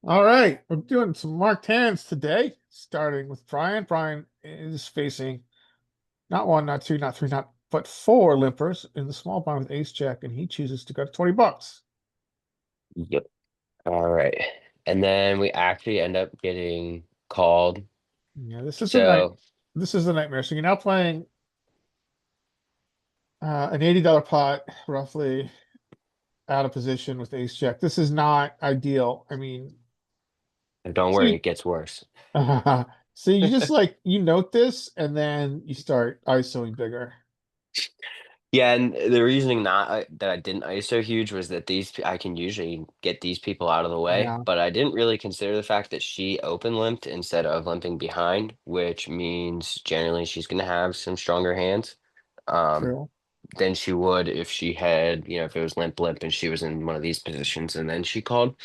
All right, we're doing some marked hands today, starting with Brian. Brian is facing not one, not two, not three, not but four limpers in the small blind with ace jack, and he chooses to go to 20 bucks. Yep. All right. And then we actually end up getting called. Yeah, So this is a nightmare. So you're now playing an $80 pot, roughly out of position with ace jack. This is not ideal. I mean, don't worry, see, it gets worse. so you just you note this and then you start ISOing bigger. Yeah, and the reasoning not that I didn't ISO huge was that I can usually get these people out of the way, Yeah, but I didn't really consider the fact that she open limped instead of limping behind, which means generally she's going to have some stronger hands um, true. than she would if she had, if it was limp and she was in one of these positions and then she called.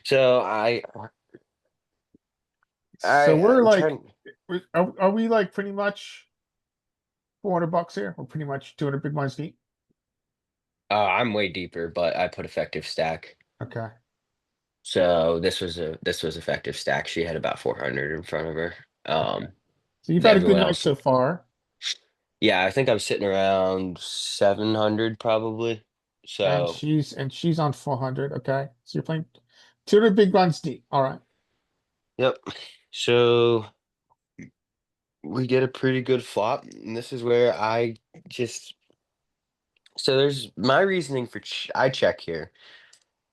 So So we're I'm trying. are we like pretty much 400 bucks here? We're pretty much 200 big blinds deep. I'm way deeper, but I put effective stack. Okay. So this was effective stack. She had about 400 in front of her. Okay. Um, So you've had a good Everyone night else, so far. yeah, I think I'm sitting around 700 probably. So And she's on 400. Okay. So you're playing 200 big blinds deep. All right. yep. So we get a pretty good flop, and this is where just there's my reasoning for I check here.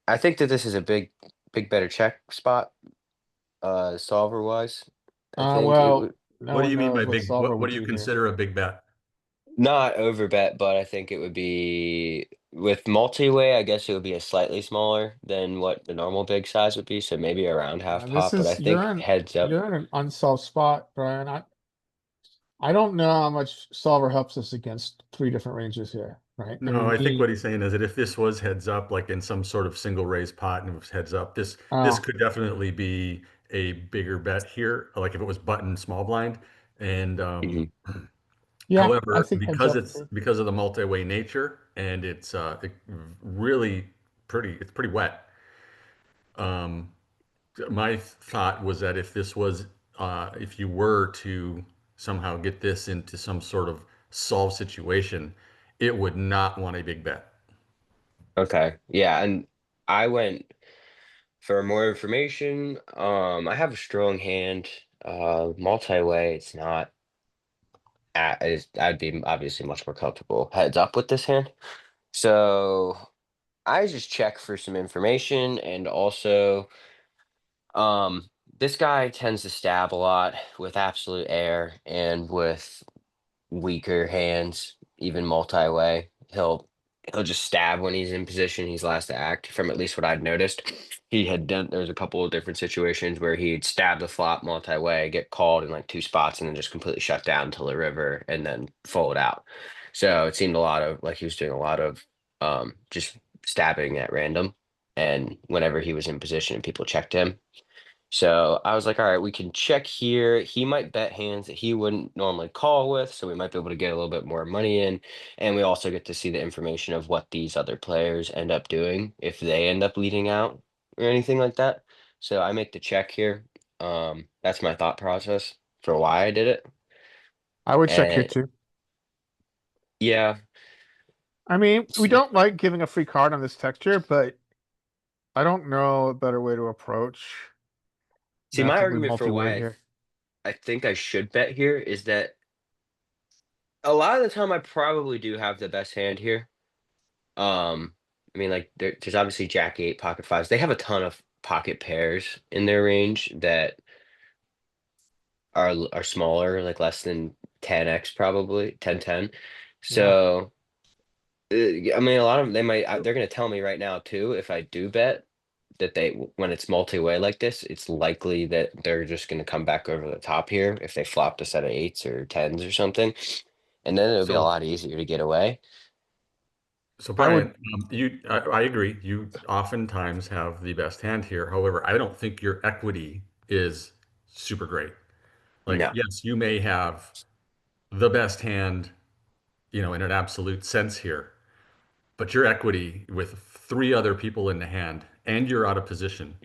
I think that this is a big better check spot, solver wise. I think it Well, would. no What do one you mean knows by what big? solver What would do you do here. consider a big bet? Not overbet, but I think it would be with multi-way, I guess it would be a slightly smaller than what the normal big size would be, so maybe around half This pot, but I is think heads up. you're in an unsolved spot, Brian. I don't know how much solver helps us against three different ranges here, right? I No, mean, I think we what he's saying is that if this was heads up, like in some sort of single raise pot and it was heads up, this oh could definitely be a bigger bet here. Like if it was button small blind, and Mhm. yeah, I however, think heads up too. because of the multi-way nature and really it's pretty wet. Um, my thought was that if you were to somehow get this into some sort of solve situation, it would not want a big bet. Okay. Yeah, and I went for more information. I have a strong hand. Multi-way, it's not I'd be obviously much more comfortable heads up with this hand. So I just check for some information and also Um, this guy tends to stab a lot with absolute air and with weaker hands, even multi-way. He'll just stab when he's in position. He's last to act, from at least what I'd noticed. He had done There's a couple of different situations where he'd stab the flop multi-way, get called in like two spots, and then just completely shut down till the river and then fold out. So it seemed a lot of like he was doing a lot of just stabbing at random. And whenever he was in position and people checked him, so I was like, all right, we can check here. He might bet hands that he wouldn't normally call with, so we might be able to get a little bit more money in. And we also get to see the information of what these other players end up doing if they end up leading out or anything like that. So I make the check here. That's my thought process for why I did it. I would check here And too. yeah, I mean, we don't like giving a free card on this texture, but I don't know a better way to approach see, my massively argument for multi-way why here. I think I should bet here is that a lot of the time I probably do have the best hand here. Um, I mean, like there's obviously Jack eight pocket fives. They have a ton of pocket pairs in their range that are smaller, like less than 10x probably 10 10. Yeah. So I mean, a lot of them they're gonna tell me right now too if I do bet that when it's multi-way like this, it's likely that they're just gonna come back over the top here if they flopped a set of eights or tens or something, and then it'll be a So, lot easier to get away. so I would Brian, I agree. You oftentimes have the best hand here. However, I don't think your equity is super great. Like, No. yes, you may have the best hand, in an absolute sense here, but your equity with three other people in the hand and you're out of position.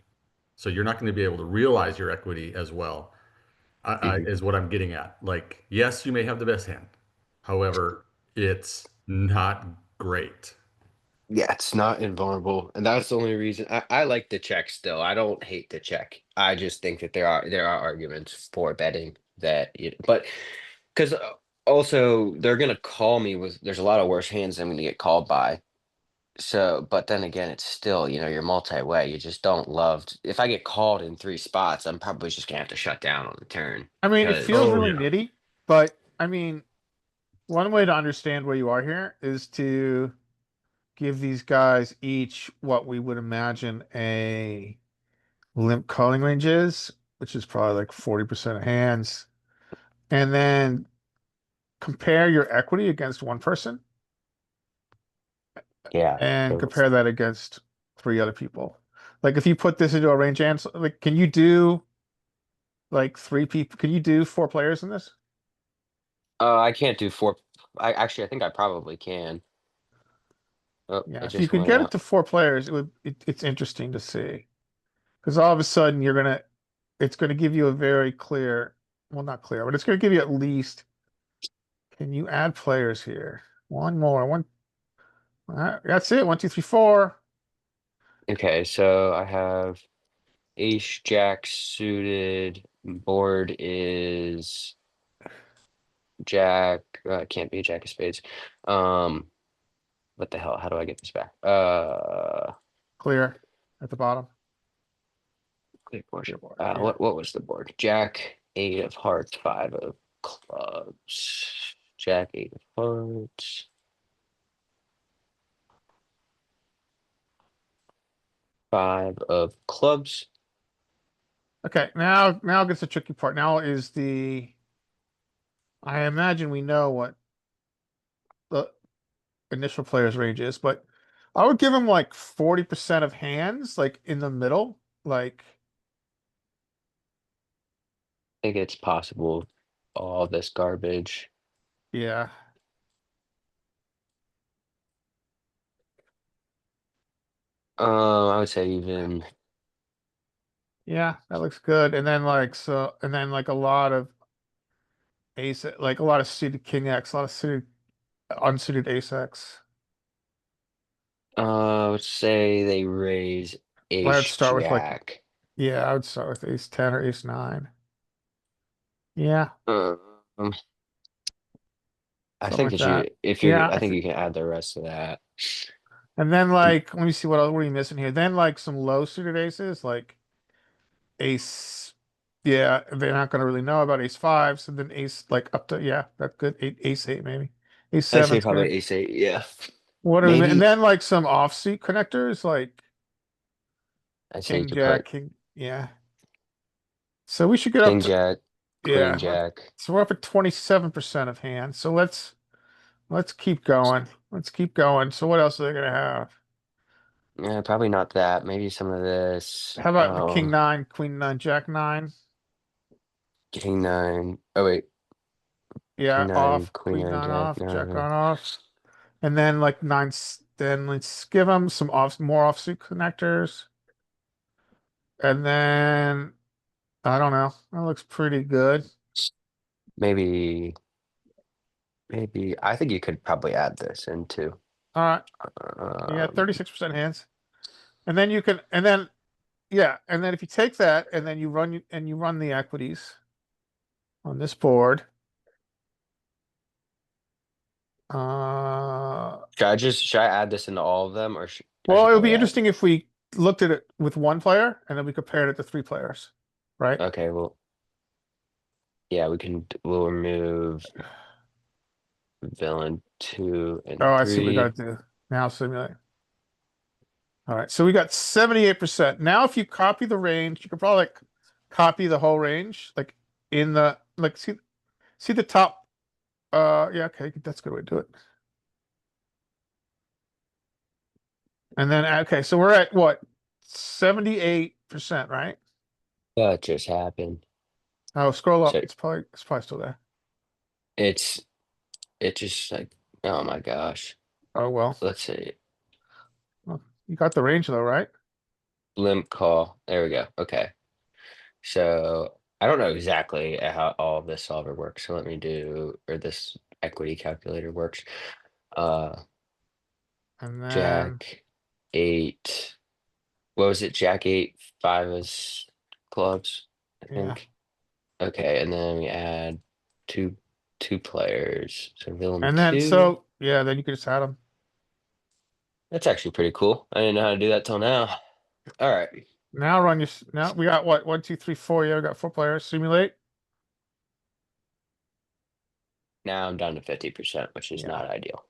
So you're not going to be able to realize your equity as well, Mhm. is what I'm getting at. Like, yes, you may have the best hand. However, it's not great. Yeah, it's not invulnerable, and that's the only reason I like the check still. I don't hate the check. I just think that there are arguments for betting that, but because also they're gonna call me with. There's a lot of worse hands I'm gonna get called by. So, but then again, it's still, you're multi-way. You just don't love. If I get called in three spots, I'm probably just gonna have to shut down on the turn I mean, it feels because Oh really yeah. nitty, but I mean, one way to understand where you are here is to give these guys each what we would imagine a limp calling range is, which is probably like 40% of hands, and then compare your equity against one person yeah. and So compare that against three other people. Like if you put this into a range and like can you do like three people? Can you do four players in this? I can't do four. I think I probably can. Oh, Yeah, it if you just could went get it out. to four players, it's interesting to see. Because all of a sudden it's gonna give you a very clear, well, not clear, but it's gonna give you at least, can you add players here? One more, one, that's it, one, two, three, four. Okay, so I have ace jack suited. Board is jack. Can't be a jack of spades. Um, what the hell? How do I get this back? Clear at the bottom. Clear board. Clear board, yeah. What was the board? Jack, eight of hearts, five of clubs. Jack, eight of hearts, five of clubs. Okay, now gets the tricky part. Now is I imagine we know what the initial player's range is, but I would give him like 40% of hands, like in the middle. Like, I think it's possible. All this garbage. yeah, I would say even. yeah, that looks good. And then and then like a lot of like a lot of suited king X, a lot of suited unsuited ace X. Let's say they raise Let's ace start with like, jack. yeah, I would start with ace 10 or ace 9. Yeah, Um, I something think like that that. I Yeah, think you can add the rest of that. and then And like, let me see what are you missing here? Then like some low suited aces, like ace. Yeah, they're not gonna really know about ace five. So then ace like up to, yeah, that's good. Ace eight maybe. Ace I'd say seven's probably good. ace eight. Yeah, What are and maybe then like some offsuit connectors like I'd say you king could jack put king. Yeah. So we should get up king to, jack, queen yeah. jack. So we're up at 27% of hands. So let's keep going. Let's keep going. So what else are they gonna have? Yeah, probably not that. Maybe some of this. How about the king nine, queen nine, jack nine? King nine. Oh wait, king Yeah, nine, off, queen queen nine, nine jack off, jack nine. on off. And then like nine, then let's give them some more offsuit connectors. And then I don't know. That looks pretty good. Maybe, maybe. I think you could probably add this into. All right. Yeah, Um, 36% hands. And then you can, and then yeah, and then if you take that and then you run the equities on this board, should I add this into all of them, or I well, should it would be probably add? interesting if we looked at it with one player and then we compared it to three players, right? Okay, well, yeah, we'll remove villain two and Oh, I see what we three. gotta do. Now simulate. All right, so we got 78%. Now, if you copy the range, you could probably like copy the whole range, like in the like see the top. Yeah, okay, that's a good way to do it. And then okay, so we're at what 78%, right? That just happened. Oh, scroll up. So It's probably still there. it's it just like, oh my gosh. Oh well. Let's see. Well, you got the range though, right? limp call. There we go. Okay. So I don't know exactly how all of this solver works. So let me do, or this equity calculator works. Uh, And then, Jack eight. What was it? Jack eight, five is clubs, I yeah. think. Okay, and then we add two two players. So villain And then, two. so, yeah, then you can just add them. That's actually pretty cool. I didn't know how to do that till now. All right. Now run your, now we got what, 1, 2, 3, 4. Yeah, we got 4 players. Simulate. Now I'm down to 50%, which is Yeah. not ideal.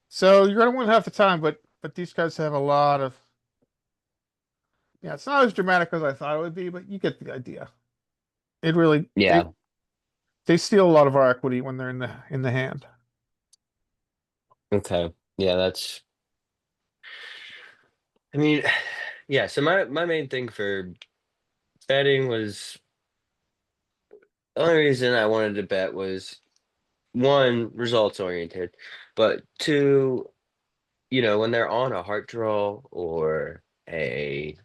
So you're gonna win half the time, but these guys have a lot of, yeah, it's not as dramatic as I thought it would be, but you get the idea. It really, Yeah. they steal a lot of our equity when they're in the hand. Okay. Yeah, that's I mean, yeah, so my main thing for betting was the only reason I wanted to bet was one, results oriented, but two, when they're on a heart draw or a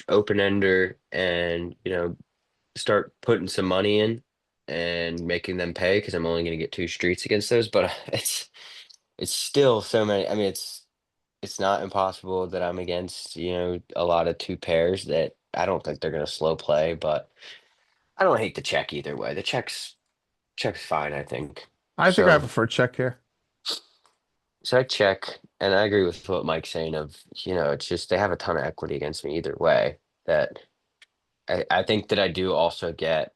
open ender and, start putting some money in and making them pay because I'm only going to get two streets against those, but it's still so many. I mean, it's not impossible that I'm against, a lot of two pairs that I don't think they're going to slow play, but I don't hate the check either way. The check's fine, I think. I think I So prefer check here. so I check, and I agree with what Mike's saying of, it's just they have a ton of equity against me either way. That I think that I do also get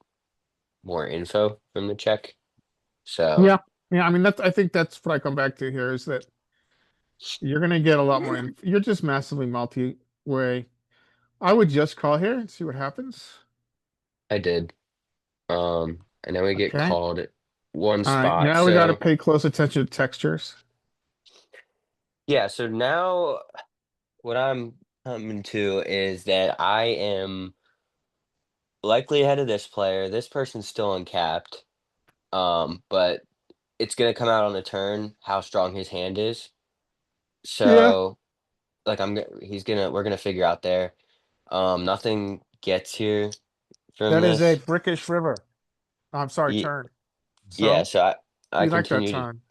more info from the check. So Yeah. Yeah, I mean I think that's what I come back to here is that you're gonna get a lot more you're just massively multi-way. I would just call here and see what happens. I did. And then we get Okay. called at one All right. spot. Now we gotta So pay close attention to textures. yeah, so now what I'm coming to is that I am likely ahead of this player. This person's still uncapped. But it's gonna come out on the turn how strong his hand is. Yeah. So like we're gonna figure out there. Nothing gets here from That is a this. brickish river. I'm sorry, Ye- turn. Yeah, So so I we like that continue to turn.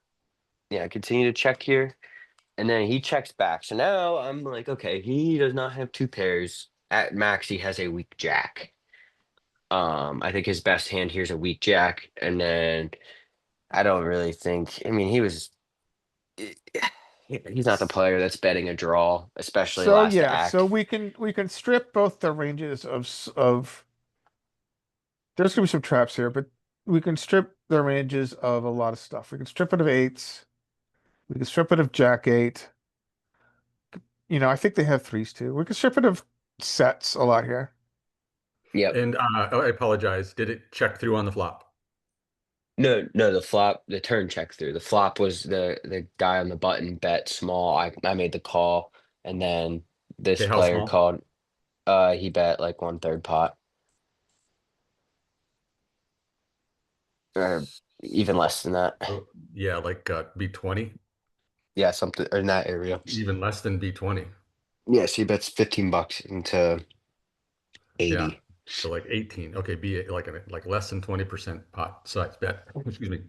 continue to check here. And then he checks back. So now I'm like, okay, he does not have two pairs. At max, he has a weak jack. I think his best hand here is a weak jack. And then I don't really think, I mean, eh, he's not the player that's betting a draw, especially So last yeah, so act. we can strip both the ranges of there's gonna be some traps here, but we can strip the ranges of a lot of stuff. We can strip it of eights. We can strip it of jack eight. I think they have threes too. We can strip it of sets a lot here. Yep. And oh, I apologize. Did it check through on the flop? No, no, the flop, the turn check through. The flop was the guy on the button bet small. I made the call, and then this Okay, how player small? called. He bet like one third pot, or even less than that. Oh, yeah, like B20, Yeah, something in that area. even less than B20. Yeah, so he bets $15 into Yeah. 80. So like 18. Okay, be like less than 20% pot size bet. Excuse me.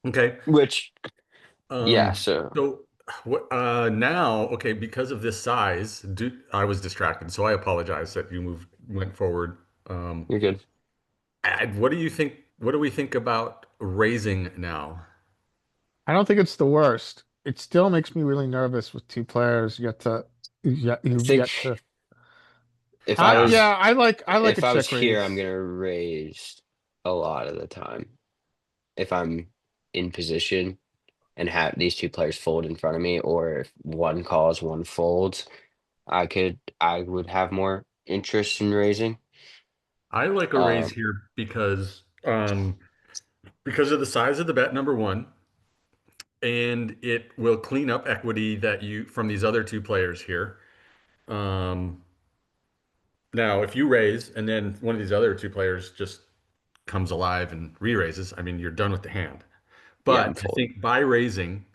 Okay. Which, yeah, Um, so so what now, okay, because of this size, I was distracted, so I apologize that you went forward. Um, you're good. what do you think? What do we think about raising now? I don't think it's the worst. It still makes me really nervous with two players yet to yet I you've think yet to. if I Yeah. Yeah, was I like a if I was check here, raise. I'm gonna raise a lot of the time. If I'm in position and have these two players fold in front of me, or if one calls, one folds, I would have more interest in raising. I like a raise Um, here because of the size of the bet, number one, and it will clean up equity that you from these other two players here. Um, Now, if you raise and then one of these other two players just comes alive and re-raises, I mean, you're done with the hand. yeah, I'm But I folding. think by raising,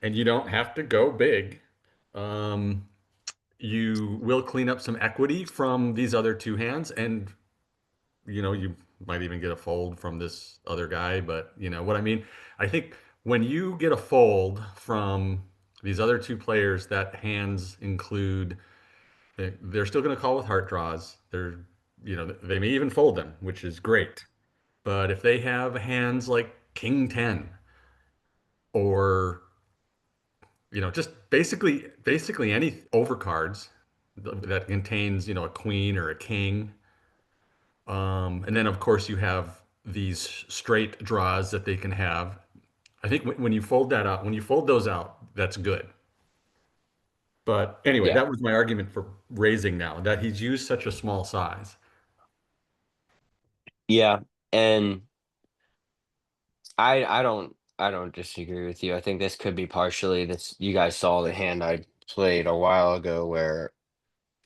and you don't have to go big, um, you will clean up some equity from these other two hands, and you might even get a fold from this other guy, but you know what I mean? I think when you get a fold from these other two players, that hands include, they're still going to call with heart draws. They may even fold them, which is great. But if they have hands like King 10 or just basically any overcards that contains, a queen or a king. And then of course you have these straight draws that they can have. I think when you fold that out, when you fold those out, that's good. But anyway, Yeah. that was my argument for raising now, that he's used such a small size. Yeah. And I don't disagree with you. I think this could be partially this. You guys saw the hand I played a while ago where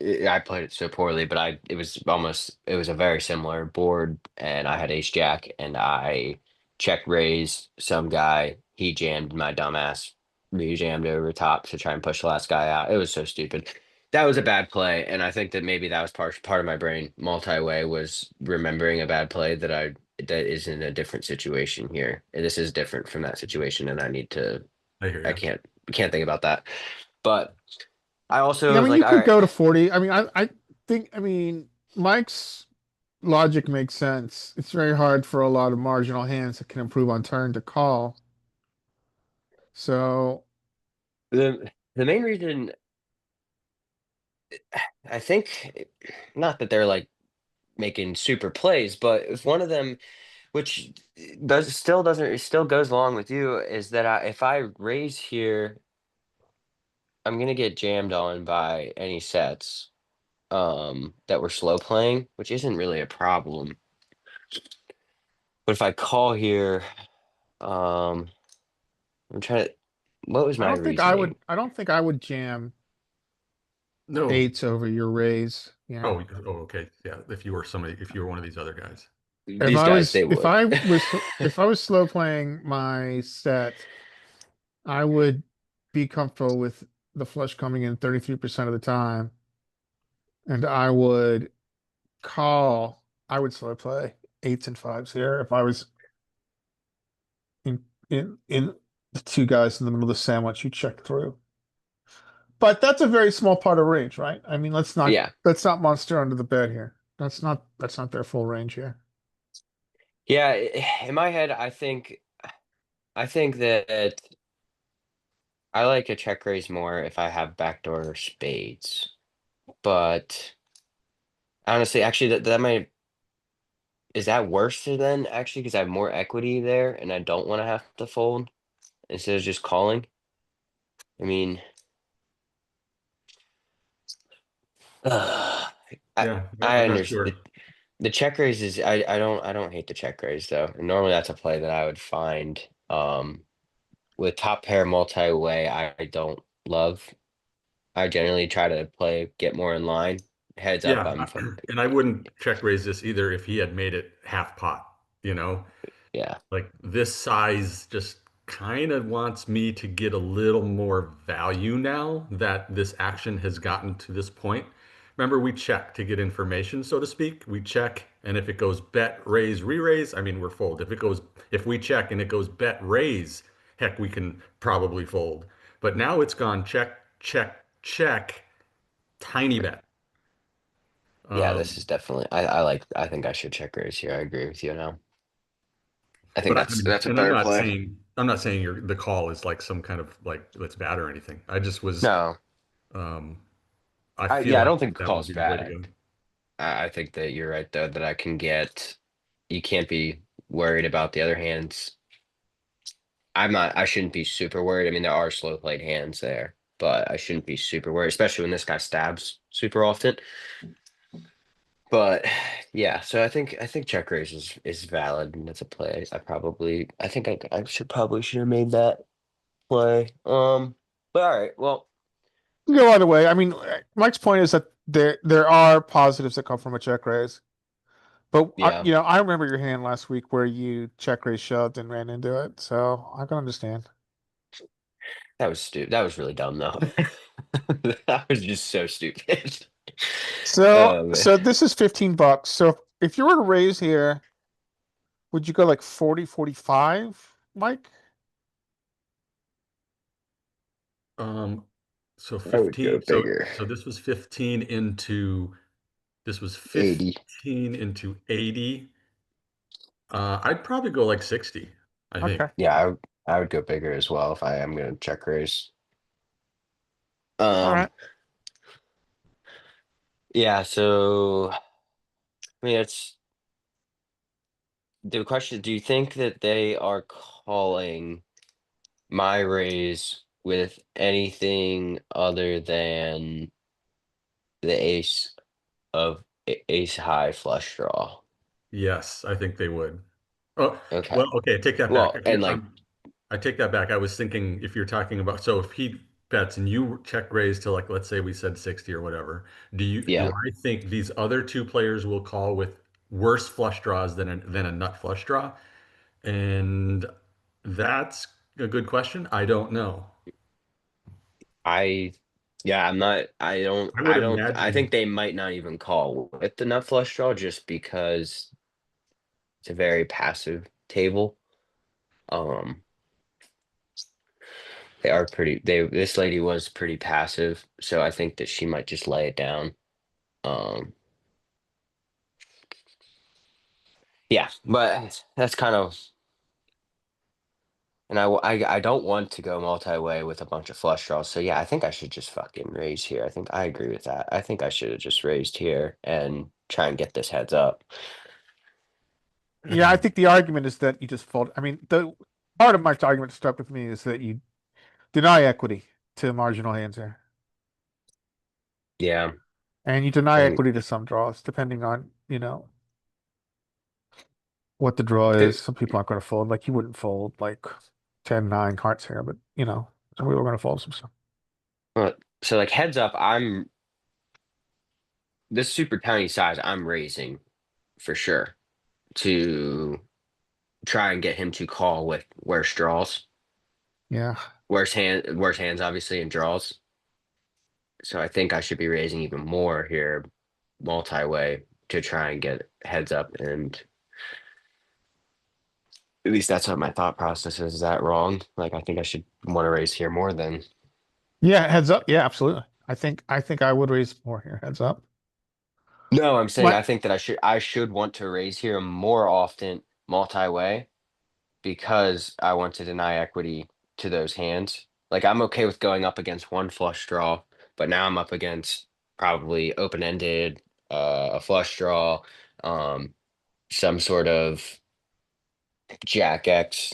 I played it so poorly, but it was a very similar board, and I had ace jack, and I check raise some guy. He jammed my dumbass, re-jammed over top to try and push the last guy out. It was so stupid. That was a bad play, and I think that maybe that was part of my brain multi-way was remembering a bad play that is in a different situation here. And this is different from that situation, and I hear I you. can't think about that. But I also Yeah, I was mean, like, you all could right. go to 40. I mean, Mike's logic makes sense. It's very hard for a lot of marginal hands that can improve on turn to call. So, The main reason I think, not that they're like making super plays, but if one of them, which doesn't, it still goes along with you, is that if I raise here, I'm gonna get jammed on by any sets that we're slow playing, which isn't really a problem. But if I call here, um I'm trying to, what was my reasoning? I don't think I would jam No. eights over your raise. Yeah. Oh, okay. Yeah. If you were one of these other guys. These guys, they would. If I was slow playing my set, I would be comfortable with the flush coming in 33% of the time. And I would slow play eights and fives here if I was in the two guys in the middle of the sandwich you check through. But that's a very small part of range, right? I mean, Yeah. let's not monster under the bed here. That's not their full range here. Yeah, in my head, I think that I like a check raise more if I have backdoor spades. But honestly, actually, that might, is that worse than actually because I have more equity there and I don't want to have to fold instead of just calling? I mean, I Yeah, I I'm not understand. sure. The check raise is, I don't hate the check raise though. And normally that's a play that I would find with top pair multi-way. I don't love. I generally try to get more in line. Heads up, Yeah, and I wouldn't check raise this either if he had made it half pot, you know? yeah, Like this size just kind of wants me to get a little more value now that this action has gotten to this point. Remember, we check to get information, so to speak. We check, and if it goes bet, raise, re-raise, I mean, we're fold. If we check and it goes bet, raise, heck, we can probably fold. But now it's gone check, check, check, tiny bet. yeah. This Um, is definitely. I think I should check raise here. I agree with you now. I think But I mean, that's a and I'm better not play. saying I'm not saying the call is like some kind of like let's bat or anything. I just was No, um I feel yeah. I like don't think the that would call's be the way to bad. go. I think that you're right though. That I can get. You can't be worried about the other hands. I'm not. I shouldn't be super worried. I mean, there are slow played hands there, but I shouldn't be super worried, especially when this guy stabs super often. But yeah, so I think check raise is valid and that's a play. I think I should have made that play. But all right, well, You can go either way. I mean, Mike's point is that there are positives that come from a check raise. But yeah, I remember your hand last week where you check raise shoved and ran into it, so I can understand. That was stupid. That was really dumb, though. That was just so stupid. So, Oh man. so this is $15. So if you were to raise here, would you go like 40, 45, Mike? Um, so I would go 15, bigger. so this was 15 into, this was 80. 15 into 80. I'd probably go like 60, I think. Okay. Yeah, I would go bigger as well if I am gonna check raise. All Um, right. yeah, so I mean it's the question, do you think that they are calling my raise with anything other than the ace of ace high flush draw? Yes, I think they would. Oh, Okay. well, okay, I take that back. Well, and like, I take that back. I was thinking if you're talking about, so if he bets and you check raise to like, let's say we said 60 or whatever, do yeah, I think these other two players will call with worse flush draws than a nut flush draw? And that's a good question. I don't know. I yeah, I would I think imagine, they might not even call with the nut flush draw just because it's a very passive table. Um, this lady was pretty passive, so I think that she might just lay it down. Um, yeah, but that's kind of, and I don't want to go multi-way with a bunch of flush draws. So yeah, I think I should just fucking raise here. I think I agree with that. I think I should have just raised here and try and get this heads up. Yeah, I think the argument is that you just fold. I mean, the part of Mike's argument stuck with me is that you deny equity to marginal hands here, Yeah. and you deny And equity to some draws, depending on, what the draw is. it, Some people aren't going to fold. Like you wouldn't fold like 10-9 hearts here, but some people are going to fold some stuff. so like heads up, this super tiny size, I'm raising for sure to try and get him to call with worse draws, Yeah. worse hands, obviously, and draws. So I think I should be raising even more here, multi-way, to try and get heads up. And at least that's what my thought process is. Is that wrong? Like I think I should want to raise here more than. Yeah, heads up. Yeah, absolutely. I think I would raise more here. Heads up. No, I'm saying I But think that I should want to raise here more often multi-way because I want to deny equity to those hands. Like I'm okay with going up against one flush draw, but now I'm up against probably open-ended, a flush draw, um, some sort of Jack X,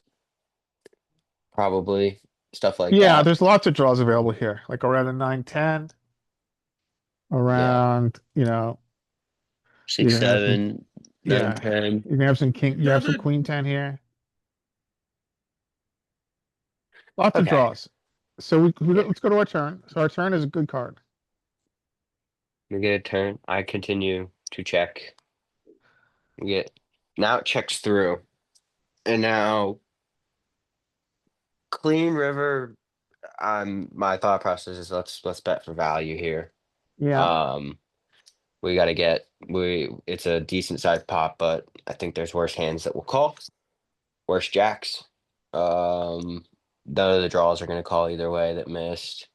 probably stuff like yeah, that. there's lots of draws available here, like around the 9-10, Yeah, around, you're six, gonna have some, seven, nine, yeah, 10. you're gonna have some king, you have some seven. queen 10 here. Lots of Okay, draws. So yeah, let's go to our turn. So our turn is a good card. we get a turn. I continue to check. We get now it checks through, and now clean river. My thought process is let's bet for value here. Yeah. Um, we got to get it's a decent sized pot, but I think there's worse hands that will call, worse jacks. None of the draws are going to call either way that missed.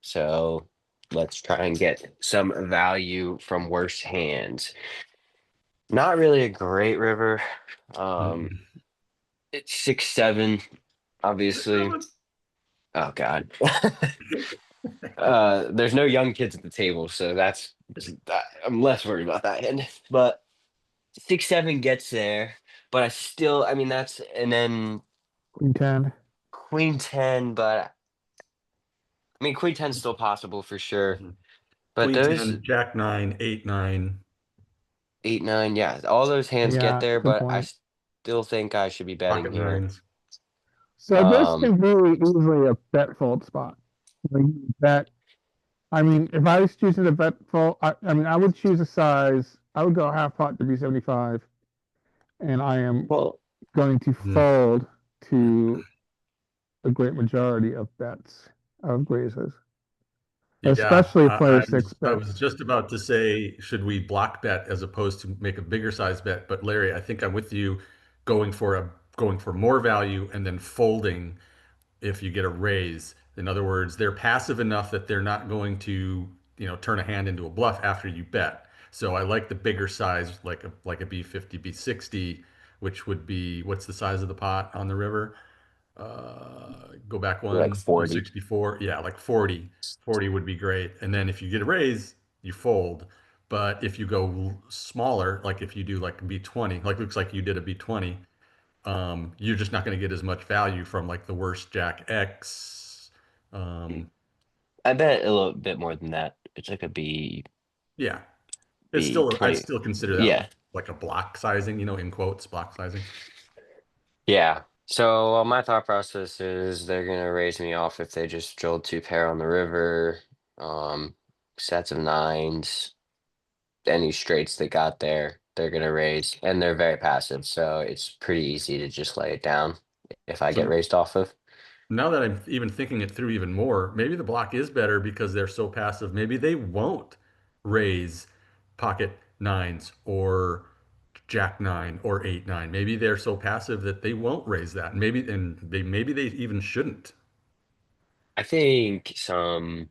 So let's try and get some value from worse hands. Not really a great river. Um, Mm-mm. it's 6-7, Six, obviously. seven. Oh God. There's no young kids at the table, so I'm less worried about that end. But 6-7 gets there, but I mean that's and then Queen 10. Queen 10, but I mean Queen 10's still possible for sure. Mhm. But Queen those 10, Jack 9, 8, 9. 8, 9, yeah, all those hands get Yeah, there, good but I point. still think I should be betting Pocket here. nines. So this Um, is really easily a bet fold spot. Like, bet. I mean, if I was choosing to bet fold, I mean, I would choose a size. I would go half pot to be 75, and I am well, going to Mhm. fold to a great majority of bets of raises, Yeah, especially player six I bets. was just about to say, should we block bet as opposed to make a bigger size bet? But Larry, I think I'm with you, going for a going for more value and then folding if you get a raise. In other words, they're passive enough that they're not going to, turn a hand into a bluff after you bet. So I like the bigger size, like a B50, B60, which would be, what's the size of the pot on the river? Go back Like one, 40. 64. Yeah, like 40. 40 would be great. And then if you get a raise, you fold. But if you go smaller, like if you do like a B20, like looks like you did a B20, you're just not going to get as much value from like the worst Jack X. Um, I bet a little bit more than that. It's like a yeah, it's B still, I'd 20. still consider that Yeah. like a block sizing, in quotes, block sizing. Yeah. So my thought process is they're gonna raise me off if they just drilled two pair on the river, um, sets of nines, any straights they got there, they're gonna raise, and they're very passive, so it's pretty easy to just lay it down if I get So raised off of. now that I'm even thinking it through even more, maybe the block is better because they're so passive. Maybe they won't raise pocket nines or jack nine or eight nine. Maybe they're so passive that they won't raise that. Maybe they even shouldn't. I think some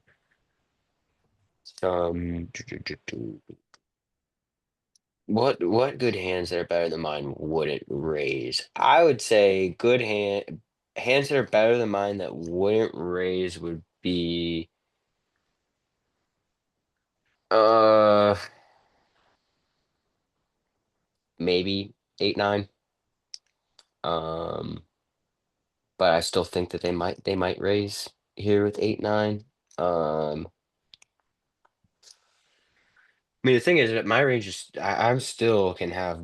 what good hands that are better than mine wouldn't raise? I would say hands that are better than mine that wouldn't raise would be uh maybe 8-9. Um, but I still think that they might raise here with 8-9. I mean the thing is that my range is I'm still can have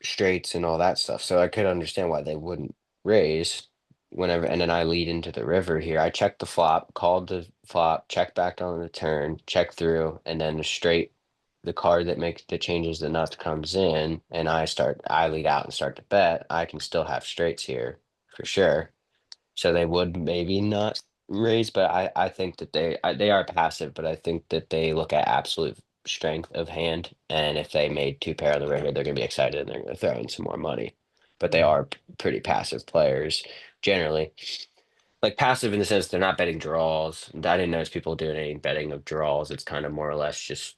straights and all that stuff, so I could understand why they wouldn't raise whenever. And then I lead into the river here. I check the flop, called the flop, check back on the turn, check through, and then the straight, the card that changes the nuts comes in, and I lead out and start to bet. I can still have straights here for sure. So they would maybe not raise, but I think that they are passive, but I think that they look at absolute strength of hand, and if they made two pair on the river, they're gonna be excited and they're gonna throw in some more money. But they are pretty passive players generally. Like passive in the sense they're not betting draws. I didn't notice people doing any betting of draws. It's kind of more or less just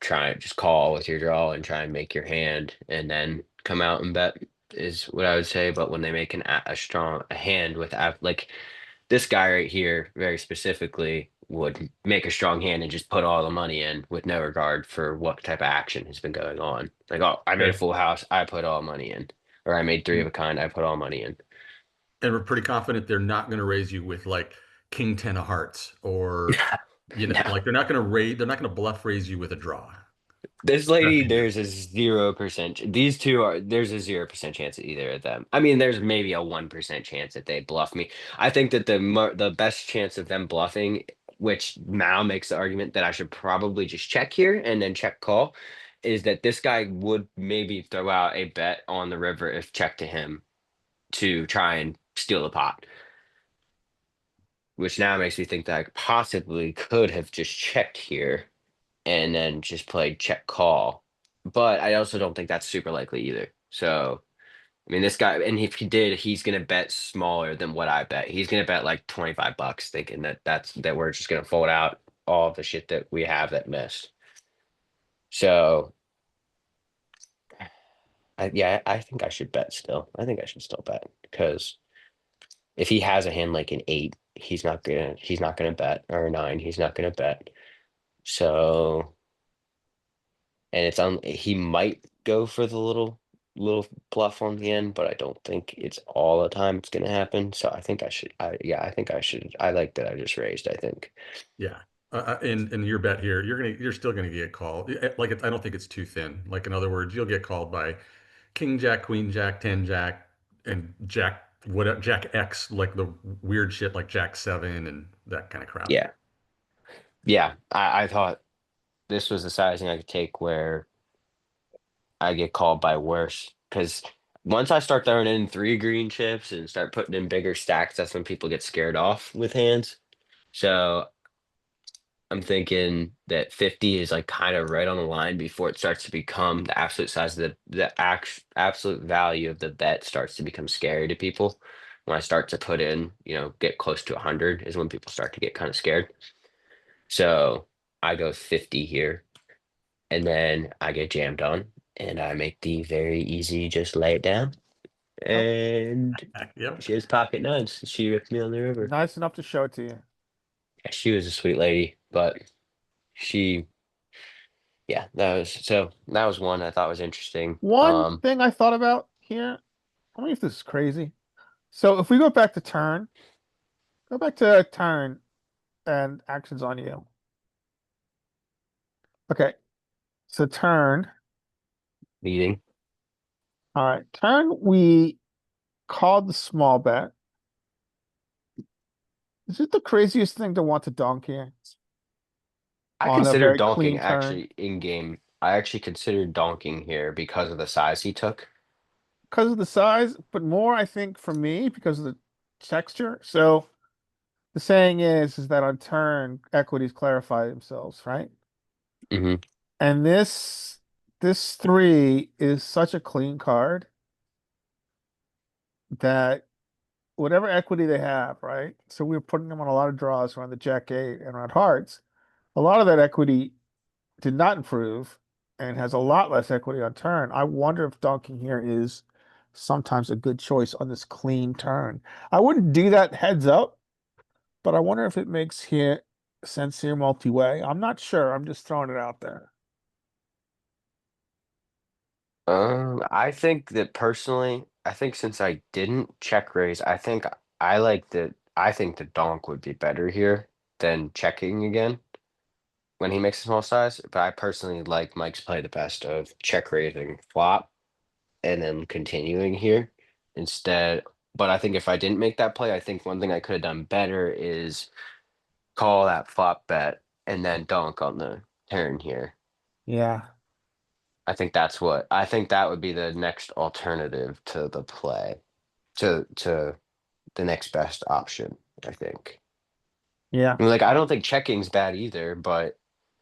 call with your draw and try and make your hand and then come out and bet is what I would say. But when they make a strong a hand with like this guy right here, very specifically, would make a strong hand and just put all the money in with no regard for what type of action has been going on. Like, oh, I made a Okay. full house, I put all money in, or I made three of And a kind, I put all money in. we're pretty confident they're not going to raise you with like king 10 of hearts or, No, like they're not going to bluff raise you with a draw. this That's lady, easy. there's a 0%. These two are there's a 0% chance at either of them. I mean, there's maybe a 1% chance that they bluff me. I think that the best chance of them bluffing, which now makes the argument that I should probably just check here and then check call, is that this guy would maybe throw out a bet on the river if check to him to try and steal the pot, which now makes me think that I possibly could have just checked here and then just played check call. But I also don't think that's super likely either. So, I mean, this guy, and if he did, he's gonna bet smaller than what I bet. He's gonna bet like $25, thinking that we're just gonna fold out all of the shit that we have that missed. So, yeah, I think I should bet still. I think I should still bet because if he has a hand like an eight, he's not gonna bet, or a nine, he's not gonna bet. So, and he might go for the little bluff on the end, but I don't think it's all the time it's gonna happen. So I think I should. I think I should. I like that I just raised. I think. Yeah. And your bet here, you're still gonna get called. I don't think it's too thin. Like in other words, you'll get called by King Jack, Queen Jack, 10 Jack, and Jack X, like the weird shit like Jack 7 and that kind of crap. Yeah, yeah. I thought this was the sizing I could take where I get called by worse because once I start throwing in 3 green chips and start putting in bigger stacks, that's when people get scared off with hands. So I'm thinking that 50 is like kind of right on the line before it starts to become the absolute size of the absolute value of the bet starts to become scary to people. When I start to put in, get close to 100 is when people start to get kind of scared. So I go 50 here, and then I get jammed on, and I make the very easy just lay it down. Nope. And Yep. she has pocket nines. She ripped me on the river. Nice enough to show it to you. Yeah, she was a sweet lady, but she, yeah, that was one I thought was interesting. One thing I thought about here, I mean, if this is crazy. So if we go back to turn, go back to turn and actions on you. Okay, so turn. Meeting. All right, turn. We called the small bet. Is it the craziest thing to want to donk here I on a considered very donking clean turn? actually in game. I actually considered donking here because of the size he took. Because of the size, but more, I think, for me, because of the texture. So the saying is that on turn, equities clarify themselves, right? Hmm. And this three is such a clean card that whatever equity they have, right? So we were putting them on a lot of draws around the jack eight and around hearts. A lot of that equity did not improve and has a lot less equity on turn. I wonder if donking here is sometimes a good choice on this clean turn. I wouldn't do that heads up, but I wonder if it makes here sense here multi-way. I'm not sure. I'm just throwing it out there. I think that personally, I think since I didn't check raise, I think the donk would be better here than checking again when he makes a small size. But I personally like Mike's play the best of check raising flop and then continuing here instead. But I think if I didn't make that play, I think one thing I could have done better is call that flop bet and then donk on the turn here. Yeah. I think that would be the next alternative to the play, to the next best option, I think. Yeah. I mean, like I don't think checking's bad either, but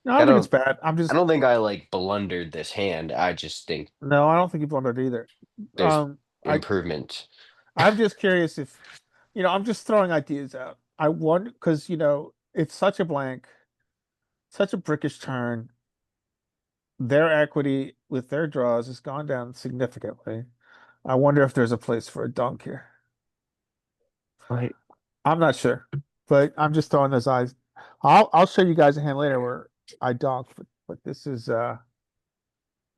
No, I I don't think it's don't bad. I don't think I like blundered this hand. I just think No, I don't think you blundered either. there's I improvement. I'm just curious if, I'm just throwing ideas out. I wonder because it's such a blank, such a brickish turn. Their equity with their draws has gone down significantly. I wonder if there's a place for a dunk here. Right. I'm not sure, but I'm just throwing those eyes. I'll show you guys a hand later where I dunk, but this is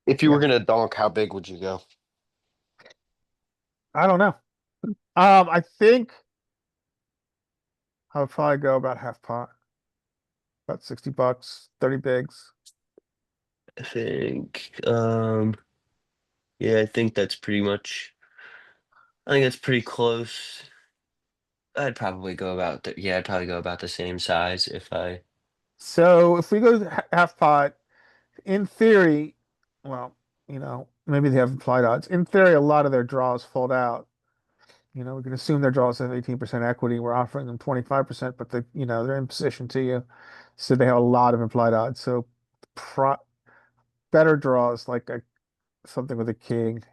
If you yeah, were gonna donk, how big would you go? I don't know. I think I would probably go about half pot, about $60, 30 bigs. I think yeah, I think that's pretty much I think that's pretty close. I'd probably go about the same size if I So if we go to half pot, in theory, well, maybe they have implied odds. In theory, a lot of their draws fold out. We can assume their draws have 18% equity. We're offering them 25%, but they're in position to you. So they have a lot of implied odds. So pro better draws like something with a king,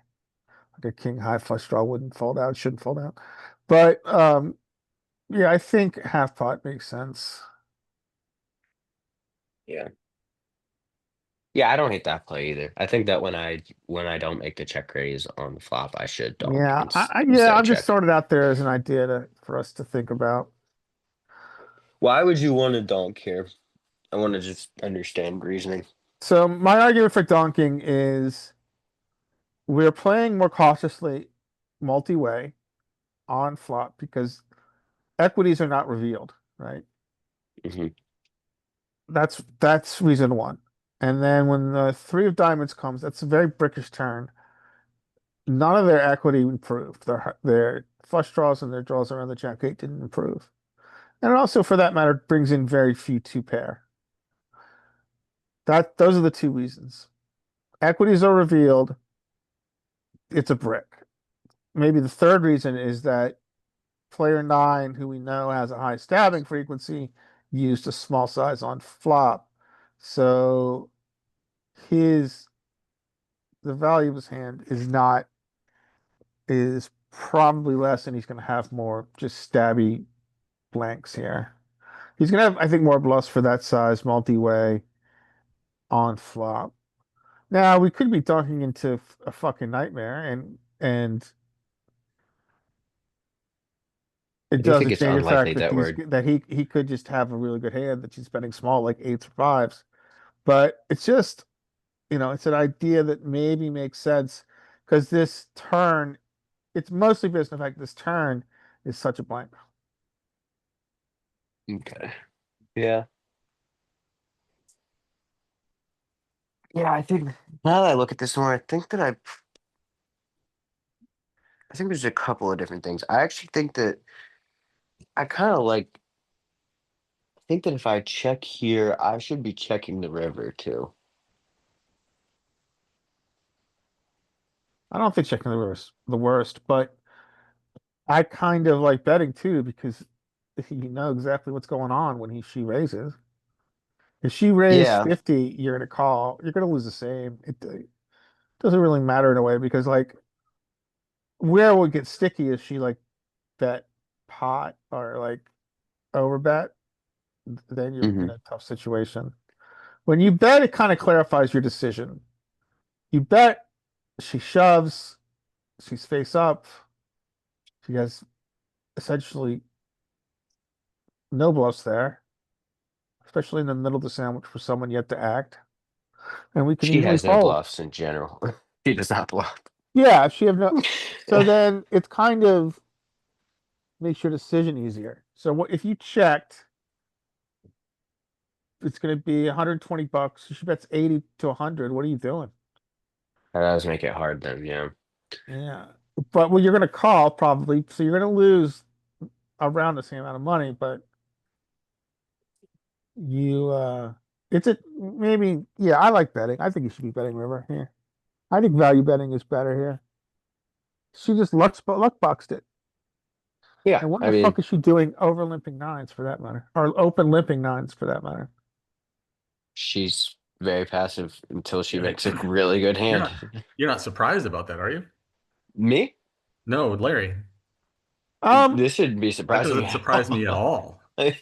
like a king high flush draw wouldn't fold out, shouldn't fold out. But yeah, I think half pot makes sense. yeah. Yeah, I don't hate that play either. I think that when I don't make the check raise on the flop, I should donk Yeah, yeah, instead of I'm just check. throwing it out there as an idea for us to think about. Why would you want to donk here? I want to just understand reasoning. So my argument for donking is we're playing more cautiously multi-way on flop because equities are not revealed, right? Hmm. That's reason one. And then when the three of diamonds comes, that's a very brickish turn. None of their equity improved. Their flush draws and their draws around the jack eight didn't improve. And it also, for that matter, brings in very few two pair. Those are the two reasons. Equities are revealed. It's a brick. maybe the third reason is that player 9, who we know has a high stabbing frequency, used a small size on flop. So his the value of his hand is probably less, and he's going to have more just stabby blanks here. He's going to have, I think, more bluffs for that size multi-way on flop. Now we could be talking into a fucking nightmare, and I it do think doesn't it's change the fact unlikely that that these we're that he could just have a really good hand that she's betting small like eights or fives. But it's just, it's an idea that maybe makes sense because this turn, it's mostly based on the fact this turn is such a blank. okay. Yeah. Yeah, I think now that I look at this more, I think there's a couple of different things. I actually think that I kind of like think that if I check here, I should be checking the river too. I don't think checking the worst, but I kind of like betting too because you know exactly what's going on when she raises. If she raised Yeah. 50, you're gonna call. You're gonna lose the same. It doesn't really matter in a way because like where it would get sticky is she like bet pot or like overbet, then you're in Hmm. a tough situation. When you bet, it kind of clarifies your decision. You bet, she shoves, she's face up, she has essentially no bluffs there, especially in the middle of the sandwich for someone yet to act, and we can She easily has no fold. bluffs in general. She does not bluff. Yeah, if she have no, so then it's kind of makes your decision easier. So what if you checked? It's going to be $120. She bets 80 to 100. What are you doing? That does make it hard then, yeah. Yeah. But well, you're going to call probably, so you're going to lose around the same amount of money, but you it's a maybe yeah, I like betting. I think you should be betting river here. I think value betting is better here. She just luck boxed it. Yeah, And what I the mean, fuck is she doing over limping nines for that matter? Or open limping nines for that matter? she's very passive until she Yeah, makes a really good you're hand. not you're not surprised about that, are you? Me? No, Larry. Um, This shouldn't be That surprising doesn't at surprise me at all. all.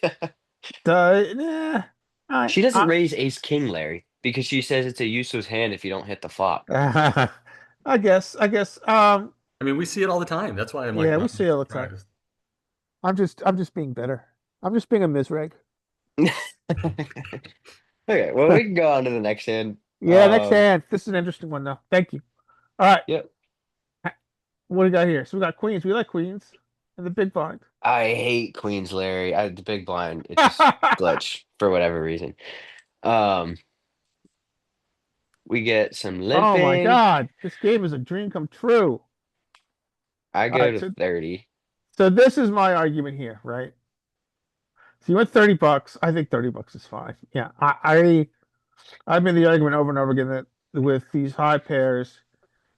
nah, I, She doesn't I raise ace king, Larry, because she says it's a useless hand if you don't hit the flop. I guess. I mean, we see it all the time. That's why I'm like Yeah, we not see it much all the time. surprised. I'm just being better. I'm just being a misreg. Okay, well, we can go on to the next hand. Yeah, next hand. This is an interesting one though. Thank you. All right, Yep. what do we got here? So we got queens. We like queens and the big blind. I hate queens, Larry. The big blind, it just glitched for whatever reason. Um, we get some Oh my limping. God, this game is a dream come true. I All go right, to 30. so this is my argument here, right? So you went $30. I think $30 is fine. Yeah, I've made the argument over and over again that with these high pairs,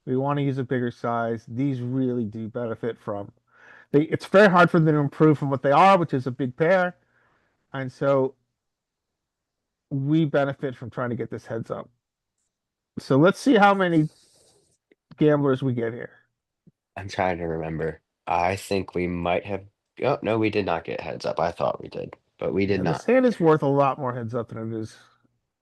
we want to use a bigger size. These really do benefit from. It's very hard for them to improve from what they are, which is a big pair, and so we benefit from trying to get this heads up. So let's see how many gamblers we get here. I'm trying to remember. I think we might have. Oh, no, we did not get heads up. I thought we did, but we did Yeah, this not. hand is worth a lot more heads up than it is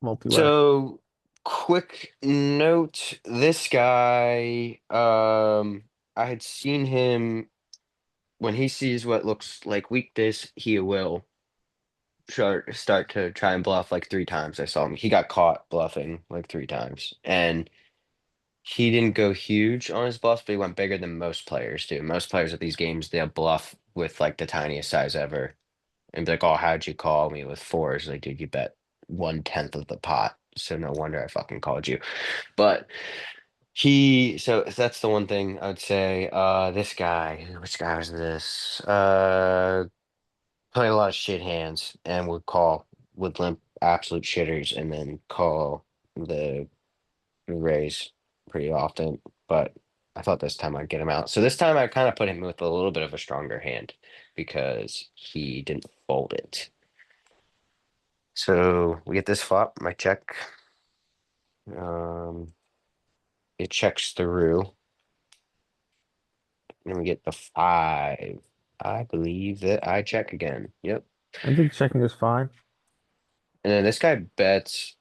multi-way. So, quick note, this guy, I had seen him when he sees what looks like weakness, he will start to try and bluff like 3 times. I saw him. He got caught bluffing like 3 times. And he didn't go huge on his bluffs, but he went bigger than most players do. Most players at these games, they'll bluff with like the tiniest size ever and be like, "Oh, how'd you call me with fours?" Like, dude, you bet 1/10 of the pot. So no wonder I fucking called you. But so that's the one thing I would say. This guy, which guy was this? Played a lot of shit hands and would limp absolute shitters and then call the raise pretty often. But I thought this time I'd get him out. So this time I kind of put him with a little bit of a stronger hand because he didn't fold it. So we get this flop, my check. It checks through. And we get the 5. I believe that I check again. Yep. I think checking is fine. And then this guy bets,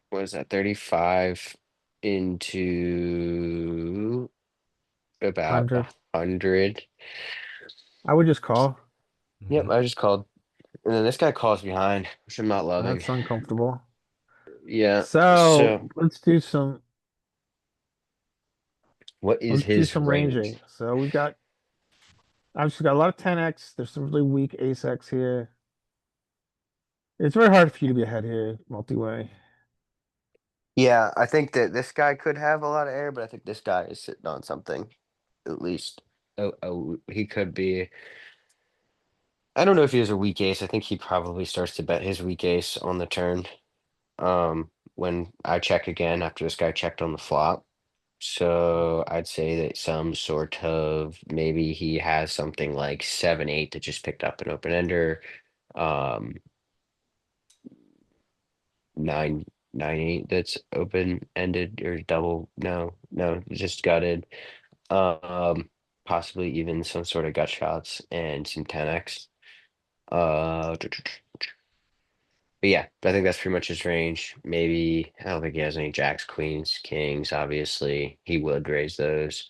what is that, 35 into about 100. 100. I would just call. Yep, Mhm. I just called. And then this guy calls behind, which I'm not loving. That's uncomfortable. Yeah. So So let's do some what is let's do his some range? ranging. So we got obviously got a lot of 10x. There's some really weak ace X here. It's very hard for you to be ahead here, multi-way. Yeah, I think that this guy could have a lot of air, but I think this guy is sitting on something, at least. Oh, he could be. I don't know if he has a weak ace. I think he probably starts to bet his weak ace on the turn. When I check again after this guy checked on the flop. So I'd say that some sort of maybe he has something like 7-8 that just picked up an open ender. 9-9-8 that's open ended or double. No, just gutted. Um, Possibly even some sort of gut shots and some 10x. But yeah, I think that's pretty much his range. Maybe I don't think he has any jacks, queens, kings. Obviously, he would raise those.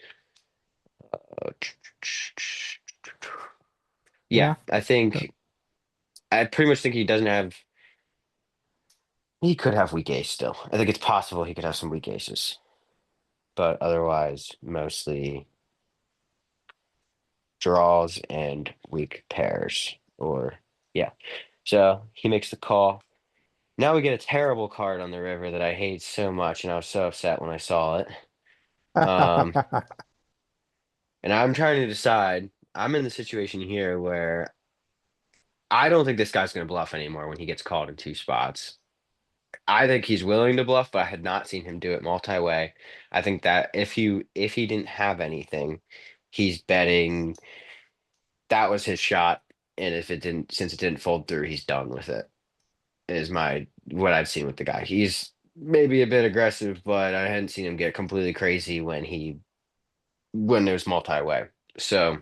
Uh, Yeah, Yeah. I pretty much think he doesn't have. He could have weak ace still. I think it's possible he could have some weak aces, but otherwise, mostly draws and weak pairs. Or yeah, so he makes the call. Now we get a terrible card on the river that I hate so much, and I was so upset when I saw it. Um, and I'm trying to decide. I'm in the situation here where I don't think this guy's going to bluff anymore when he gets called in 2 spots. I think he's willing to bluff, but I had not seen him do it multi-way. I think that if he didn't have anything, he's betting that was his shot, and if it didn't, since it didn't fold through, he's done with it. Is my what I've seen with the guy. He's maybe a bit aggressive, but I hadn't seen him get completely crazy when there's multi-way. So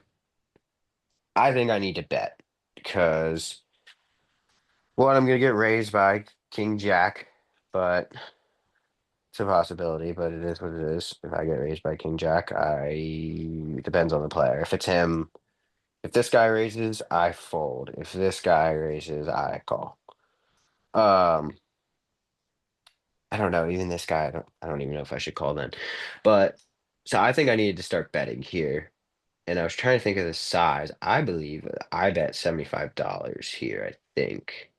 I think I need to bet because one, I'm gonna get raised by King Jack, but it's a possibility, but it is what it is. If I get raised by King Jack, it depends on the player. If it's him, if this guy raises, I fold. If this guy raises, I call. Um, I don't know. Even this guy, I don't even know if I should call then. But so I think I needed to start betting here. And I was trying to think of the size. I believe I bet $75 here, I think.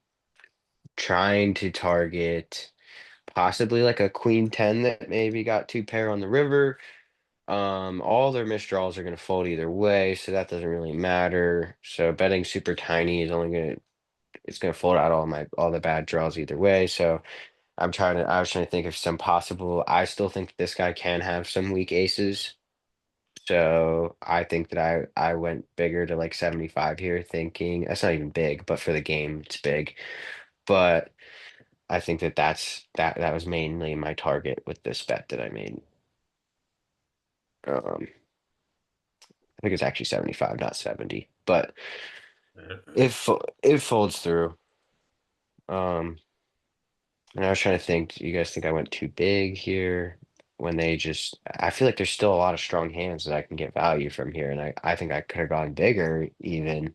Trying to target possibly like a queen 10 that maybe got 2 pair on the river. All their misdraws are gonna fold either way, so that doesn't really matter. So betting super tiny is only gonna it's gonna fold out all the bad draws either way. So I was trying to think of some possible. I still think this guy can have some weak aces. So I think that I went bigger to like 75 here, thinking that's not even big, but for the game it's big. But I think that was mainly my target with this bet that I made. I think it's actually 75, not 70. But if it folds through, um, and I was trying to think, do you guys think I went too big here? When I feel like there's still a lot of strong hands that I can get value from here, and I think I could have gone bigger even.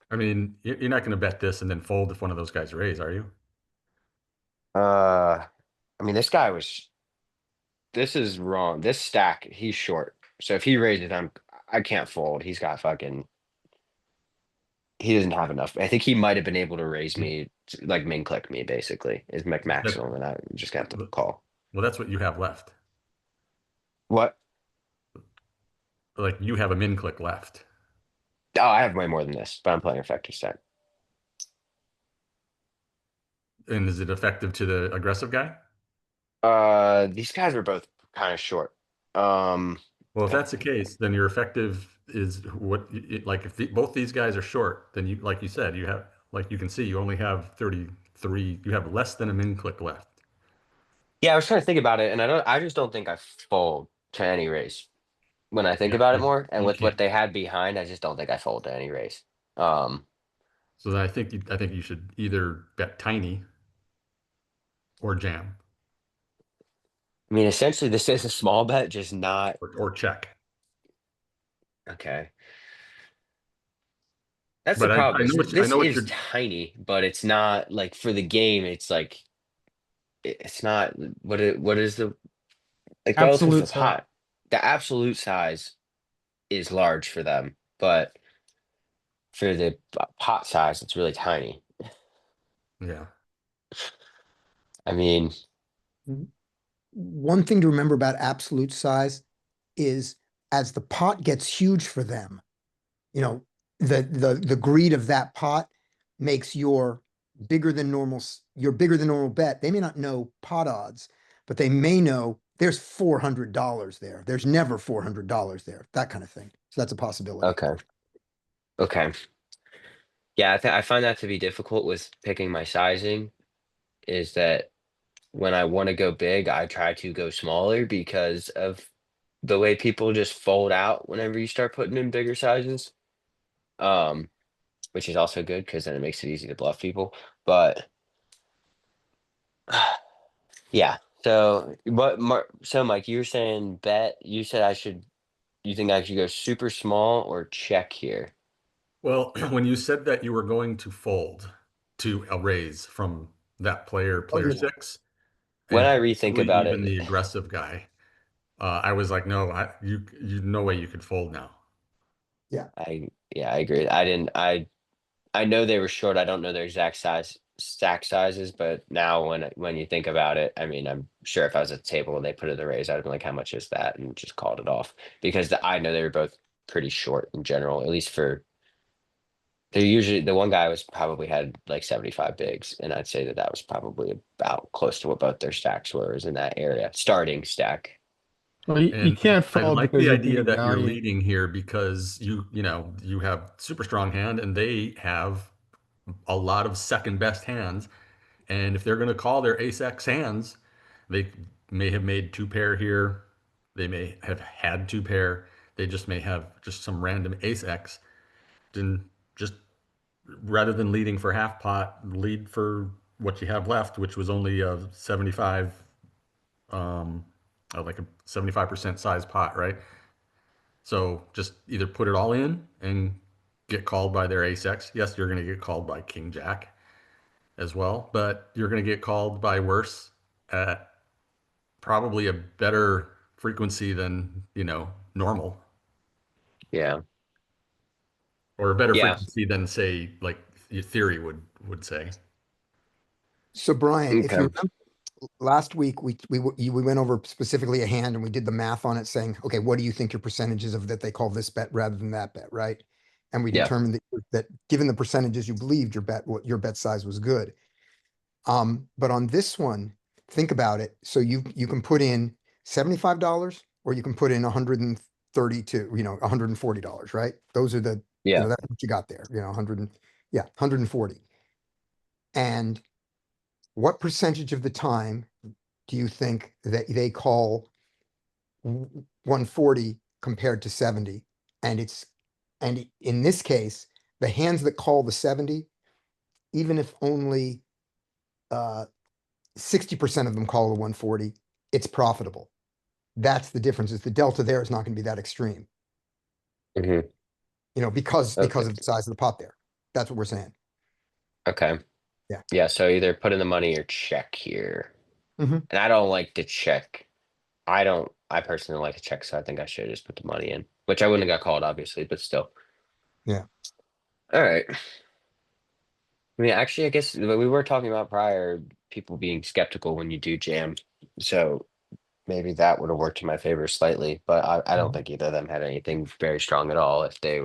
I mean, you're not going to bet this and then fold if one of those guys raise, are you? I mean, this is wrong. This stack, he's short. So if he raises, I can't fold. He doesn't have enough. I think he might have been able to raise me, like min click me basically, is my That, maximum, and I just have to call. well, that's what you have left. What? Like you have a min click left. Oh, I have way more than this, but I'm playing effective stack. And is it effective to the aggressive guy? These guys are both kind of short. Um, Well, if that's the case, then your effective is like if both these guys are short, then you, like you said, you have, like you can see, you only have 33, you have less than a min click left. yeah, I was trying to think about it, and I just don't think I fold to any race when I think Yeah, about it more. And you with what can't. they had behind, I just don't think I fold to any race. Um, So then I think you should either bet tiny or jam I mean, essentially, this is a small bet, just not or check. okay. That's the But problem. I know Is I this know what is you're. tiny, but it's not like for the game. It's like it's not what is the like relative to Absolute the size. pot. The absolute size is large for them, but for the pot size, it's really tiny. Yeah. I mean, One thing to remember about absolute size is as the pot gets huge for them, you know, the greed of that pot makes your your bigger than normal bet. They may not know pot odds, but they may know there's $400 there. There's never $400 there, that kind of thing. So that's a possibility. okay, okay, yeah, I find that to be difficult with picking my sizing. Is that when I want to go big, I try to go smaller because of the way people just fold out whenever you start putting in bigger sizes. Um, which is also good because then it makes it easy to bluff people. But yeah. So so Mike, you were saying bet. You said I should. You think I should go super small or check here? Well, when you said that you were going to fold to a raise from that player, Oh, player yeah. six, When and I rethink possibly about even it, the aggressive guy, I was like, no, no way you could fold now. Yeah. yeah, I agree. I know they were short. I don't know their exact stack sizes, but now when you think about it, I mean, I'm sure if I was at the table and they put it in the raise, I'd have been like, how much is that? And just called it off because I know they were both pretty short in general, at least for they're usually the one guy was probably had like 75 bigs, and I'd say that that was probably about close to what both their stacks were is in that area. Starting stack. Well, you And can't I fold like because the you're idea being that you're valued. leading here because you have super strong hand and they have a lot of second best hands. And if they're going to call their ace X hands, they may have made two pair here. They may have had two pair. They just may have just some random ace X. Then just rather than leading for half pot, lead for what you have left, which was only a 75, like a 75% size pot, right? So just either put it all in and get called by their ace X. Yes, you're going to get called by king jack as well, but you're going to get called by worse at probably a better frequency than, normal, Yeah. or a better Yeah. frequency than say like your theory would say. So Brian, if you Okay. remember last week, we went over specifically a hand and we did the math on it saying, okay, what do you think your percentages of that they call this bet rather than that bet, right? And we Yeah. determined that given the percentages you believed your bet size was good. But on this one, think about it. So you can put in $75 or you can put in 132, $140, right? Those are Yeah. that's what you got there, 140. And what percentage of the time do you think that they call 140 compared to 70? And in this case, the hands that call the 70, even if only 60% of them call the 140, it's profitable. That's the difference. Is the delta there is not going to be that extreme, Hmm. because Okay. of the size of the pot there. That's what we're saying. Okay. Yeah. Yeah. So either put in the money or check here. Mhm. And I don't like to check. I don't. I personally don't like to check, so I think I should just put the money in, which I wouldn't have got called, obviously, but still. Yeah. All right. I mean, actually, I guess we were talking about prior people being skeptical when you do jam. So maybe that would have worked in my favor slightly, but I don't Mhm. think either of them had anything very strong at all. If they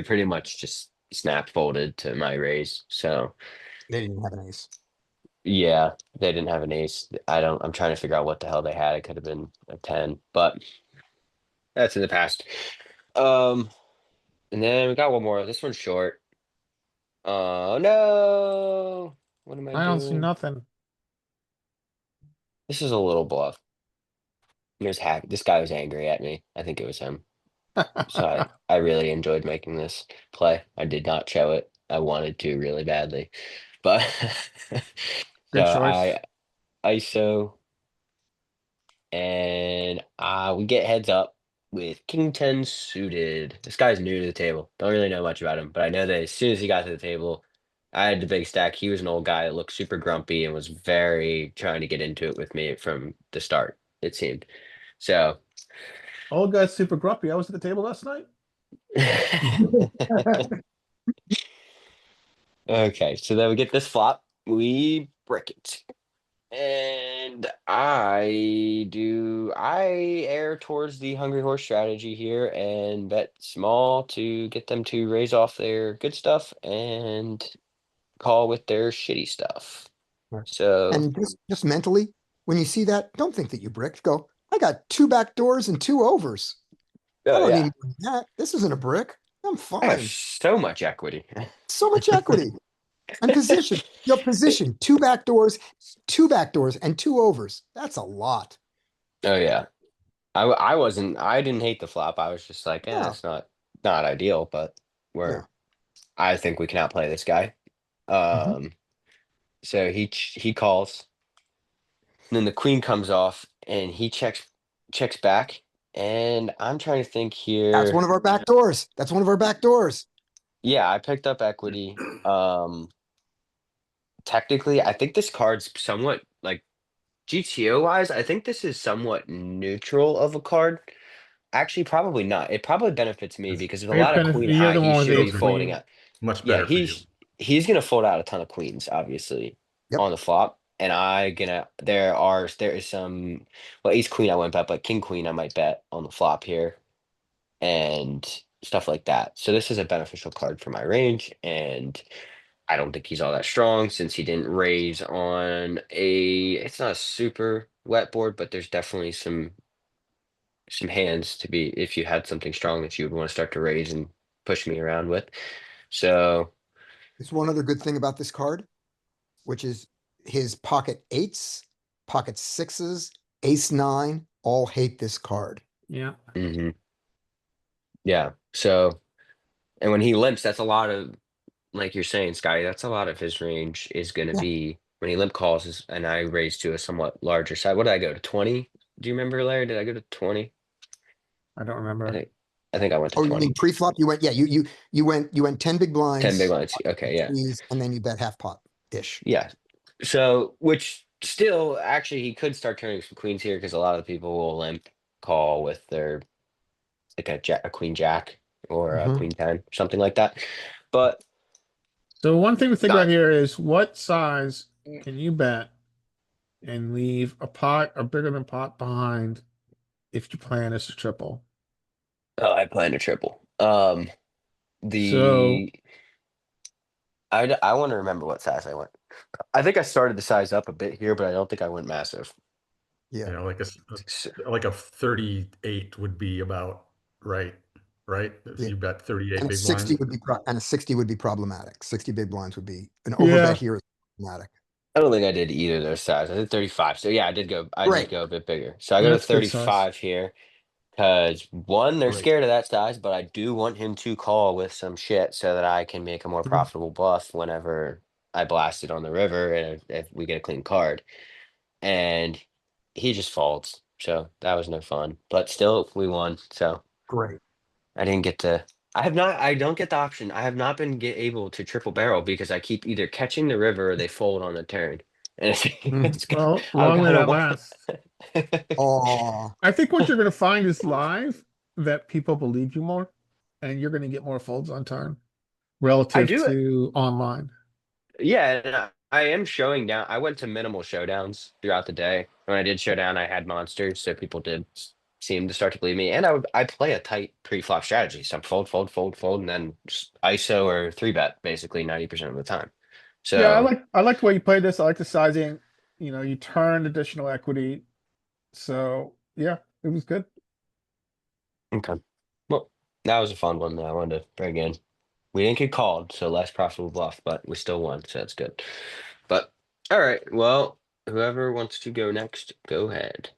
pretty much just snap folded to my raise. So They didn't have an ace. Yeah, they didn't have an ace. I'm trying to figure out what the hell they had. It could have been a 10, but that's in the past. Um, and then we got one more. This one's short. Oh no. What am I I don't see doing? nothing. This is a little bluff. This guy was angry at me. I think it was him. So I really enjoyed making this play. I did not show it. I wanted to really badly. But so Good choice. I ISO and we get heads up with King 10 suited. This guy's new to the table. Don't really know much about him, but I know that as soon as he got to the table, I had the big stack. He was an old guy that looked super grumpy and was very trying to get into it with me from the start, it seemed. So Old guy's super grumpy. I was at the table last night. okay, so then we get this flop. We brick it. And I err towards the hungry horse strategy here and bet small to get them to raise off their good stuff and call with their shitty stuff. Right. So And just mentally, when you see that, don't think that you bricked. Go, I got 2 back doors and 2 overs. I oh don't yeah, need more than that. This isn't a brick. I'm I have fine. so much equity. So much equity and position. Your position, 2 back doors, 2 back doors, and 2 overs. That's a lot. Oh yeah. I didn't hate the flop. I was just like, yeah, No, it's not ideal, but no. I think we can outplay this guy. Mhm. So he calls. And then the queen comes off and he checks back. And I'm trying to think That's here. one of our back doors. That's one of our back doors. Yeah, I picked up equity. Technically, I think this card's somewhat like GTO wise, I think this is somewhat neutral of a card. Actually, probably not. It probably benefits me because there's a lot It of benefits queen you're high. the He one with should be ace Okay. folding queen. out. Much Yeah, better for you. he's gonna fold out a ton of queens, obviously, Yep. on the flop. And there is some well ace queen I went bet, but king queen I might bet on the flop here and stuff like that. So this is a beneficial card for my range, and I don't think he's all that strong since he didn't raise on it's not a super wet board, but there's definitely some hands to be if you had something strong that you would want to start to raise and push me around with. So There's one other good thing about this card, which is his pocket 8s, pocket 6s, ace 9, all hate this card. Yeah. mhm. Yeah. So and when he limps, that's a lot of like you're saying, Scotty, that's a lot of his range is gonna Yeah. be when he limp calls and I raise to a somewhat larger side. What did I go to 20? Do you remember, Larry? Did I go to 20? I don't I remember. think I think I went to Oh, you 20. mean pre-flop? You went, yeah, you went 10 big 10 big blinds, lines. Okay, yeah. squeeze, and then you bet half pot-ish. Yeah. So, which still, actually, he could start turning some queens here because a lot of people will limp call with their like a queen jack or a Mhm. queen 10, something like that. But So one thing to think about not, here is what size can you bet and leave a pot or bigger than pot behind if you plan as a triple? oh, I plan a triple. So The I want to remember what size I went. I think I started the size up a bit here, but I don't think I went massive. Yeah. You know, S- like a 38 would be about right, right? If Yeah. you bet 38 And a big 60 blinds. would be, and a 60 would be problematic. 60 big blinds would be, an yeah, overbet here is problematic. I don't think I did either of those sizes. I did 35. So yeah, I did Great, go a bit bigger. So I go to that's good size. 35 here. Because one, they're great. scared of that size, but I do want him to call with some shit so that I can make a more Mhm. profitable bluff whenever I blast it on the river and if we get a clean card. And he just folds. So that was no fun. But still, we won. So Great. I didn't get to. I don't get the option. I have not been able to triple barrel because I keep either catching the river or they fold on a turn. And Mhm. Well, I've long may got to that watch. last. Oh, I think what you're going to find is live that people believe you more, and you're going to get more folds on turn I relative do. to online. Yeah, and I am showing down. I went to minimal showdowns throughout the day. When I did showdown, I had monsters, so people did seem to start to believe me. And I play a tight pre-flop strategy, so I'm fold, fold, fold, fold, and then just ISO or three bet basically 90% of the time. Yeah, So I like the way you played this. I like the sizing. You know, you turned additional equity. So yeah, it was good. okay. Well, that was a fun one that I wanted to bring in. We didn't get called, so less profitable bluff, but we still won, so that's good. But all right, well, whoever wants to go next, go ahead.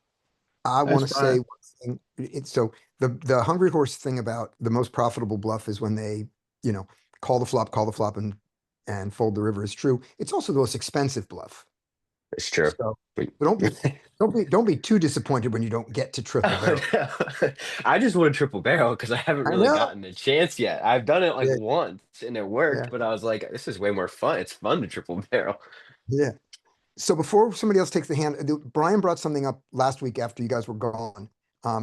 I That's want to say Brian. one thing. It's so the hungry horse thing about the most profitable bluff is when they, you know, call the flop and fold the river is true. It's also the most expensive bluff. It's true. So We- don't be too disappointed when you don't get to triple Oh, barrel. no. I just want a triple barrel because I haven't I really know. gotten a chance yet. I've done it like Yeah, once and it worked, yeah, but I was like, this is way more fun. It's fun to triple barrel. yeah. So before somebody else takes the hand, Brian brought something up last week after you guys were gone.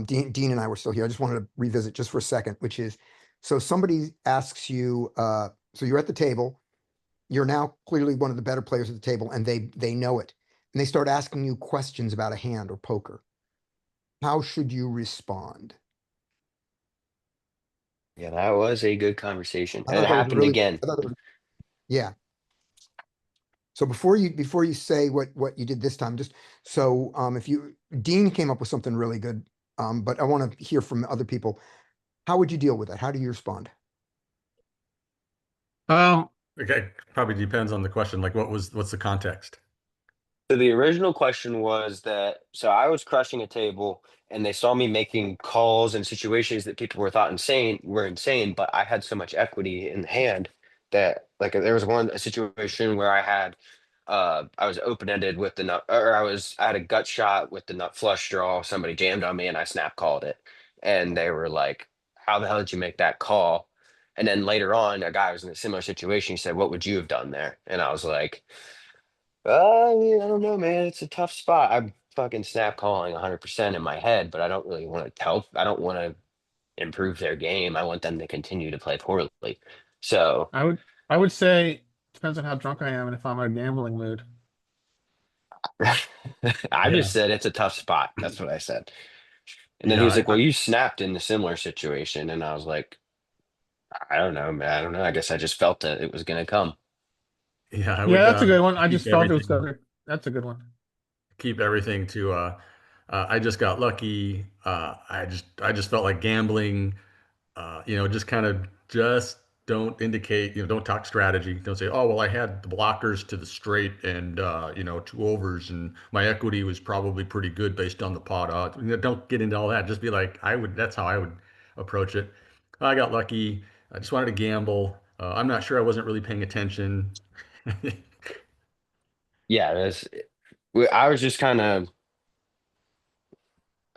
Dean and I were still here. I just wanted to revisit just for a second, which is, so somebody asks you, so you're at the table, you're now clearly one of the better players at the table, and they know it, and they start asking you questions about a hand or poker. How should you respond? Yeah, that was a good conversation. I And it thought that was happened really, again. I thought that was, yeah. So before you say what you did this time, just so if you Dean came up with something really good, but I want to hear from other people. How would you deal with that? How do you respond? Um, Okay, probably depends on the question. Like, what's the context? So the original question was that so I was crushing a table and they saw me making calls in situations that people were insane, but I had so much equity in the hand that like there was a situation where I was open-ended with the nut or I had a gut shot with the nut flush draw, somebody jammed on me and I snap called it. And they were like, how the hell did you make that call? And then later on, a guy was in a similar situation. He said, what would you have done there? And I was like, I don't know, man. It's a tough spot. I'm fucking snap calling 100% in my head, but I don't really want to tell. I don't want to improve their game. I want them to continue to play poorly. So I would I would say depends on how drunk I am and if I'm in a gambling mood. I Yeah, just said it's a tough spot. That's what I said. And then he yeah, was like, "Well, you snapped in a similar situation," and I was like, "I don't know, man. I don't know. I guess I just felt that it was gonna come." yeah. I Yeah, would that's a good one. I keep just felt it was everything good. That's a good one. keep everything to I just got lucky. I just felt like gambling. Just kind of just don't indicate, don't talk strategy. Don't say, oh, well, I had the blockers to the straight and, two overs and my equity was probably pretty good based on the pot odds. Don't get into all that. Just be like, that's how I would approach it. I got lucky. I just wanted to gamble. I'm not sure I wasn't really paying attention. Yeah, I was just kind of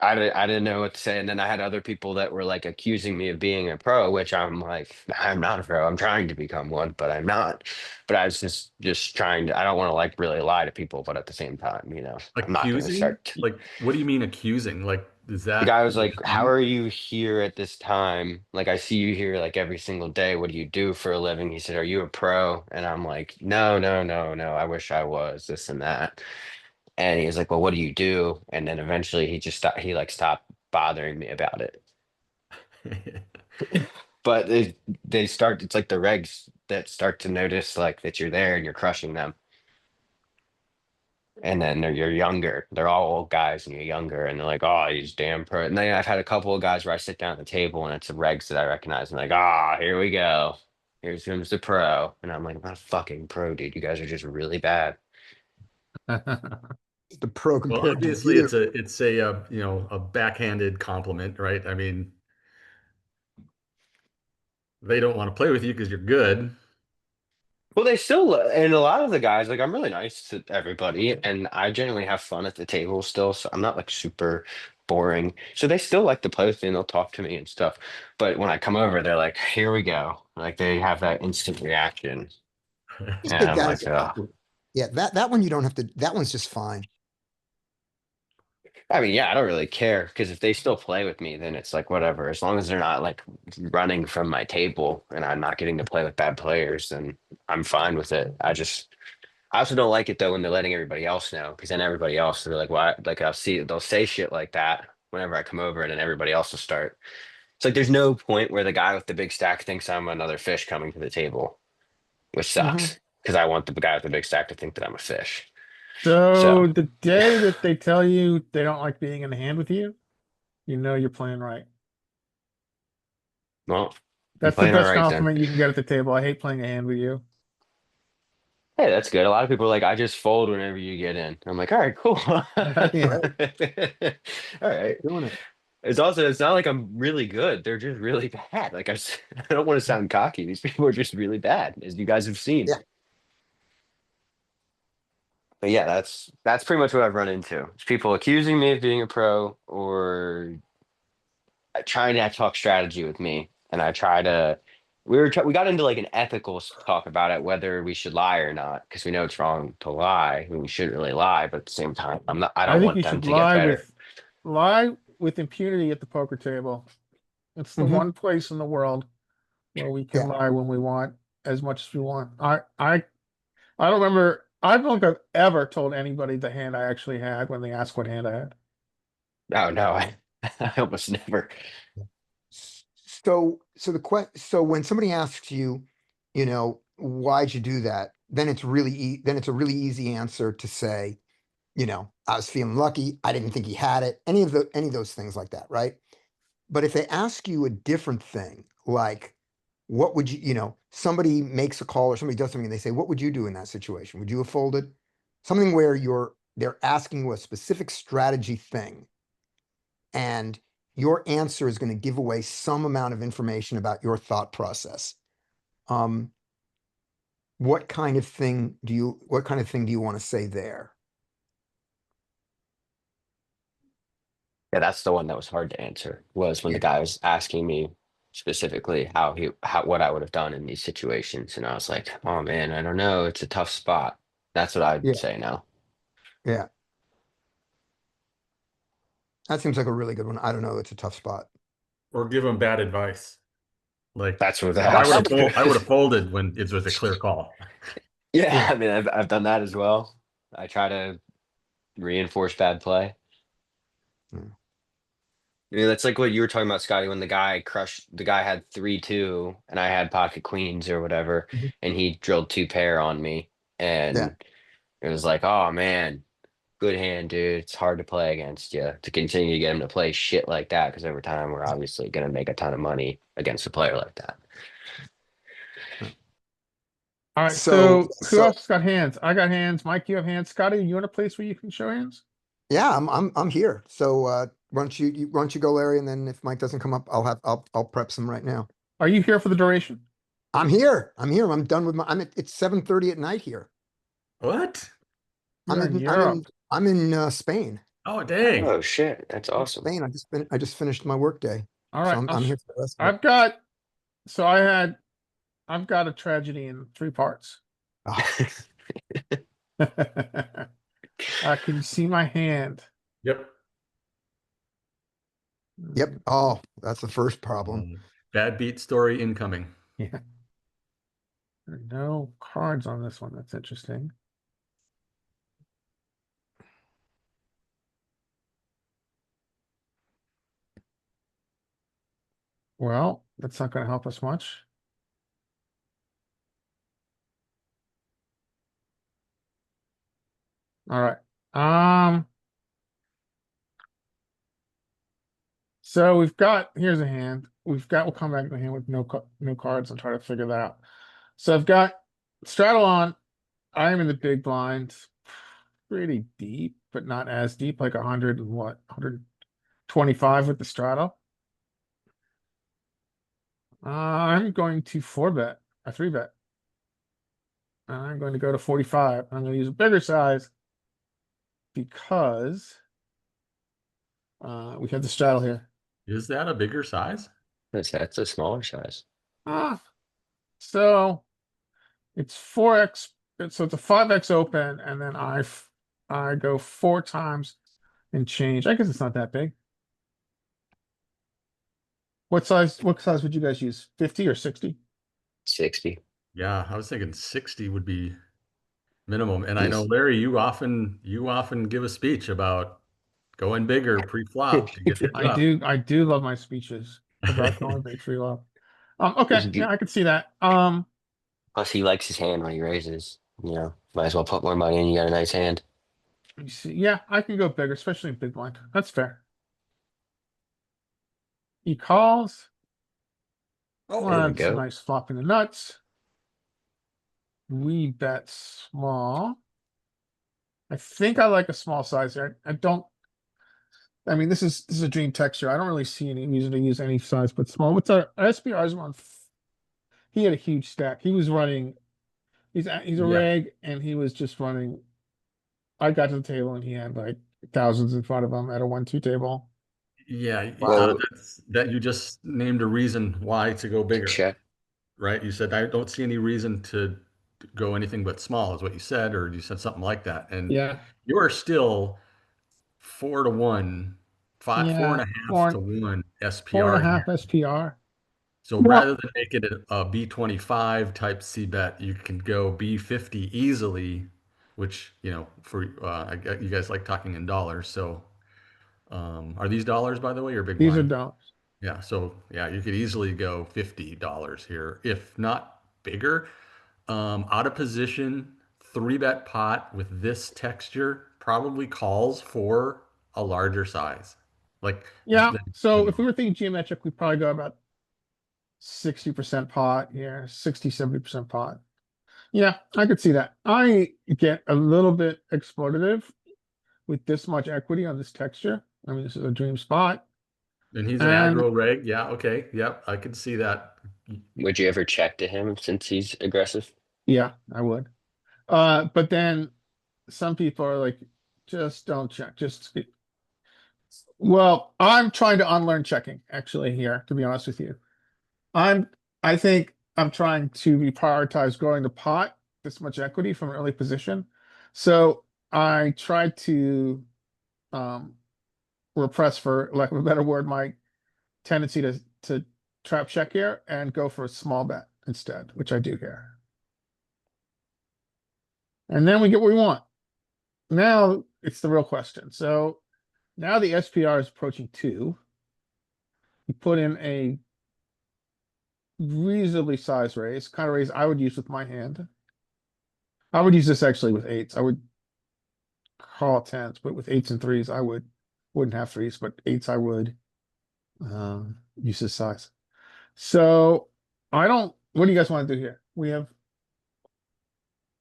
I didn't know what to say. And then I had other people that were like accusing me of being a pro, which I'm like, I'm not a pro. I'm trying to become one, but I'm not. But I was just trying to, I don't want to like really lie to people, but at the same time, I'm not going to Accusing? start. Like, what do you mean accusing? Like, is The that guy was like, how are you here at this time? Like, I see you here like every single day. What do you do for a living? He said, are you a pro? And I'm like, no, no, no, no. I wish I was this and that. And he was like, well, what do you do? And then eventually he like stopped bothering me about it. But it's like the regs that start to notice like that you're there and you're crushing them. And then you're younger. They're all old guys and you're younger and they're like, oh, he's damn pro. And then I've had a couple of guys where I sit down at the table and it's the regs that I recognize and like, ah, here we go. Here comes the pro. And I'm like, I'm not a fucking pro, dude. You guys are just really bad. The pro Well, compared to obviously, you. it's a backhanded compliment, right? I mean, they don't want to play with you because you're good. Well, they still, and a lot of the guys, like I'm really nice to everybody, and I generally have fun at the table still, so I'm not like super boring. So they still like to play with me and they'll talk to me and stuff. But when I come over, they're like, "Here we go!" Like they have that instant reaction, Just and get I'm guys. like, "Oh." Yeah, that one you don't have to. That one's just fine. I mean, yeah, I don't really care because if they still play with me, then it's like whatever. As long as they're not like running from my table and I'm not getting to play with bad players, then I'm fine with it. I also don't like it though when they're letting everybody else know because then everybody else they're like, "Why?" Like they'll say shit like that whenever I come over, and then everybody else will start. It's like there's no point where the guy with the big stack thinks I'm another fish coming to the table, which Hmm. sucks. because I want the guy with the big stack to think that I'm a fish. So So the day that they tell you they don't like being in the hand with you, you know you're playing right. well, I'm That's the playing all best right then. compliment you can get at the table. I hate playing a hand with you. Hey, that's good. A lot of people are like, I just fold whenever you get in. I'm like, all right, cool. All Yeah. right. Doing it. It's not like I'm really good. They're just really bad. Like I don't want to sound cocky. These people are just really bad, as you guys have seen. Yeah. But yeah, that's pretty much what I've run into. It's people accusing me of being a pro or trying to talk strategy with me, and I try to. We got into like an ethical talk about it, whether we should lie or not, because we know it's wrong to lie. I mean, we shouldn't really lie, but at the same time, I I don't think you want them should to get better. lie with impunity at the poker table. It's the Mhm. one place in the world where we can Yeah. lie when we want, as much as we want. I don't remember. I don't think I've ever told anybody the hand I actually had when they asked what hand I had. Oh no, I almost never. So when somebody asks you, why'd you do that? Then it's then it's a really easy answer to say, I was feeling lucky. I didn't think he had it. Any of those things like that, right? But if they ask you a different thing, like, what would somebody makes a call or somebody does something and they say, what would you do in that situation? Would you have folded? Something where they're asking you a specific strategy thing. And your answer is going to give away some amount of information about your thought process. What kind of thing do you want to say there? Yeah, that's the one that was hard to answer. Was when the guy was asking me specifically what I would have done in these situations, and I was like, oh man, I don't know. It's a tough spot. That's what I'd Yeah. say now. Yeah. That seems like a really good one. I don't know. It's a tough spot. Or give them bad advice. Like That's what I would that. have I would have folded when it was a clear call. Yeah, Yeah. I mean, I've done that as well. I try to reinforce bad play. Hmm. I mean, that's like what you were talking about, Scotty, when the guy had 3-2 and I had pocket queens or whatever, Mhm. and he drilled 2 pair on me. Yeah. And it was like, oh man, good hand, dude. It's hard to play against you to continue to get him to play shit like that because over time we're obviously going to make a ton of money against a player like that. All right. So, So who else got hands? I got hands. Mike, you have hands. Scotty, you in a place where you can show hands? yeah, I'm here. So, why don't you go, Larry? And then if Mike doesn't come up, I'll prep some right now. Are you here for the duration? I'm here. I'm done with it's 7:30 at night here. What? You're in Europe. I'm in Spain. Oh dang. Oh shit, that's awesome. Spain. I just finished my work day. All So right. I'm here for the rest of it. I've got a tragedy in 3 parts. Can you see my hand? Yep. Yep. Oh, that's the first problem. Bad beat story incoming. Yeah. There are no cards on this one. That's interesting. Well, that's not going to help us much. All right. So here's a hand. We'll come back to the hand with no cards and try to figure that out. So I've got straddle on. I am in the big blind, pretty deep, but not as deep, like 125 with the straddle. I'm going to 4-bet, a 3-bet. I'm going to go to 45. I'm going to use a bigger size because we have the straddle here. Is that a bigger size? That's a smaller size. So it's 4x. So it's a 5x open, and then I go 4 times and change. I guess it's not that big. What size would you guys use? 50 or 60? 60. Yeah, I was thinking 60 would be minimum. And I know, Larry, you often give a speech about going bigger pre-flop to get hit up. I do love my speeches about going big free love. Okay, yeah, I can see that. Plus, he likes his hand when he raises. Might as well put more money in. You got a nice hand. You see, yeah, I can go bigger, especially in big blind. That's fair. He calls. Oh, There we That's a go. nice flop in the nuts. We bet small. I think I like a small size there. I don't. I mean, this is a dream texture. I don't really see any reason to use any size but small. What's our SPR's one? He had a huge stack. He was running. He's a yeah. reg, and he was just running. I got to the table, and he had like thousands in front of him at a 1-2 table. Yeah, Wow. that you just named a reason why to go bigger, Check. right? You said, I don't see any reason to go anything but small, is what you said, or you said something like that. And Yeah, you are still 4-1, four and yeah, a half to 1 four and a SPR half here. SPR. So Yeah. rather than make it a B25 type C bet, you can go B50 easily, which, for you guys like talking in dollars. So are these dollars, by the way, or big These are blind? dollars. Yeah, so yeah, you could easily go $50 here, if not bigger. Out of position, 3-bet pot with this texture probably calls for a larger size. Like, Yeah. So the- if we were thinking geometric, we'd probably go about 60% pot here, 60-70% pot. Yeah, I could see that. I get a little bit exploitative with this much equity on this texture. I mean, this is a dream spot. and he's an And aggro reg. Yeah, okay. Yep, I can see that. Would you ever check to him since he's aggressive? yeah, I would. But then some people are like, just don't check. Well, I'm trying to unlearn checking actually here, to be honest with you. I think I'm trying to reprioritize growing the pot, this much equity from an early position. So I try to repress, for lack of a better word, my tendency to trap check here and go for a small bet instead, which I do here. And then we get what we want. Now it's the real question. So now the SPR is approaching 2. You put in a reasonably sized raise, kind of raise I would use with my hand. I would use this actually with 8s. I would call 10s, but with 8s and 3s, I wouldn't have 3s, but 8s I would use this size. So what do you guys want to do here? We have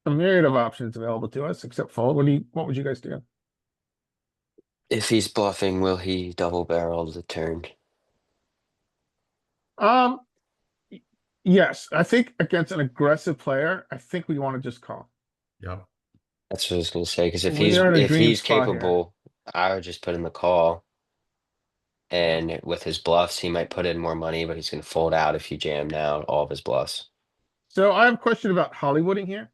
a myriad of options available to us, except fold. What would you guys do? If he's bluffing, will he double barrel the turn? Um, yes, I think against an aggressive player, I think we want to just call. Yep. That's what I was gonna say. Because if We are in a if dream he's spot here. capable, I would just put in the call. And with his bluffs, he might put in more money, but he's gonna fold out if you jam now all of his bluffs. So I have a question about Hollywooding here.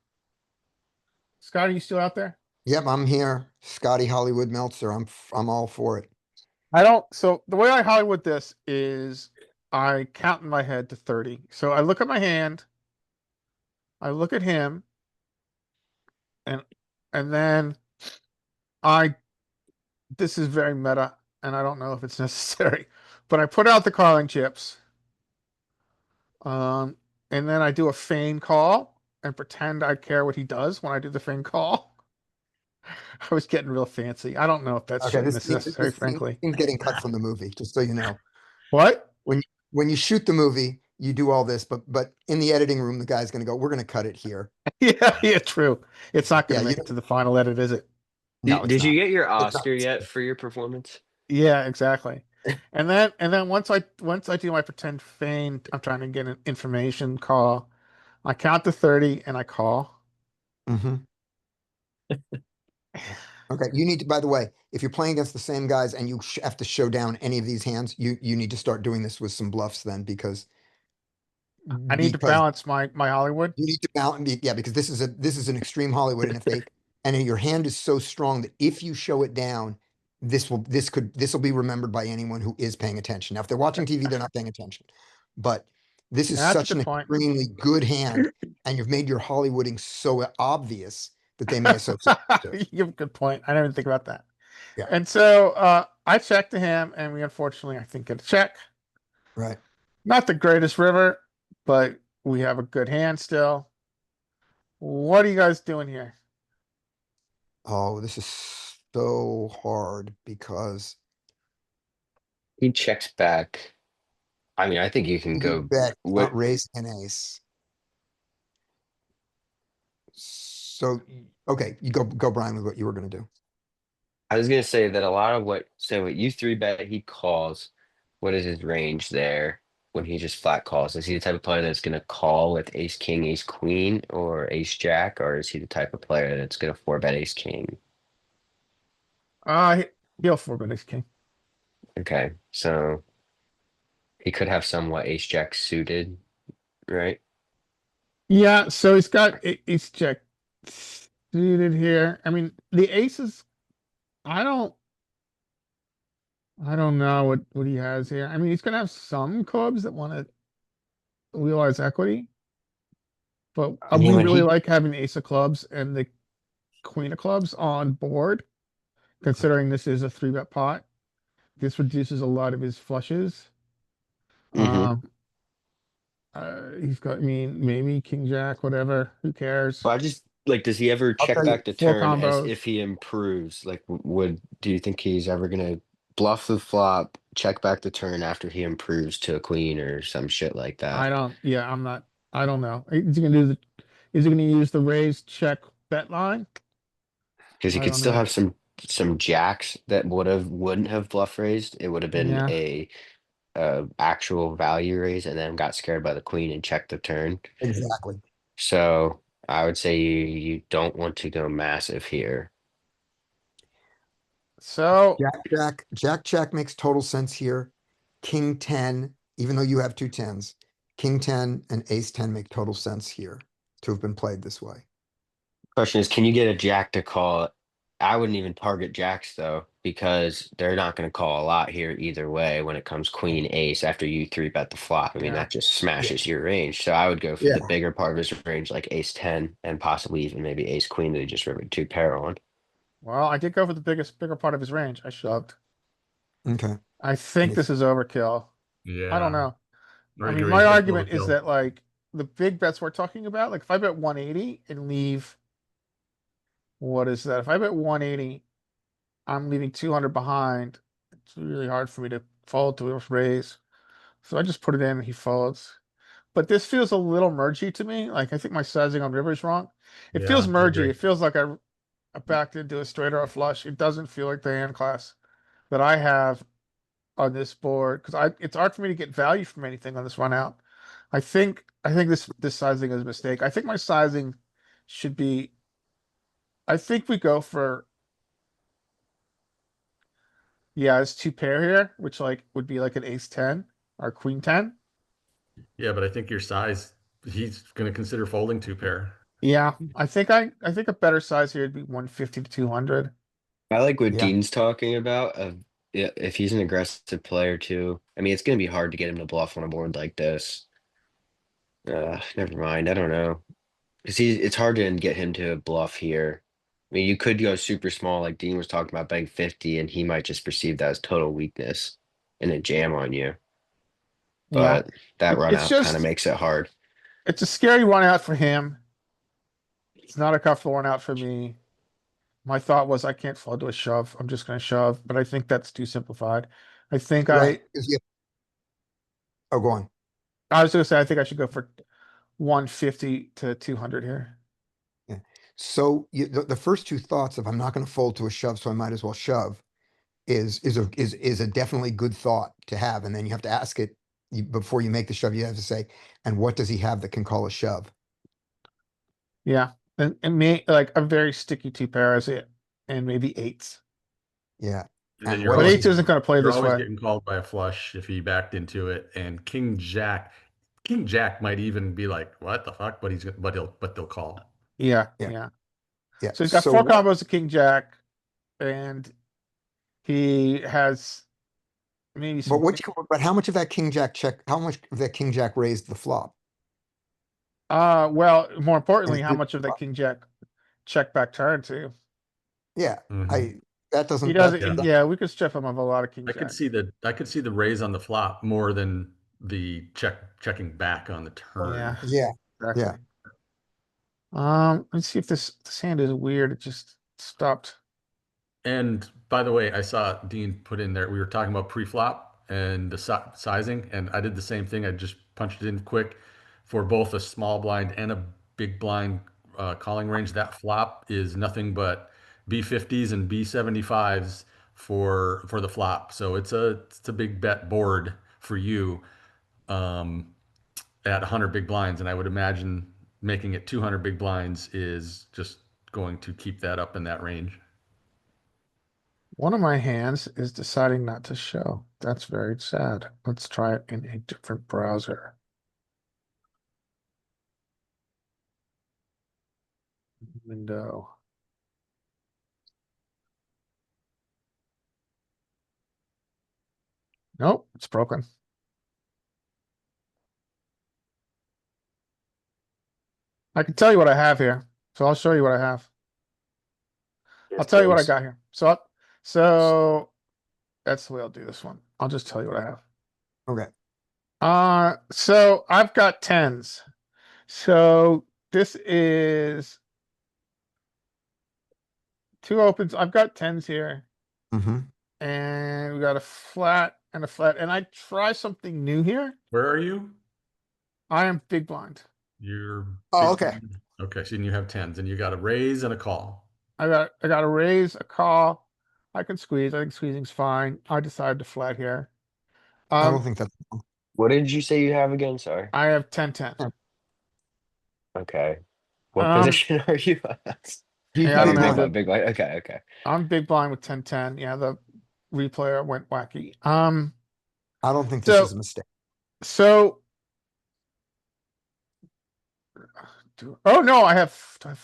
Scott, are you still out there? Yep, I'm here. Scotty Hollywood Meltzer. I'm all for it. So the way I Hollywood this is I count in my head to 30. So I look at my hand, I look at him, and then this is very meta, and I don't know if it's necessary, but I put out the calling chips. And then I do a feign call and pretend I care what he does when I do the feign call. I was getting real fancy. I don't know if that's Okay, necessary, frankly. Thing's getting cut from the movie, just so you know. What? When you shoot the movie, you do all this, but in the editing room, the guy's gonna go, we're gonna cut it here. Yeah, true. It's not going Yeah, to you make it to the final edit, is it? No, it's Did you not. get your It's not. Oscar yet for your performance? Yeah, exactly. And then once I do my pretend feign, I'm trying to get an information call. I count to 30 and I call. Mhm. Okay, you need to, by the way, if you're playing against the same guys and you have to show down any of these hands, you need to start doing this with some bluffs then, because I need to balance my Hollywood. you need to balance, yeah, because this is an extreme Hollywood, and and your hand is so strong that if you show it down, this will be remembered by anyone who is paying attention. Now, if they're watching TV, they're not paying attention, but this is That's a such an good point. extremely good hand, and you've made your Hollywooding so obvious that they may associate it to it. You have a good point. I didn't even think about that. Yeah. And so I checked to him, and we unfortunately, I think, get a check. Right. Not the greatest river, but we have a good hand still. What are you guys doing here? Oh, this is so hard because He checks back. I mean, I think you can you go bet he's with. not raising an ace. So, okay, you go, Brian, with what you were gonna do. I was gonna say that a lot of what, so what you three bet he calls, what is his range there when he just flat calls? Is he the type of player that's gonna call with ace king, ace queen, or ace jack, or is he the type of player that's gonna four bet ace king? He'll four bet ace king. Okay, so he could have somewhat ace jack suited, right? Yeah, so he's got ace jack suited here. I mean, the aces, I don't, I don't know what he has here. I mean, he's gonna have some clubs that want to realize equity, but I mean, we when really he, like having ace of clubs and the queen of clubs on board, considering this is a three bet pot. This reduces a lot of his flushes. hmm Um, he's got, I mean, maybe king jack, whatever. Who cares? But I just like, does he ever I'll check tell you, back the Four turn as combos. if he improves? Like, would do you think he's ever gonna bluff the flop, check back the turn after he improves to a queen or some shit like I that? don't. Yeah, I'm not. I don't know. Is he gonna do the? Is he gonna use the raise check bet line? Because he I could don't still know. have some jacks that wouldn't have bluff raised. It would have been Yeah. a actual value raise, and then got scared by the queen and checked the turn. exactly. So I would say you don't want to go massive here. So Jack check makes total sense here. King 10, even though you have two tens, King 10 and Ace 10 make total sense here to have been played this way. Question is, can you get a jack to call? I wouldn't even target jacks though, because they're not going to call a lot here either way when it comes queen ace after you three bet the flop. I mean, yeah. that just Yeah. smashes your range. So I would go for Yeah. the bigger part of his range, like ace 10 and possibly even maybe ace queen that he just rivered two pair on. Well, I did go for the bigger part of his range. I shoved. Okay. I think Makes this is overkill. I don't Yeah, know. I I mean, agree. my It's argument is overkill. that like the big bets we're talking about, like if I bet 180 and leave, what is that? If I bet 180, I'm leaving 200 behind. It's really hard for me to fold to a raise. So I just put it in and he folds. But this feels a little mergy to me. Like I think my sizing on river is wrong. It feels Yeah, I mergy. agree. It feels like I backed into a straight or a flush. It doesn't feel like the hand class that I have on this board because I it's hard for me to get value from anything on this run out. I think this sizing is a mistake. I think my sizing should be. I think we go for yeah, it's two pair here, which like would be like an ace 10 or queen 10. Yeah, but I think your size, he's going to consider folding two pair. Yeah, I think a better size here would be 150 to 200. I like what Yeah. Dean's talking about. Of if he's an aggressive player too. I mean, it's going to be hard to get him to bluff on a board like this. Never mind. I don't know. Because it's hard to get him to bluff here. I mean, you could go super small, like Dean was talking about betting 50, and he might just perceive that as total weakness and a jam on you. Yeah. But that run It's out kind of just makes it hard. it's a scary run out for him. It's not a comfortable run out for me. My thought was I can't fold to a shove. I'm just gonna shove, but I think that's too simplified. I think Right. 'Cause oh, go on. I was gonna say I think I should go for 150 to 200 here. Yeah. So the first two thoughts of I'm not going to fold to a shove, so I might as well shove is a definitely good thought to have. And then you have to ask it before you make the shove. You have to say, and what does he have that can call a shove? Yeah. And me like a very sticky two pair is it and maybe eights. Yeah. And then And you're what But does always eights he? isn't gonna play you're this always way. getting called by a flush if he backed into it. And King Jack might even be like, "What the fuck?" But they'll call. Yeah, Yeah. yeah. Yeah. So he's got So four what? combos of king jack, and he has maybe But some. But how much of that king jack check? How much of that king jack raised the flop? Well, more And importantly, how much of that king jack check back turn to? yeah, Mhm. I that He doesn't doesn't. Yeah, Yeah, we could strip him of a lot of king jack. I could see the raise on the flop more than the checking back on the turn. Yeah, yeah, exactly. yeah. Let's see if this hand is weird. It just stopped. And by the way, I saw Dean put in there, we were talking about pre-flop and the sizing, and I did the same thing. I just punched it in quick for both a small blind and a big blind calling range. That flop is nothing but B50s and B75s for the flop. So it's a big bet board for you um, at 100 big blinds, and I would imagine making it 200 big blinds is just going to keep that up in that range. One of my hands is deciding not to show. That's very sad. Let's try it in a different browser. Window. Nope, it's broken. I can tell you what I have here, so I'll show you what I have. I'll tell you what I got here. So that's the way I'll do this one. I'll just tell you what I have. Okay. So I've got tens. So this is two opens. I've got tens here, Mm-hmm. and we got a flat and a flat. And I try something new here. Where are you? I am big blind. You're Oh, big okay. blind. Okay, so you have tens, and you got a raise and a call. I got a raise, a call. I can squeeze. I think squeezing's fine. I decided to flat here. I don't think that's. What did you say you have again? Sorry. I have 10-10. Okay. What Um, position are you at? Yeah, I Oh, don't you know. think about big light? Okay, okay. I'm big blind with 10-10. Yeah, the replayer went wacky. I don't think this So- is a mistake. So oh no, I have fives.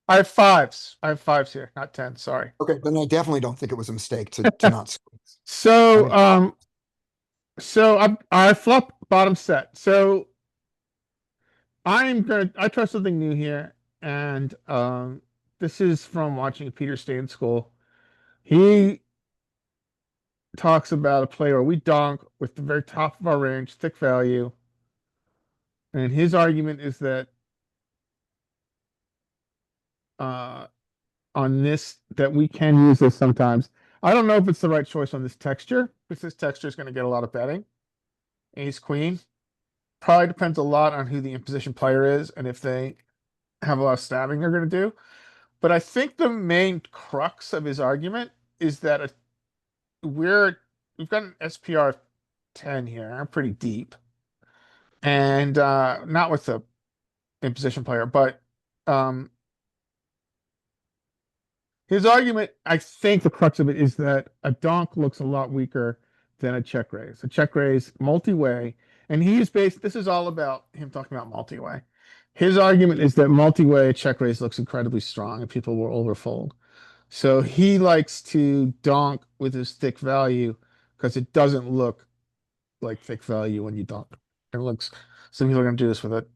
I have fives here, not 10. Sorry. Okay, then I definitely don't think it was a mistake to not squeeze. So I mean- I flop bottom set. So I try something new here, and this is from watching Peter stay in school. He talks about a play where we donk with the very top of our range, thick value. And his argument is that on this, that we can use this sometimes. I don't know if it's the right choice on this texture, because this texture is going to get a lot of betting. Ace queen probably depends a lot on who the imposition player is and if they have a lot of stabbing they're going to do. But I think the main crux of his argument is that we've got an SPR 10 here. I'm pretty deep, and not with the imposition player, but his argument, I think the crux of it is that a donk looks a lot weaker than a check raise. A check raise multi-way, and this is all about him talking about multi-way. His argument is that multi-way check raise looks incredibly strong and people will overfold. So he likes to donk with his thick value because it doesn't look like thick value when you donk. It looks, some people are going to do this with a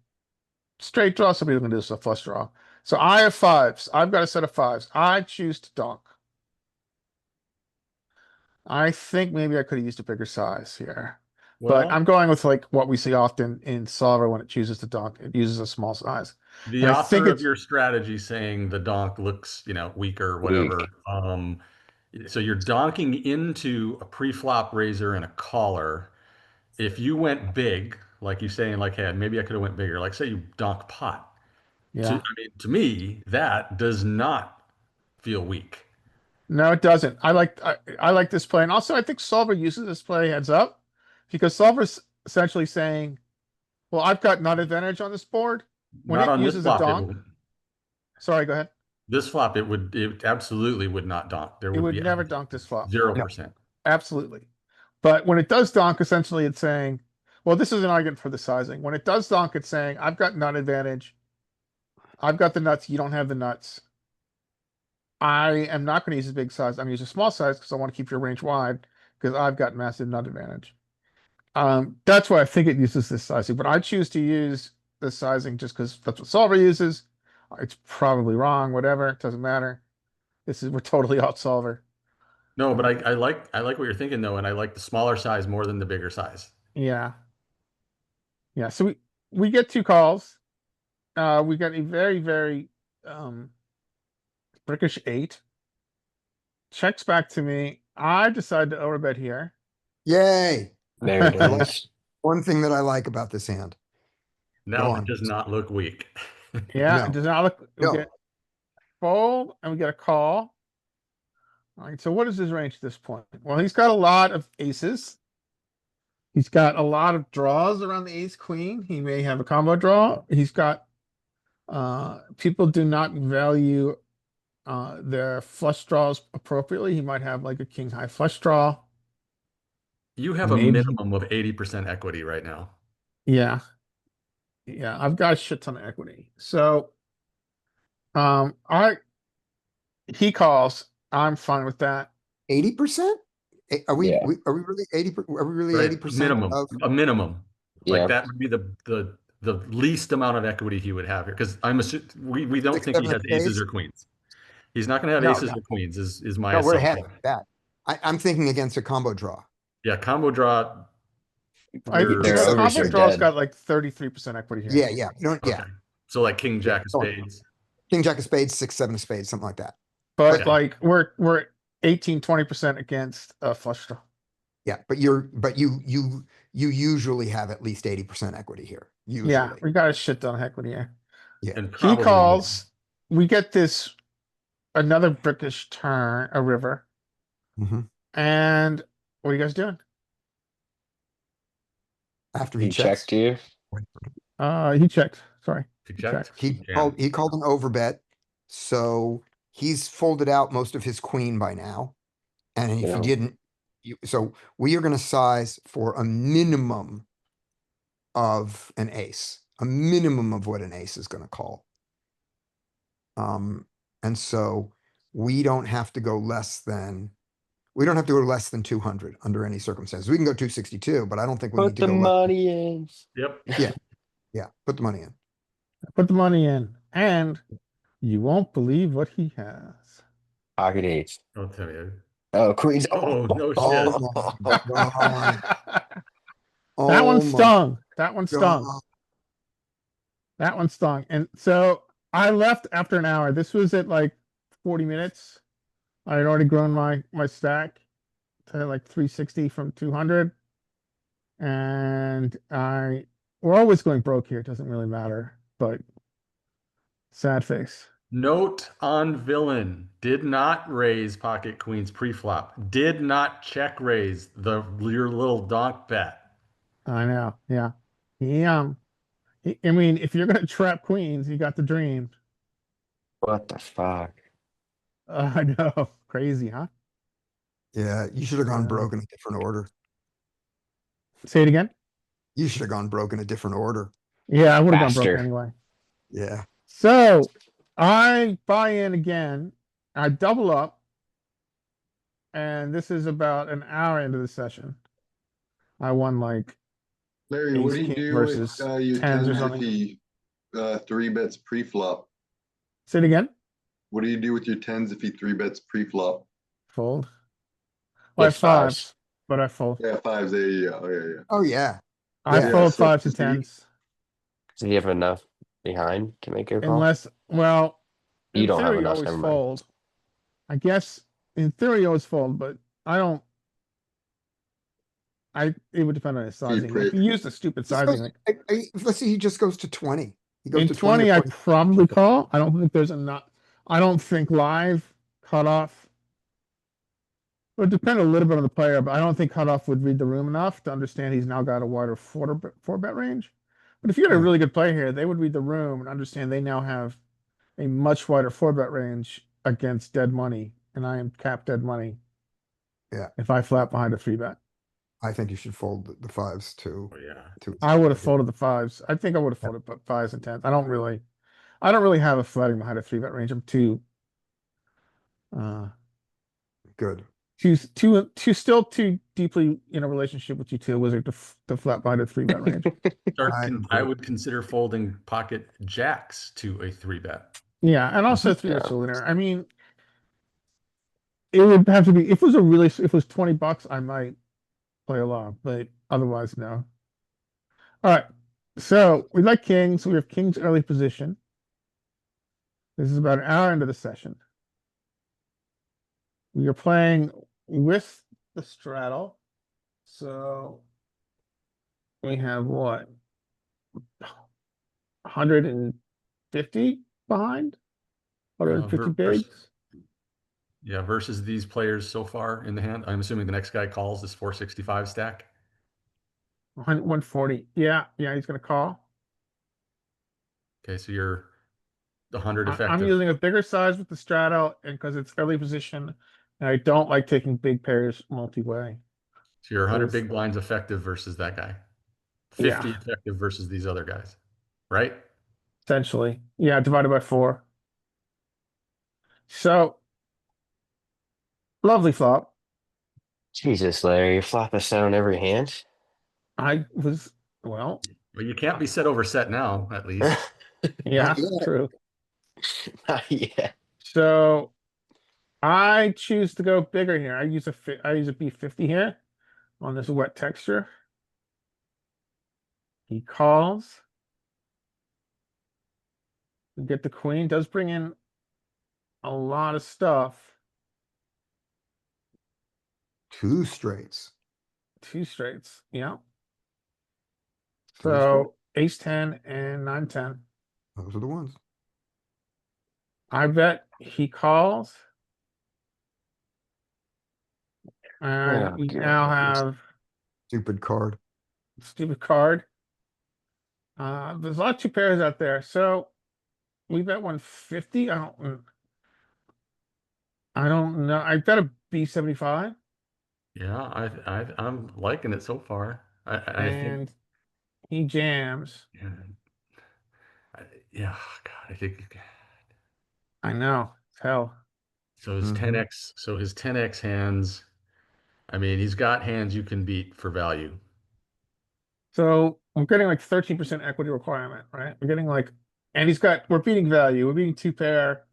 straight draw, some people are going to do this with a flush draw. So I have fives. I've got a set of fives. I choose to donk. I think maybe I could have used a bigger size here. But Well, I'm going with like what we see often in solver when it chooses to donk. It uses a small size. the and I think author of it's- your strategy saying the donk looks, weaker, whatever. So you're donking into a pre-flop raiser and a caller. If you went big, like you saying, like, hey, maybe I could have went bigger. Like, say you donk pot. Yeah. To me, that does not feel weak. No, it doesn't. I like this play. And also I think solver uses this play heads up because solver's essentially saying, well, I've got nut advantage on this board. When Not it on this uses a flop. donk. Sorry, go ahead. This flop, it absolutely would not donk. There It would would be never donk this flop. 0%. Absolutely. But when it does donk, essentially it's saying, well, this is an argument for the sizing. When it does donk, it's saying, I've got nut advantage. I've got the nuts. You don't have the nuts. I am not going to use a big size. I'm going to use a small size because I want to keep your range wide because I've got massive nut advantage. That's why I think it uses this sizing, but I choose to use this sizing just because that's what solver uses. It's probably wrong, whatever. It doesn't matter. We're totally out solver. No, but I like what you're thinking though, and I like the smaller size more than the bigger size. Yeah. Yeah. So we get two calls. we got a very brickish 8. Checks back to me. I decide to overbet here. Yay. There it I like- is. One thing that I like about this hand. Now it on. does not look weak. Yeah, No. it does not look. We No. get fold and we get a call. All right, so what is his range at this point? Well, he's got a lot of aces. He's got a lot of draws around the ace queen. He may have a combo draw. He's got people do not value their flush draws appropriately. He might have like a king high flush draw. You have a Maybe. minimum of 80% equity right now. Yeah. Yeah, I've got a shit ton of equity. So he calls. I'm fine with that. 80%? Are we, Yeah. are we really 80, are we really Right, 80% minimum, of? a minimum. Like Yeah. that would be the least amount of equity he would have here, because I'm assuming we don't Six, think he seven has of aces spades? or queens. He's not gonna have No, aces no. or queens is my No, we're assumption. ahead of that. I'm thinking against a combo draw. Yeah, combo draw. I You're- Their the overs combo are draw's dead. got like 33% equity here. Yeah, you don't, yeah. Okay. So like king, jack of Oh. spades. King, jack of spades, 6, 7 of spades, something like that. But Yeah. like we're 18-20% against a flush draw. Yeah, but you usually have at least 80% equity here. Usually. Yeah, we got a shit ton of equity here. And He probably calls. We get this another brickish turn, a river. Mhm. And what are you guys doing? After He he checks. checked you. He checked. Sorry. he checked. He Jam. called an overbet, so he's folded out most of his queen by now. And if Yeah. he didn't, so we are gonna size for a minimum of an ace, a minimum of what an ace is gonna call. And so we don't have to go less than 200 under any circumstances. We can go 262, but I don't think we Put need to the go less. money in. Yep. Yeah, put the money in. Put the money in. And you won't believe what he has. Pocket eights. I'll tell you. Oh, queens. Oh, no Oh shit. my God. That Oh one my stung. That one stung. God. That one stung. And so I left after an hour. This was at like 40 minutes. I had already grown my stack to like 360 from 200. And we're always going broke here. It doesn't really matter, but sad face. Note on villain, did not raise pocket queens pre-flop, did not check raise your little donk bet. I know. Yeah. I mean, if you're going to trap queens, you got the dream. What the fuck? I know. Crazy, huh? Yeah, you should have gone Yeah. broke in a different order. Say it again. You should have gone broke in a different order. Yeah, I would have gone broke Faster. anyway. Yeah. So I buy in again. I double up. And this is about an hour into the session. I won like Larry, what ace do you king do versus with your tens or tens if something. he three bets pre-flop? Say it again. What do you do with your tens if he three bets pre-flop? Fold. Well, I have With fives. fives, but I fold. Yeah, fives. There you go. Yeah. Oh, yeah. I Yeah, fold so fives to does he- tens. Does he have enough behind to make a call? Unless, well, You in don't have theory, you enough, always never mind. fold. I guess in theory, you always fold, but I don't. It would depend on his sizing. If prep. you use the stupid Just sizing, goes- like Let's say he just goes to 20. He goes in to 20, I 40. probably call. I don't think there's enough. I don't think live cutoff. It would depend a little bit on the player, but I don't think cutoff would read the room enough to understand he's now got a wider four bet range. But if you had a Yeah. really good player here, they would read the room and understand they now have a much wider four bet range against dead money, and I am capped dead money. Yeah. If I flat behind a three bet, I think you should fold the fives too. Oh, yeah. I would have folded the fives. I think I would have folded but fives and tens. I don't really have a flatting behind a three bet range. I'm too Good. still too deeply in a relationship with you two, Wizard, to flat behind a three bet range. I would consider folding pocket jacks to a three bet. Yeah, and also three Yeah. bets a winner. I mean, it would have to be if it was $20, I might play along, but otherwise no. All right. So we like kings. We have kings early position. This is about an hour into the session. We are playing with the straddle. So we have what? 150 behind? 150 versus- bigs? Yeah, versus these players so far in the hand. I'm assuming the next guy calls this 465 stack. 140. Yeah, he's gonna call. Okay, so you're the 100 I'm effective. using a bigger size with the straddle and because it's early position. And I don't like taking big pairs multi-way. So you're 100 Those- big blinds effective versus that guy. Yeah. 50 effective versus these other guys, right? Essentially. Yeah, divided by 4. So lovely flop. Jesus, Larry, you flop us down every hand. I was well, Well, you can't be set over set now, at least. yeah, yet. true. Yeah. So I choose to go bigger here. I use a B50 here on this wet texture. He calls. We get the queen. Does bring in a lot of stuff. 2 straights. 2 straights. Yeah. 2 straight. So ace 10 and 9-10. Those are the ones. I bet he calls. And Oh, we God. now have Stupid card. stupid card. There's a lot of 2 pairs out there. So we bet 150. I don't know. I bet a B75 Yeah, I'm liking it so far. I think, and he jams. yeah, yeah, God, I think I know. It's hell. so. His Mhm. 10x, so his 10x hands. I mean, he's got hands you can beat for value. So we're getting like 13% equity requirement, right? We're getting like, and we're beating value. We're beating 2 pair,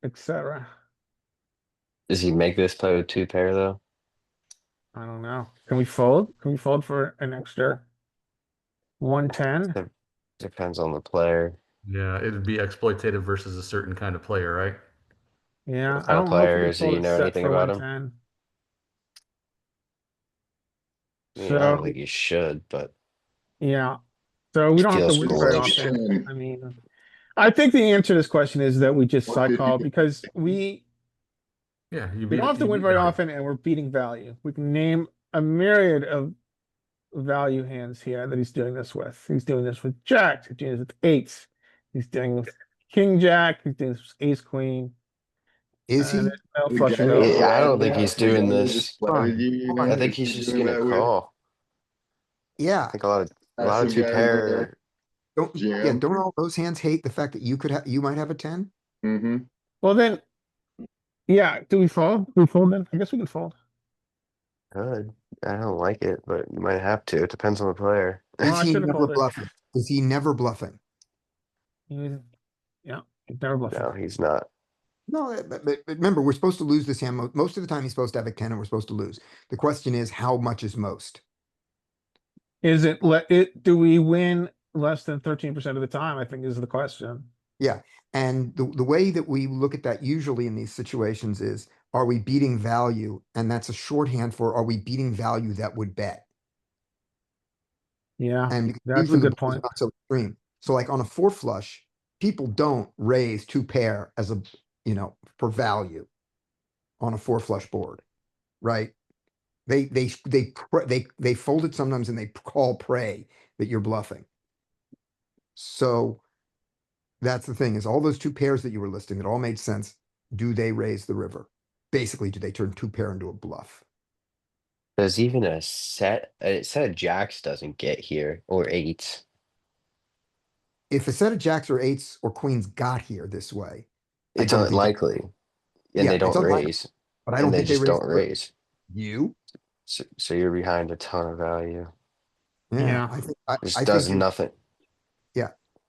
etc. Does he make this play with 2 pair though? I don't know. Can we fold? Can we fold for an extra 110? Depends on the player. Yeah, it'd be exploitative versus a certain kind of player, right? Yeah, What I kind of don't know if we player can is fold he? You it know set anything for about him? 110. I mean, I don't So think you should, but yeah, so we don't have to Feels win cool. very Ace often. 10. I mean, I think the answer to this question is that we just side 150. call because we Yeah, you don't have to you win beat very value. often and we're beating value. We can name a myriad of value hands here that he's doing this with. He's doing this with jacks, he's doing this with eights, he's doing this with king jack, he's doing this with ace queen. Is he? And there's no We flush got of it. those. I don't think Yeah, he's we doing got it. this. Just strategy, you know, I think if he's you're just doing gonna that with call. Yeah. I think a lot of passive 2 guys pair. Yeah, jam. don't all those hands hate the fact that you might have a 10? Mm-hmm. Well then, yeah, do we fold? Do we fold then? I guess we can fold. Good. I don't like it, but you might have to. It depends on the player. Well, Is I he should've never folded. bluffing? Is he never bluffing? Yeah, he's never bluffing. No, he's not. No, but remember, we're supposed to lose this hand. Most of the time, he's supposed to have a 10 and we're supposed to lose. The question is, how much is most? Is do we win less than 13% of the time, I think is the question. Yeah, and the way that we look at that usually in these situations is, are we beating value? And that's a shorthand for, are we beating value that would bet? Yeah, And that's a usually the good board is point. not so extreme. So like on a 4 flush, people don't raise 2 pair as for value on a 4 flush board, right? They fold it sometimes and they call prey that you're bluffing. So that's the thing, is all those 2 pairs that you were listing that all made sense. Do they raise the river? Basically, do they turn 2 pair into a bluff? There's even a set of jacks doesn't get here, or 8s. If a set of jacks or 8s or queens got here this way, I It's don't think they- unlikely. And Yeah, they it's don't unlikely, raise. but I don't And they think they just raise don't the river. raise. You? So you're behind a ton of value. Yeah. I think Just I does think you're- nothing.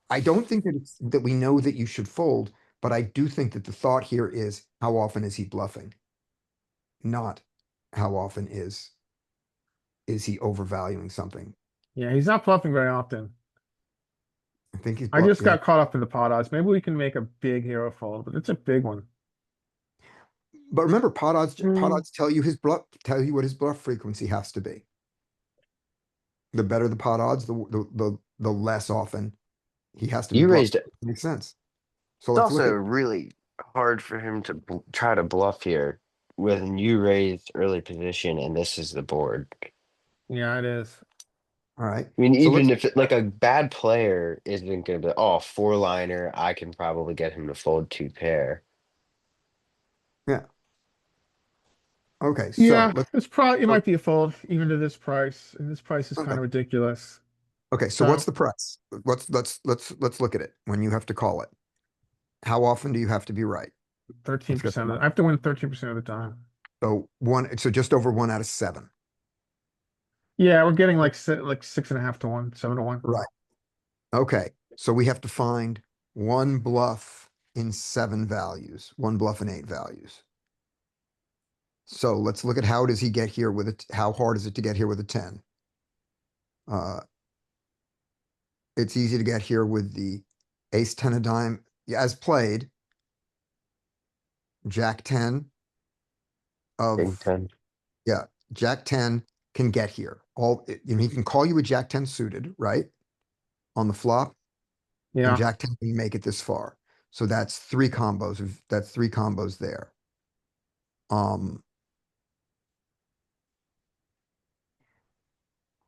I don't think that we know that you should fold, but I do think that the thought here is, how often is he bluffing? Not how often is he overvaluing something? Yeah, he's not bluffing very often. I think he's. I just yeah. got caught up in the pot odds. Maybe we can make a big hero fold, but it's a big one. But remember, pot Mm. odds tell you tell you what his bluff frequency has to be. The better the pot odds, the less often he has to be You bluffed. raised it. Makes sense. So It's let's look also at, really hard for him to try to bluff here when you raised early position and this is the board. Yeah, it is. all right. I mean, So even let's, if like a bad player isn't going to be, oh, four liner, I can probably get him to fold two pair. okay, so Yeah, let's, it's probably it so- might be a fold even to this price, and this price is kind okay. of ridiculous. Okay, so what's the price? Let's look at it when you have to call it. How often do you have to be right? 13%. I have to win 13% of the time. So so just over 1 out of 7. Yeah, we're getting like 6.5 to 1, 7 to 1. Right. Okay, so we have to find one bluff in 7 values, one bluff in 8 values. So let's look at how does he get here with it? How hard is it to get here with a 10? It's easy to get here with the ace 10 of dime, yeah, as played. Jack 10 King of, 10. yeah, Jack 10 can get here. He can call you a Jack 10 suited, right? On the flop. And Yeah. Jack 10 can make it this far. So that's 3 combos that's 3 combos there.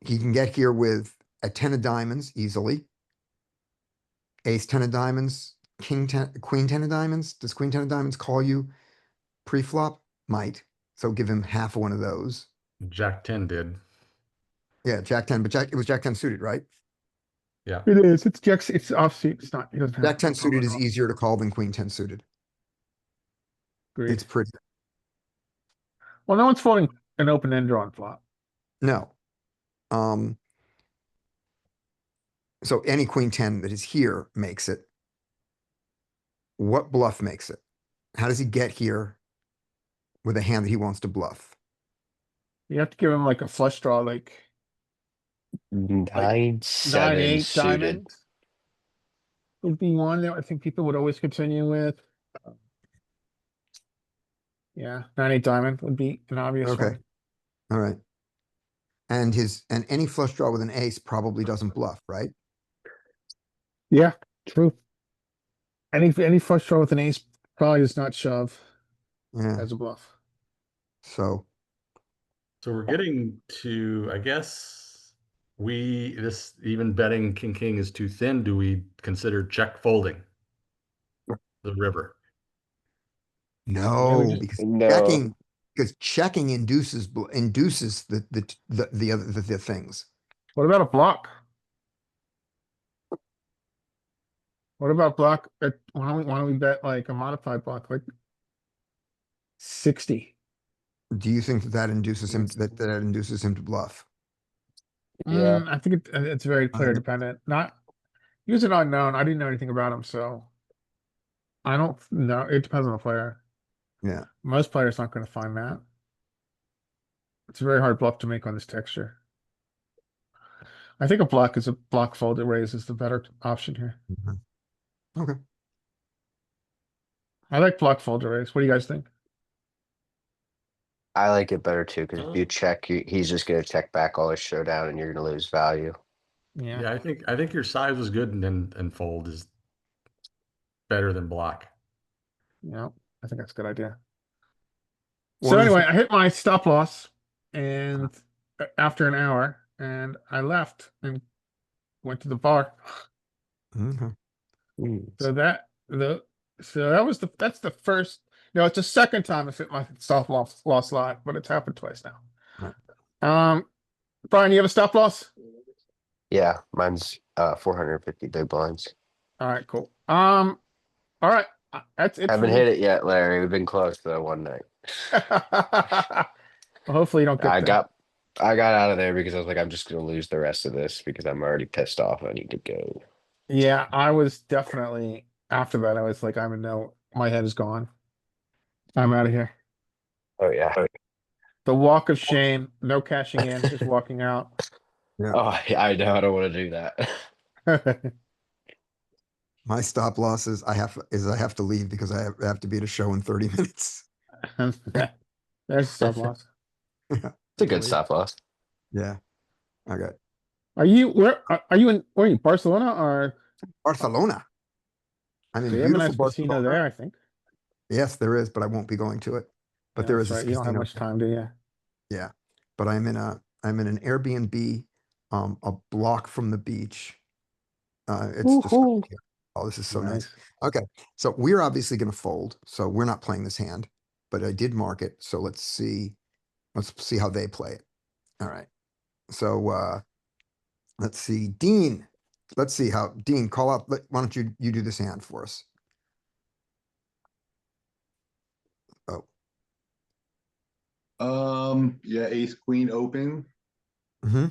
He can get here with a 10 of diamonds easily. Ace 10 of diamonds, king 10, queen 10 of diamonds. Does queen 10 of diamonds call you pre-flop? Might. So give him half of one of those. Jack 10 did. Yeah, Jack 10, but it was Jack 10 suited, right? Yeah. It is. It's Jack. It's offsuit. It's not. He doesn't have Jack 10 suited is all. easier to call than queen 10 suited. Agreed. It's pretty. Well, no one's folding an open end drawn flop. No. So any queen 10 that is here makes it. What bluff makes it? How does he get here with a hand that he wants to bluff? You have to give him like a flush draw, like 9, 7 9-8 suited. diamond. Would be one that I think people would always continue with. Yeah, 9-8 diamond would be an obvious Okay. one. All right. And any flush draw with an ace probably doesn't bluff, right? Yeah, true. Any flush draw with an ace probably does not shove Yeah. as a bluff. So So we're getting to, I guess, even betting king is too thin. Do we consider check folding the river? no, No. because checking induces the other the things. What about a block? What about block? Why don't we bet like a modified block, like 60? Do you think that induces him that induces him to bluff? Yeah. I think it's very player think- dependent. Not he was an unknown. I didn't know anything about him, so I don't know. It depends on the player. Yeah. Most players aren't going to find that. It's a very hard bluff to make on this texture. I think a block fold that raises the better option here. Mhm. Okay. I like block fold to raise. What do you guys think? I like it better too, because if you check, he's just going to check back all his showdown and you're going to lose value. Yeah. Yeah, I think your size is good and fold is better than block. Yeah. I think that's a good idea. One So of the anyway, I hit my stop loss and after an hour and I left and went to the bar. Okay. So that's the first, no, it's the second time I've hit my stop loss lot, but it's happened twice now. Brian, you have a stop loss? Yeah, mine's 450 big blinds. All right, cool. All right. That's it. Haven't hit it yet, Larry. We've been close to that one night. Well, hopefully you don't get I that. got out of there because I was like, I'm just gonna lose the rest of this because I'm already pissed off. I need to go. Yeah, I was definitely after that. I was like, I'm in no, my head is gone. I'm out of here. Oh yeah. The walk of shame, no cashing in, just walking out. Oh, I know I don't want to do that. My stop loss is I have to leave because I have to be at a show in 30 minutes. There's stop loss. It's a good stop loss. Yeah. Okay. Are you are you in where are you, Barcelona or Barcelona. I'm in they have a beautiful nice casino Barcelona. there, I think. Yes, there is, but I won't be going to it. But Yeah, there that's is a right. You don't have casino. much time, do you? Yeah. But I'm in an Airbnb, a block from the beach. It's described Woohoo. here. Oh, this is so nice. Nice. Okay, so we're obviously going to fold, so we're not playing this hand, but I did mark it, so let's see how they play it. All right, so let's see, Dean. Let's see how Dean call up. Why don't you do this hand for us? Oh, Yeah, ace queen open, mm-hmm.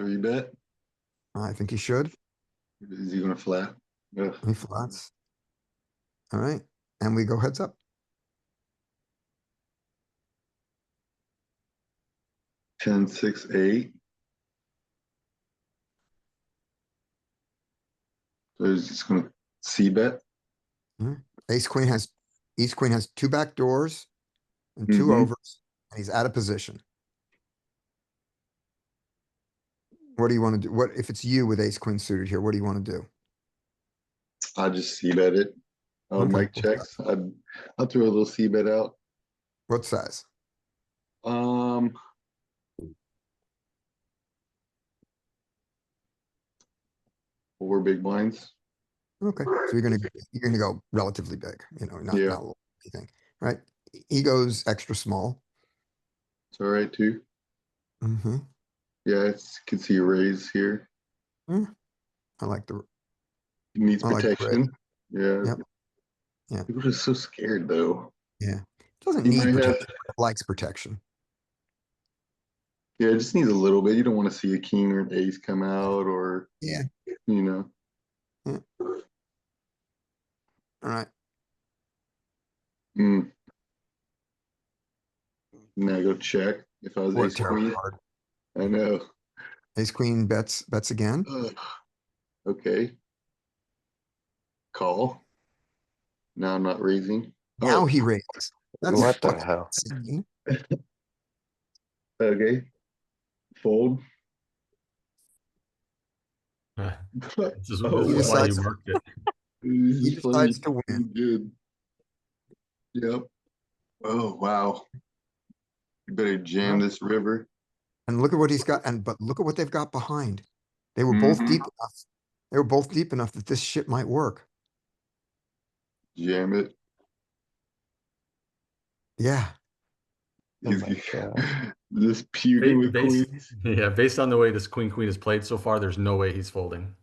3-bet. I think he should. Is he gonna flat? Ugh. He flats. All right, and we go heads up. 10, 6, 8. So he's just gonna c-bet. Ace queen has two back doors and 2 Mhm. overs, and he's out of position. What do you want to do? What if it's you with ace queen suited here? What do you want to do? I just c-bet it. Oh, Okay. Mike checks. I'll throw a little c-bet out. What size? Um, 4 big blinds. Okay, so you're gonna go relatively big, not Yeah. not anything, right? He goes extra small. It's all right too. Mm-hmm. Yeah, can see a raise here. I like the He needs I like the protection. Yeah. Yep. Yeah. People are just so scared though. doesn't He need might have- protection, but likes protection. Yeah, it just needs a little bit. You don't want to see a king or an ace come out or, Yeah. you know. All right. Mm. Now go check if I was What a ace terrible queen. card. I know. Ace queen bets again. Ugh. Okay. Call. Now I'm not raising. Now Oh, he raises. That's What the fucking hell? insane. okay. Fold. This is, Oh, this is why you decides- marked it. This He is funny. decides to win. Good. Yep. Oh, wow. You better jam this river. And look at what he's got, but look at what they've got behind. They were both Mhm. deep enough. They were both deep enough that this shit might work. Jam it. Yeah. Oh my God. Just puking with Based, queens. yeah, based on the way this queen is played so far, there's no way he's folding.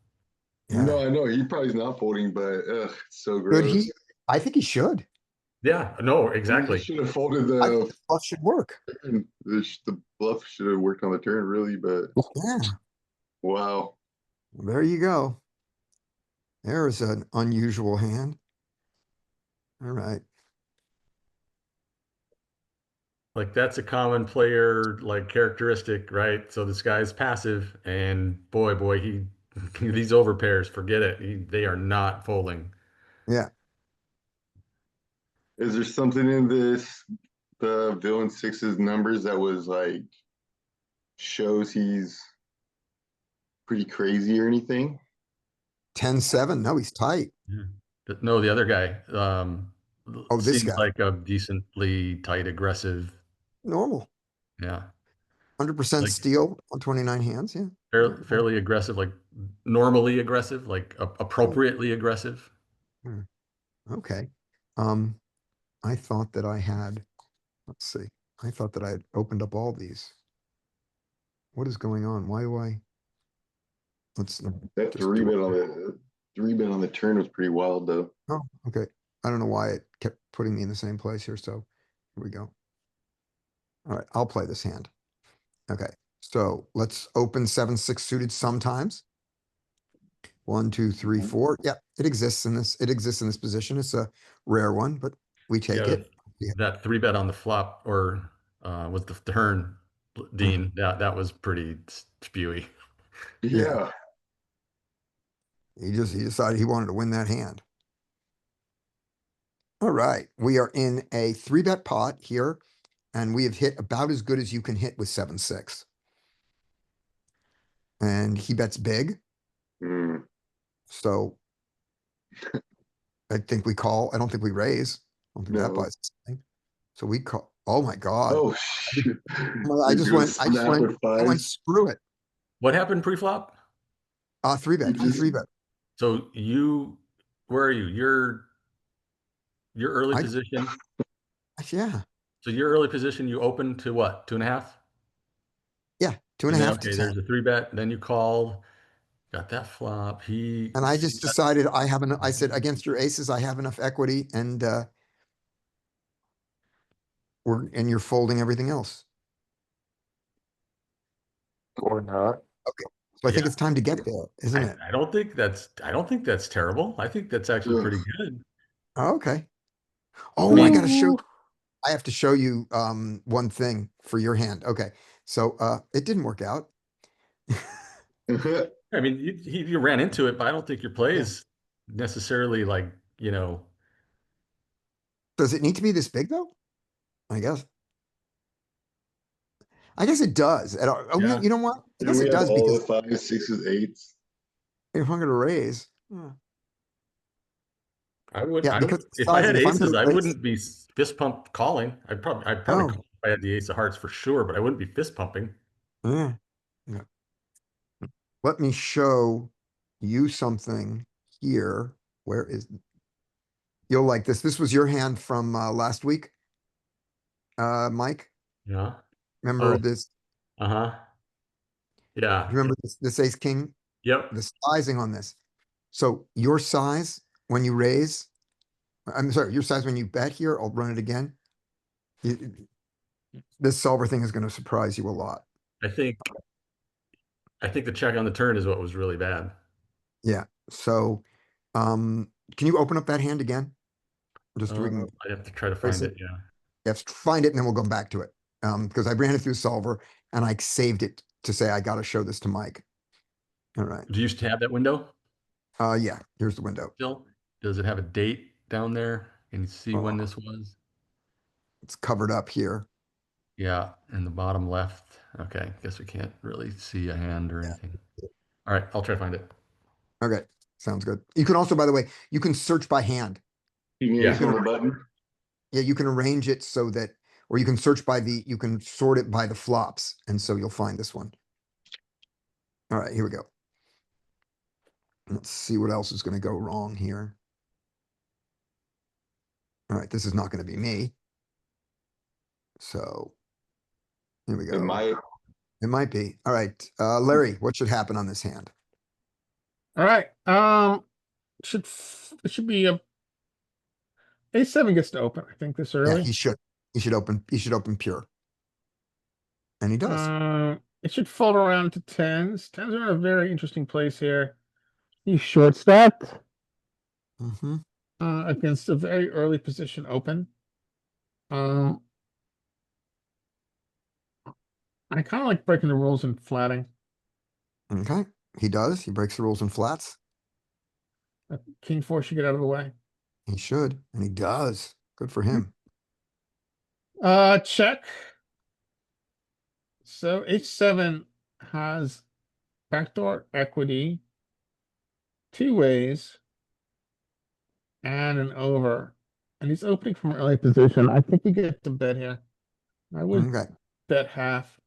Yeah. No, I know he probably is not folding, but ugh, it's so Should gross. he? I think he should. Yeah, no, exactly. Should have folded I think the the bluff should work. turn. The bluff should have worked on the turn, really. But Yeah. wow, There you go. There's an unusual hand. All right. Like that's a common player like characteristic, right? So this guy's passive, and boy, he these overpairs, forget it. They are not folding. Yeah. is there something in the villain six's numbers that was like shows he's pretty crazy or anything? 10-7. No, he's tight. No, the other guy. Oh, this seems guy. like a decently tight, aggressive. Normal. Yeah, 100% Like- steal on 29 hands. Yeah. fairly aggressive, like normally aggressive, like appropriately aggressive. Okay. I thought that I had, let's see. I thought that I had opened up all these. What is going on? Why do I? Let's That just three do bet it. on the 3-bet on the turn was pretty wild though. Oh, okay. I don't know why it kept putting me in the same place here. So here we go. All right, I'll play this hand. Okay, so let's open 7-6 suited sometimes. 1, 2, 3, 4. Yeah, it exists in this. It exists in this position. It's a rare one, but we take Yeah, it. Yeah. that 3-bet on the flop or was the turn Dean. That was pretty spewy. Yeah. He decided he wanted to win that hand. All right, we are in a 3-bet pot here, and we have hit about as good as you can hit with 7-6. And he bets big, Mm. so I think we call. I don't think we raise. I don't think that No. buys us anything. So we call. Oh my God. Oh shoot. Well, I He's just gonna went, snap with I went, fives. screw it. What happened pre-flop? 3-bet, he just- 3-bet. So where are you? Your early I- position. Yeah, So your early position, you opened to what? 2.5? yeah, two and a then, half okay, to there's 10. a 3-bet. Then you called, got that flop. And I just decided I said, against your aces, I have enough equity and, and you're folding everything else. Or not. So I think Yeah. it's time to get there, isn't it? I don't think that's terrible. I think that's actually pretty good. Oh, okay. Oh, I gotta show, I have to show you, one thing for your hand. Okay. So, it didn't work out. I mean, you ran into it, but I don't think your play Yeah. is necessarily like, Does it need to be this big though? I guess. I guess it does. Yeah. You know what? I And guess we it have does all because the fives, sixes, eights. if I'm gonna raise. I would. Yeah, because If I had if I'm aces, gonna I raise- wouldn't be fist pump calling. I'd probably Oh. call if I had the ace of hearts for sure, but I wouldn't be fist pumping. Yeah. Yeah. Let me show you something here. Where is, you'll like this. This was your hand from last week. Mike, Yeah. remember Oh. this? Uh-huh. Yeah. Remember this ace king? Yep. The sizing on this. So your size when you raise, I'm sorry, your size when you bet here, I'll run it again. This solver thing is gonna surprise you a lot. I think the check on the turn is what was really bad. Yeah, so, can you open up that hand again? Just so we can, I have to try to Trace find it. it. Yeah. you have to find it and then we'll go back to it. Because I ran it through solver and I saved it to say, I gotta show this to Mike. All right, Do you used to have that window yeah, here's the window. still? Does it have a date down there? Can you see when Uh, this was? It's covered up here. Yeah, in the bottom left. Okay, guess we can't really see a hand or anything. All right, I'll try to find it. Okay, sounds good. You can also, by the way, you can search by hand. You mean Yeah. it's on the button? Yeah, you can arrange it so that, or you can search by you can sort it by the flops, and so you'll find this one. All right, here we go. Let's see what else is gonna go wrong here. All right, this is not gonna be me. So, here we It go. might. It might be. All right, Larry, what should happen on this hand? All right. It should be a A7 gets to open, I think, this Yeah, early. he should open pure. And he does. It should fold around to tens. Tens are in a very interesting place here. He's short stacked Mm-hmm. against a very early position open. I kind of like breaking the rules and flatting. Okay, he does. He breaks the rules in flats. King four should get out of the way. He should, and he does. Good for him. Check. So H7 has backdoor equity, two ways, and an over. And he's opening from an early position. I think we get to bet here. I would Okay, bet half.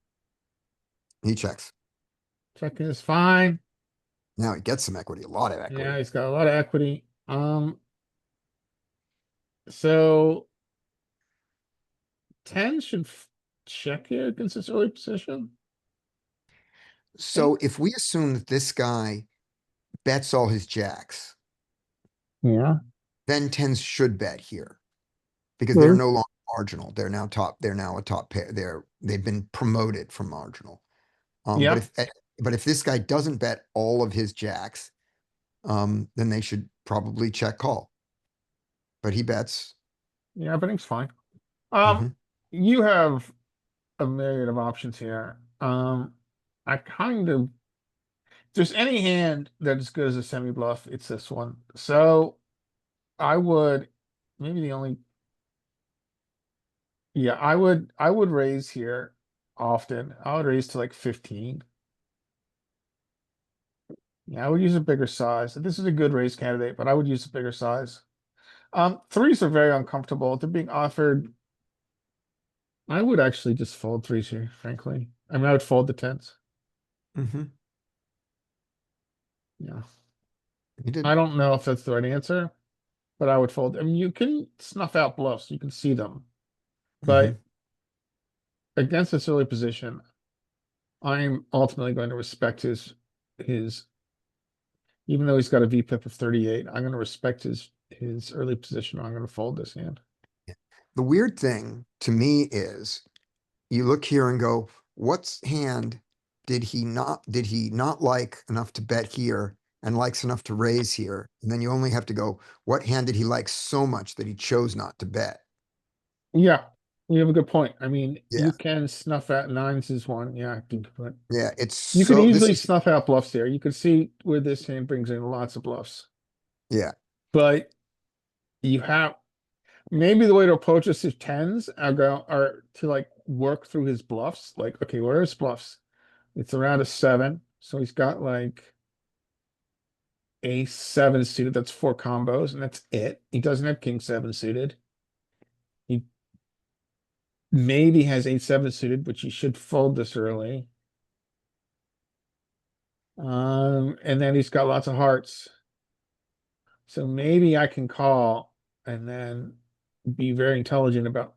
he checks. Checking is fine. Now he gets some equity, a lot of equity. Yeah, he's got a lot of equity. So 10 should check here against this early position. So if we assume that this guy bets all his jacks, Yeah. then tens should bet here. Because they're Mhm. no longer marginal. They're now a top pair. They've been promoted from marginal. Yep. But if this guy doesn't bet all of his jacks, then they should probably check call. But he bets. Yeah, everything's fine. Mhm. You have a myriad of options here. I kind of, if there's any hand that's as good as a semi bluff, it's this one. So I would, maybe the only, yeah, I would raise here often. I would raise to like 15. Yeah, I would use a bigger size. This is a good raise candidate, but I would use a bigger size. Threes are very uncomfortable. They're being offered. I would actually just fold threes here, frankly. I mean, I would fold the tens. Mm-hmm. Yeah. You did. I don't know if that's the right answer, but I would fold. I mean, you can snuff out bluffs, you can see them. But against this early position, I'm ultimately going to respect his even though he's got a VPIP of 38, I'm gonna respect his early position. I'm gonna fold this hand. The weird thing to me is you look here and go, what's hand did he not like enough to bet here and likes enough to raise here? And then you only have to go, what hand did he like so much that he chose not to bet? Yeah, you have a good point. I mean, Yeah. you can snuff out nines is one. Yeah, I think, but Yeah, it's you can so, this easily is, snuff out bluffs there. You can see where this hand brings in lots of bluffs. yeah, But you have maybe the way to approach this is tens are to like work through his bluffs. Like, okay, where are his bluffs? It's around a 7. So he's got like ace 7 suited. That's 4 combos, and that's it. He doesn't have king 7 suited. He maybe has ace 7 suited, which he should fold this early. And then he's got lots of hearts. So maybe I can call and then be very intelligent about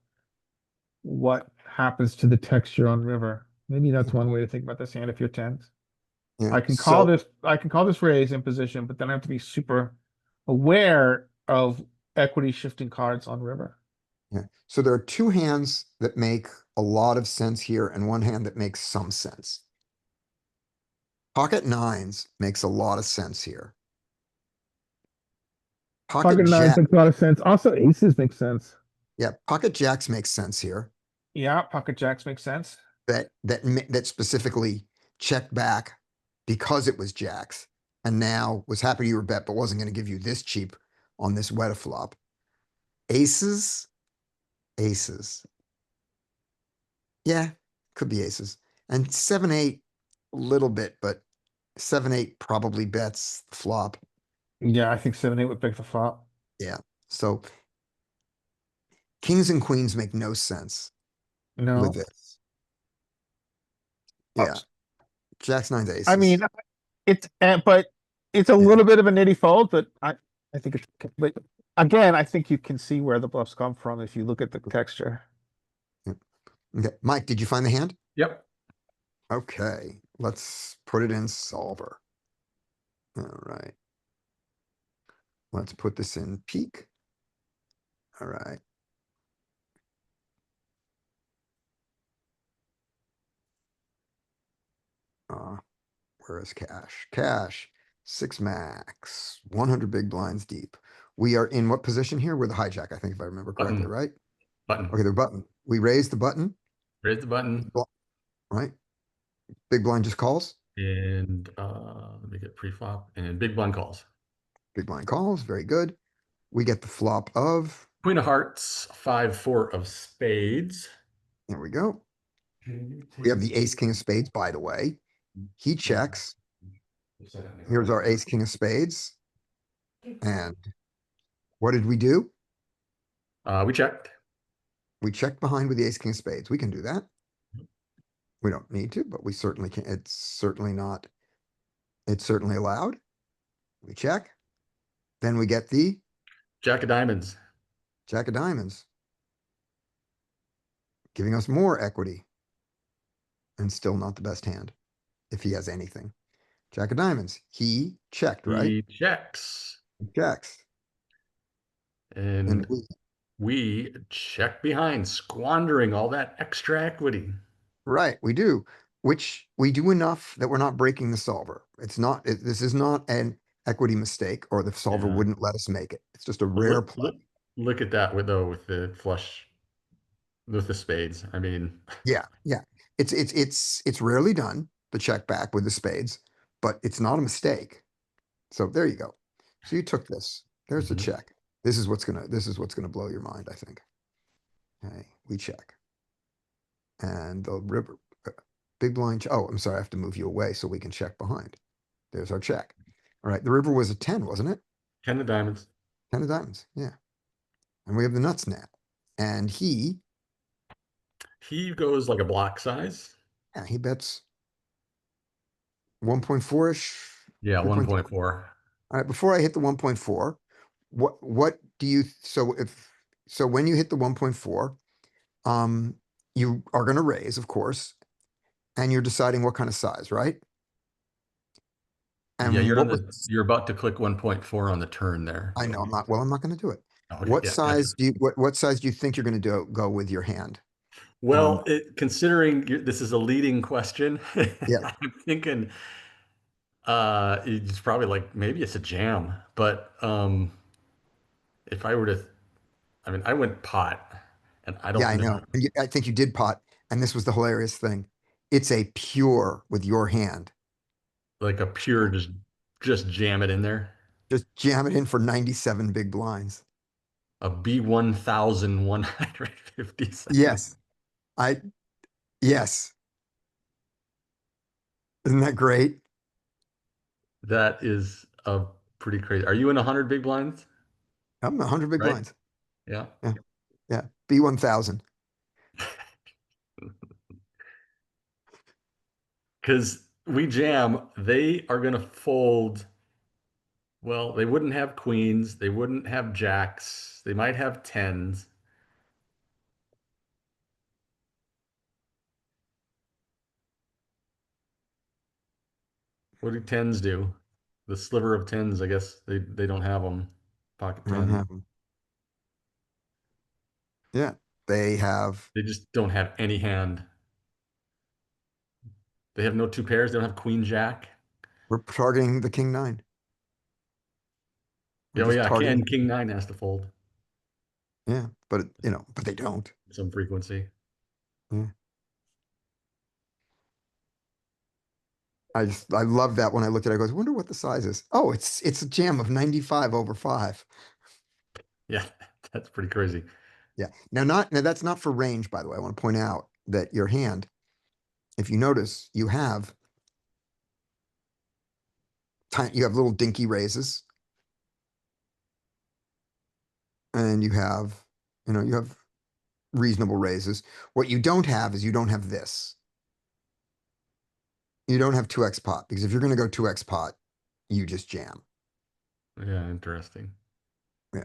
what happens to the texture on river. Maybe that's one way to think about this hand if you're tens. yeah. I can call this raise in position, but then I have to be super aware of equity shifting cards on river. Yeah. So there are two hands that make a lot of sense here and one hand that makes some sense. Pocket nines makes a lot of sense here. Pocket Pocket nines jack, makes a lot of sense. Also, aces make sense. yeah, pocket jacks makes sense here. Yeah, pocket jacks make sense. That specifically checked back because it was jacks and now was happy you were bet, but wasn't going to give you this cheap on this weta flop. Aces, aces. Yeah, could be aces. And 7-8, a little bit, but 7-8 probably bets the flop. Yeah, I think 7-8 would pick the flop. Yeah. So kings and queens make no sense No. with this. Yeah. Jacks, nines, aces. I mean, but it's a little bit of a nitty fold, but I think it's, but again, I think you can see where the bluffs come from if you look at the texture. Okay. Mike, did you find the hand? Yep. Okay, let's put it in solver. All right. Let's put this in peak. All right. Where is cash? Cash, 6 max, 100 big blinds deep. We are in what position here? We're the hijack, I think, if I remember correctly, Button. right? Button. Okay, the button. We raise the button, Raise the button right? Big blind just calls. and let me get pre-flop and big blind calls. Big blind calls, very good. We get the flop of, Queen of hearts, 5-4 of spades. there we go. We have the ace, king of spades, by the way. He checks. Here's our ace, king of spades. And what did we do? We checked. We checked behind with the ace, king of spades. We can do that. We don't need to, but we certainly can. It's certainly allowed. We check. Then we get the Jack of diamonds. jack of diamonds, giving us more equity. And still not the best hand, if he has anything. Jack of diamonds. He checked, right? He checks. He checks. And And we check behind, squandering all that extra equity. right, we do, which we do enough that we're not breaking the solver. It's not, this is not an equity mistake, or the solver Yeah. wouldn't let us make it. It's just a rare play. Look at that with the flush with the spades. I mean, Yeah, yeah. It's rarely done, the check back with the spades, but it's not a mistake. So there you go. So you took this. There's the Mhm. check. This is what's gonna blow your mind, I think. Okay, we check. And the river, big blind, oh, I'm sorry, I have to move you away so we can check behind. There's our check. All right, the river was a 10, wasn't it? 10 of diamonds. 10 of diamonds, yeah. And we have the nuts now. And He goes like a block size. yeah, he bets 1.4-ish. Yeah, 1.3. 1.4. All right, before I hit the 1.4, what do you, so when you hit the 1.4, you are gonna raise, of course, and you're deciding what kind of size, right? Yeah, And what was, you're about to click 1.4 on the turn there. I know, I'm not gonna do it. Okay, What yeah, gotcha. size what size do you think you're gonna go with your hand? Well, considering this is a leading question, Yeah. I'm thinking it's probably like maybe it's a jam, but if I were to, I mean, I went pot, and I Yeah, don't I know, know. And I think you did pot, and this was the hilarious thing. It's a pure with your hand. like a pure just jam it in there. Just jam it in for 97 big blinds. A B1157. Yes. I yes. Isn't that great? That is a pretty crazy. Are you in 100 big blinds? I'm 100 big Right? blinds. Yeah. Yeah. Yeah. B1000. Because we jam, they are going to fold. Well, they wouldn't have queens. They wouldn't have jacks. They might have tens. What do tens do? The sliver of tens, I guess they don't have them. Pocket I don't 10. have them. Yeah. They have, They just don't have any hand. They have no two pairs. They don't have queen jack. we're targeting the king nine. We're Oh just yeah, targeting, king nine has to fold yeah, but but they don't. some frequency. Yeah. I love that when I looked at it, I goes, wonder what the size is. Oh, it's a jam of 95 over 5. Yeah, that's pretty crazy. Yeah. Now that's not for range, by the way. I want to point out that your hand, if you notice, you have little dinky raises, and you have reasonable raises. What you don't have is you don't have this. You don't have 2x pot, because if you're going to go 2x pot, you just jam. Yeah, interesting. Yeah.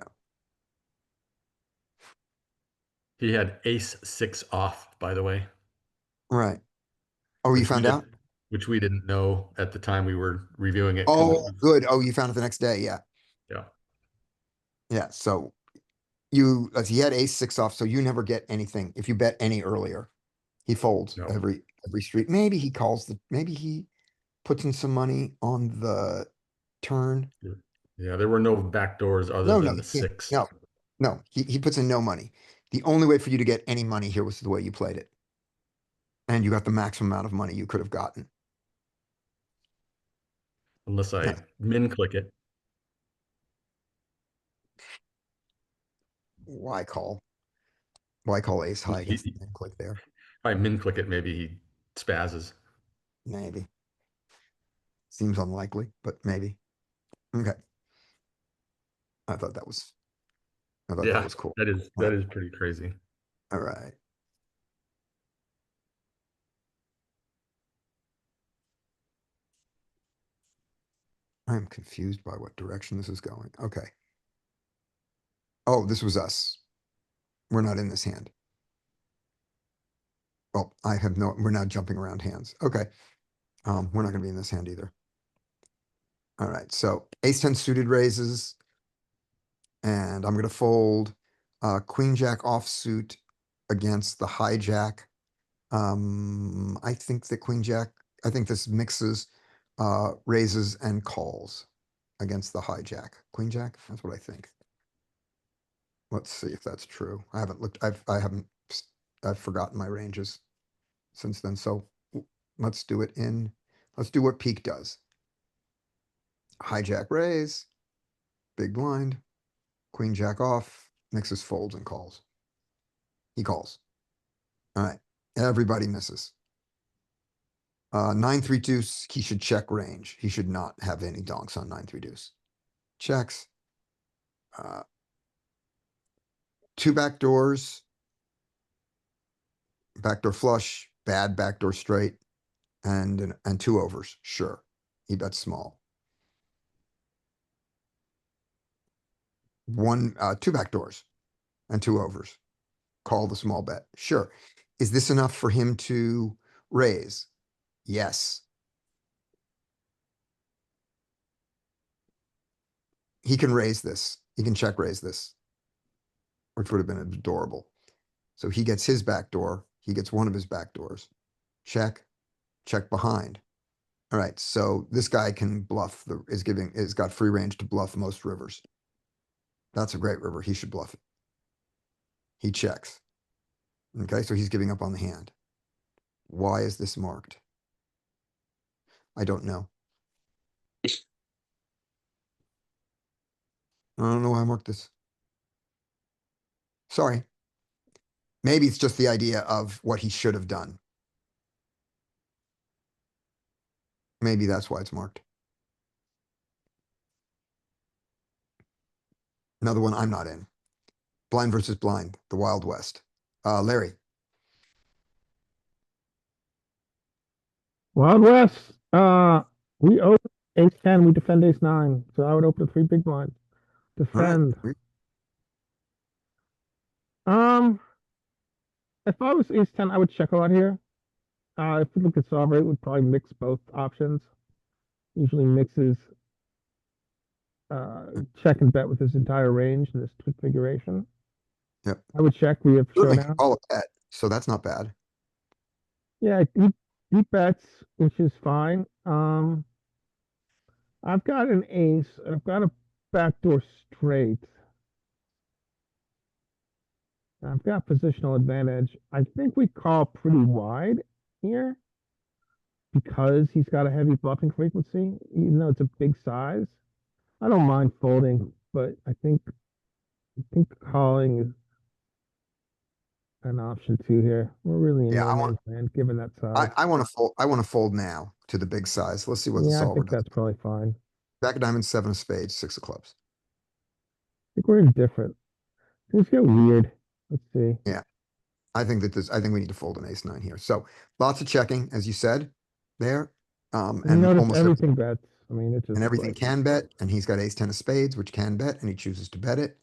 He had ace six off, by the way, Right. Oh, you which we found out? didn't, which we didn't know at the time we were reviewing it because it Oh, was, good. Oh, you found it the next day. Yeah. yeah. Yeah. So he had ace six off, so you never get anything if you bet any earlier. He folds No. every street. Maybe he maybe he puts in some money on the turn. Yeah, there were no back doors other No, than no, the he can't. six. No, he puts in no money. The only way for you to get any money here was the way you played it. And you got the maximum amount of money you could have gotten. Unless I Yeah. min click it. Why call? Why call ace high against the min click there? If I min click it, maybe he spazzes. Maybe. Seems unlikely, but maybe. Okay. I thought that was Yeah, cool. that is pretty crazy. All right. I'm confused by what direction this is going. Okay. Oh, this was us. We're not in this hand. Well, we're now jumping around hands. Okay. We're not gonna be in this hand either. All right, so ace 10 suited raises. And I'm gonna fold queen jack offsuit against the hijack. I think that I think this mixes raises and calls against the hijack. Queen jack, that's what I think. Let's see if that's true. I haven't looked, I've forgotten my ranges since then. So let's do it in, let's do what peak does. Hijack raise, big blind, queen jack off, mixes folds and calls. He calls. All right, everybody misses. 9-3 deuce, he should check range. He should not have any donks on 9-3 deuce. Checks. Two back doors. Backdoor flush, bad backdoor straight, and two overs. Sure, he bets small. Two back doors and two overs. Call the small bet. Sure. Is this enough for him to raise? Yes. He can raise this. He can check raise this, which would have been adorable. So he gets his back door. He gets one of his back doors. Check, check behind. All right. So this guy can bluff is got free range to bluff most rivers. That's a great river. He should bluff it. He checks. Okay, so he's giving up on the hand. Why is this marked? I don't know. I don't know why I marked this. Sorry. Maybe it's just the idea of what he should have done. Maybe that's why it's marked. Another one I'm not in. Blind versus blind, the Wild West. Larry. Wild West. We open ace 10, we defend ace 9. So I would open 3 big blinds. All right. Defend. If I was ace 10, I would check a lot here. If we look at solve rate, we'd probably mix both options. Usually mixes check and bet with his entire range in this configuration. Yep. I would check. We have Certainly showdown. can call a bet, so that's not bad. Yeah, he bets, which is fine. I've got an ace, and I've got a backdoor straight. I've got positional advantage. I think we call pretty wide here because he's got a heavy bluffing frequency, even though it's a big size. I don't mind folding, but I think calling is an option too here. We're really in Yeah, no man's land given that size. I want to fold. I want to fold now to the big size. Let's see what the Yeah, I solver think does. that's probably fine. Back of diamonds, 7 of spades, 6 of clubs. I think we're indifferent. Things get weird. Let's see. Yeah. I think we need to fold an ace 9 here. So lots of checking, as you said, there. You And notice almost everything bets. I mean, it's just and everything like, can bet, and he's got ace 10 of spades, which can bet, and he chooses to bet it.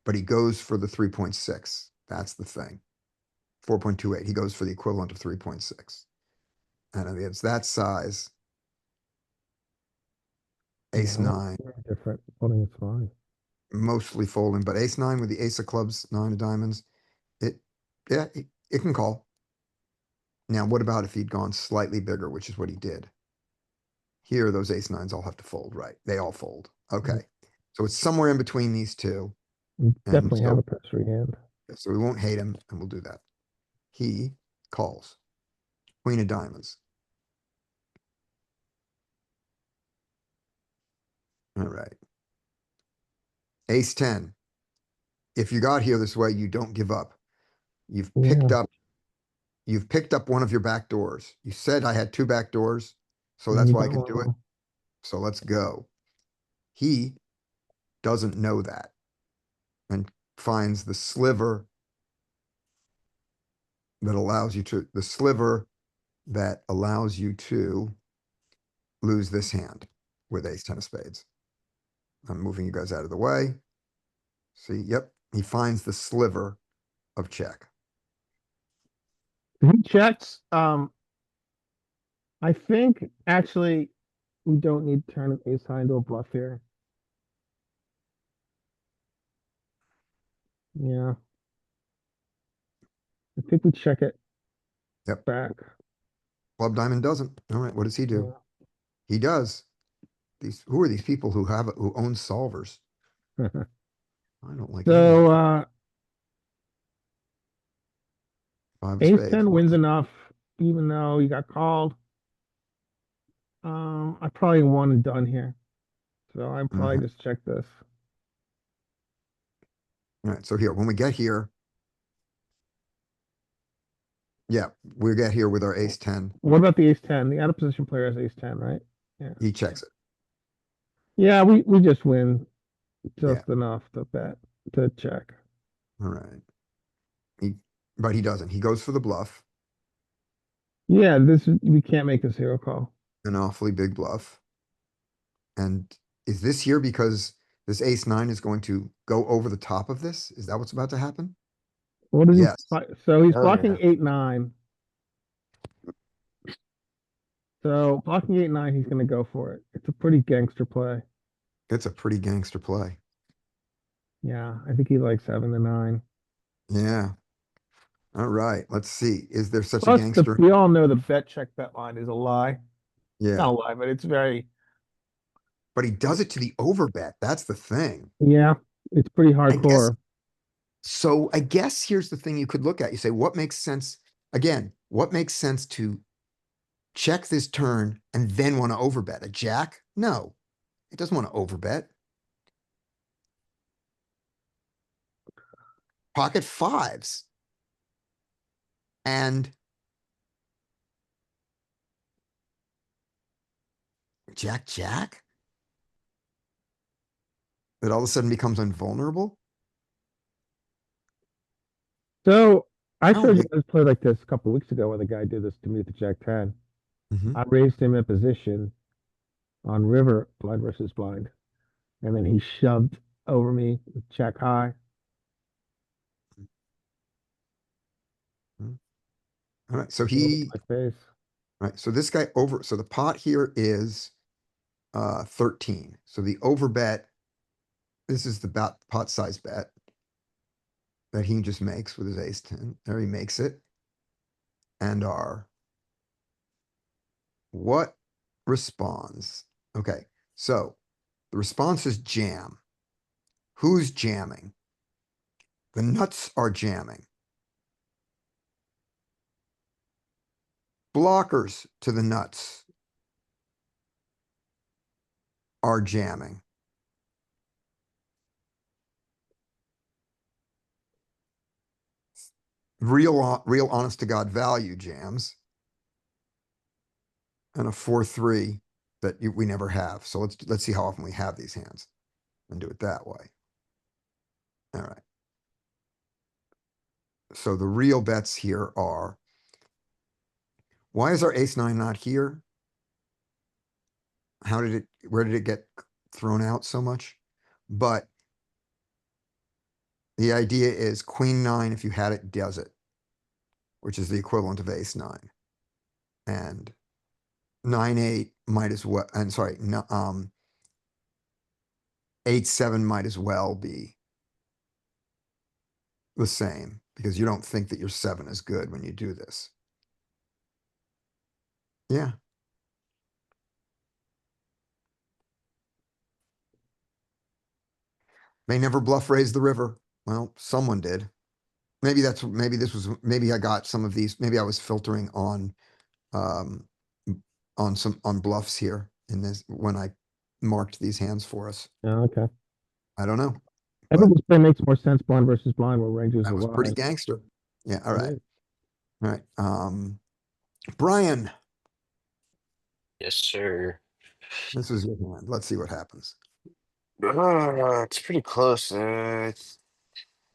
But he goes for the 3.6. That's the thing. 4.28. He goes for the equivalent of 3.6. And it's that size. Ace yeah, 9, we're indifferent. Folding is fine. mostly folding, but ace 9 with the ace of clubs, 9 of diamonds. It can call. Now, what about if he'd gone slightly bigger, which is what he did? Here, those ace 9s all have to fold, right? They all fold. Okay. So it's somewhere in between these two. You And definitely have so- a cursory hand. So we won't hate him, and we'll do that. He calls. Queen of diamonds. All right. Ace 10. If you got here this way, you don't give up. You've picked up one of your back doors. You said I had 2 back doors, so that's why I can do it. So let's go. He doesn't know that and finds the sliver that allows you to lose this hand with ace 10 of spades. I'm moving you guys out of the way. See, yep, he finds the sliver of check. He checks. I think actually we don't need to turn an ace high into a bluff here. Yeah. I think we check it. Yep. Back. Club diamond doesn't. All right, what does he do? Yeah. He does. Who are these people who own solvers? I don't like any of them. So Five of Ace spades. 10 wins enough, even though he got called. I probably one and done here. So I probably just check this. All right, so here, when we get here. Yeah, we get here with our ace 10. What about the ace 10? The out of position player has ace 10, right? Yeah. He checks it. Yeah, we just win Yeah. just enough to bet to check. All right. But he doesn't. He goes for the bluff, Yeah, we can't make this hero call. an awfully big bluff. And is this here because this ace 9 is going to go over the top of this? Is that what's about to happen? What is Yes. so he's Oh, blocking yeah. 8-9. So blocking 8-9, he's gonna go for it. It's a pretty gangster play. It's a pretty gangster play. Yeah, I think he likes 7-9. Yeah. All right, let's see. Is there such a Plus, gangster? we all know the bet line is a lie. Not Yeah, a lie, but it's very, but he does it to the overbet. That's the thing. yeah, it's pretty I guess, hardcore. so I guess here's the thing you could look at. You say, what makes sense? Again, what makes sense to check this turn and then want to overbet? A jack? No, it doesn't want to overbet. Pocket fives. And Jack, Jack? It all of a sudden becomes invulnerable? So I Oh, showed you yeah. guys play like this a couple weeks ago when the guy did this to me with the Jack 10. Mhm. I raised him in position on river blind versus blind, and then he shoved over me with Jack high. All right, so All over he, my face. right, so this guy over, so the pot here is 13. So the overbet, this is the pot size bet that he just makes with his ace 10. There he makes it. And what responds? Okay, so the response is jam. Who's jamming? The nuts are jamming. Blockers to the nuts are jamming. Real honest to God value jams. And a 4-3 that we never have. So let's see how often we have these hands and do it that way. All right. So the real bets here are, why is our ace 9 not here? Where did it get thrown out so much? But the idea is queen 9, if you had it, does it, which is the equivalent of ace 9. And 9-8 might as well, and sorry, no, 8-7 might as well be the same because you don't think that your 7 is good when you do this. Yeah. May never bluff raise the river. Well, someone did. Maybe maybe I got some of these, maybe I was filtering on on bluffs here in this when I marked these hands for us. Yeah, okay. I don't know. I think this play makes more sense blind versus blind where ranges That are was pretty wide. gangster. Yeah, all right. It is. All right. Brian, Yes, sir. this is your hand. Let's see what happens. It's pretty close. I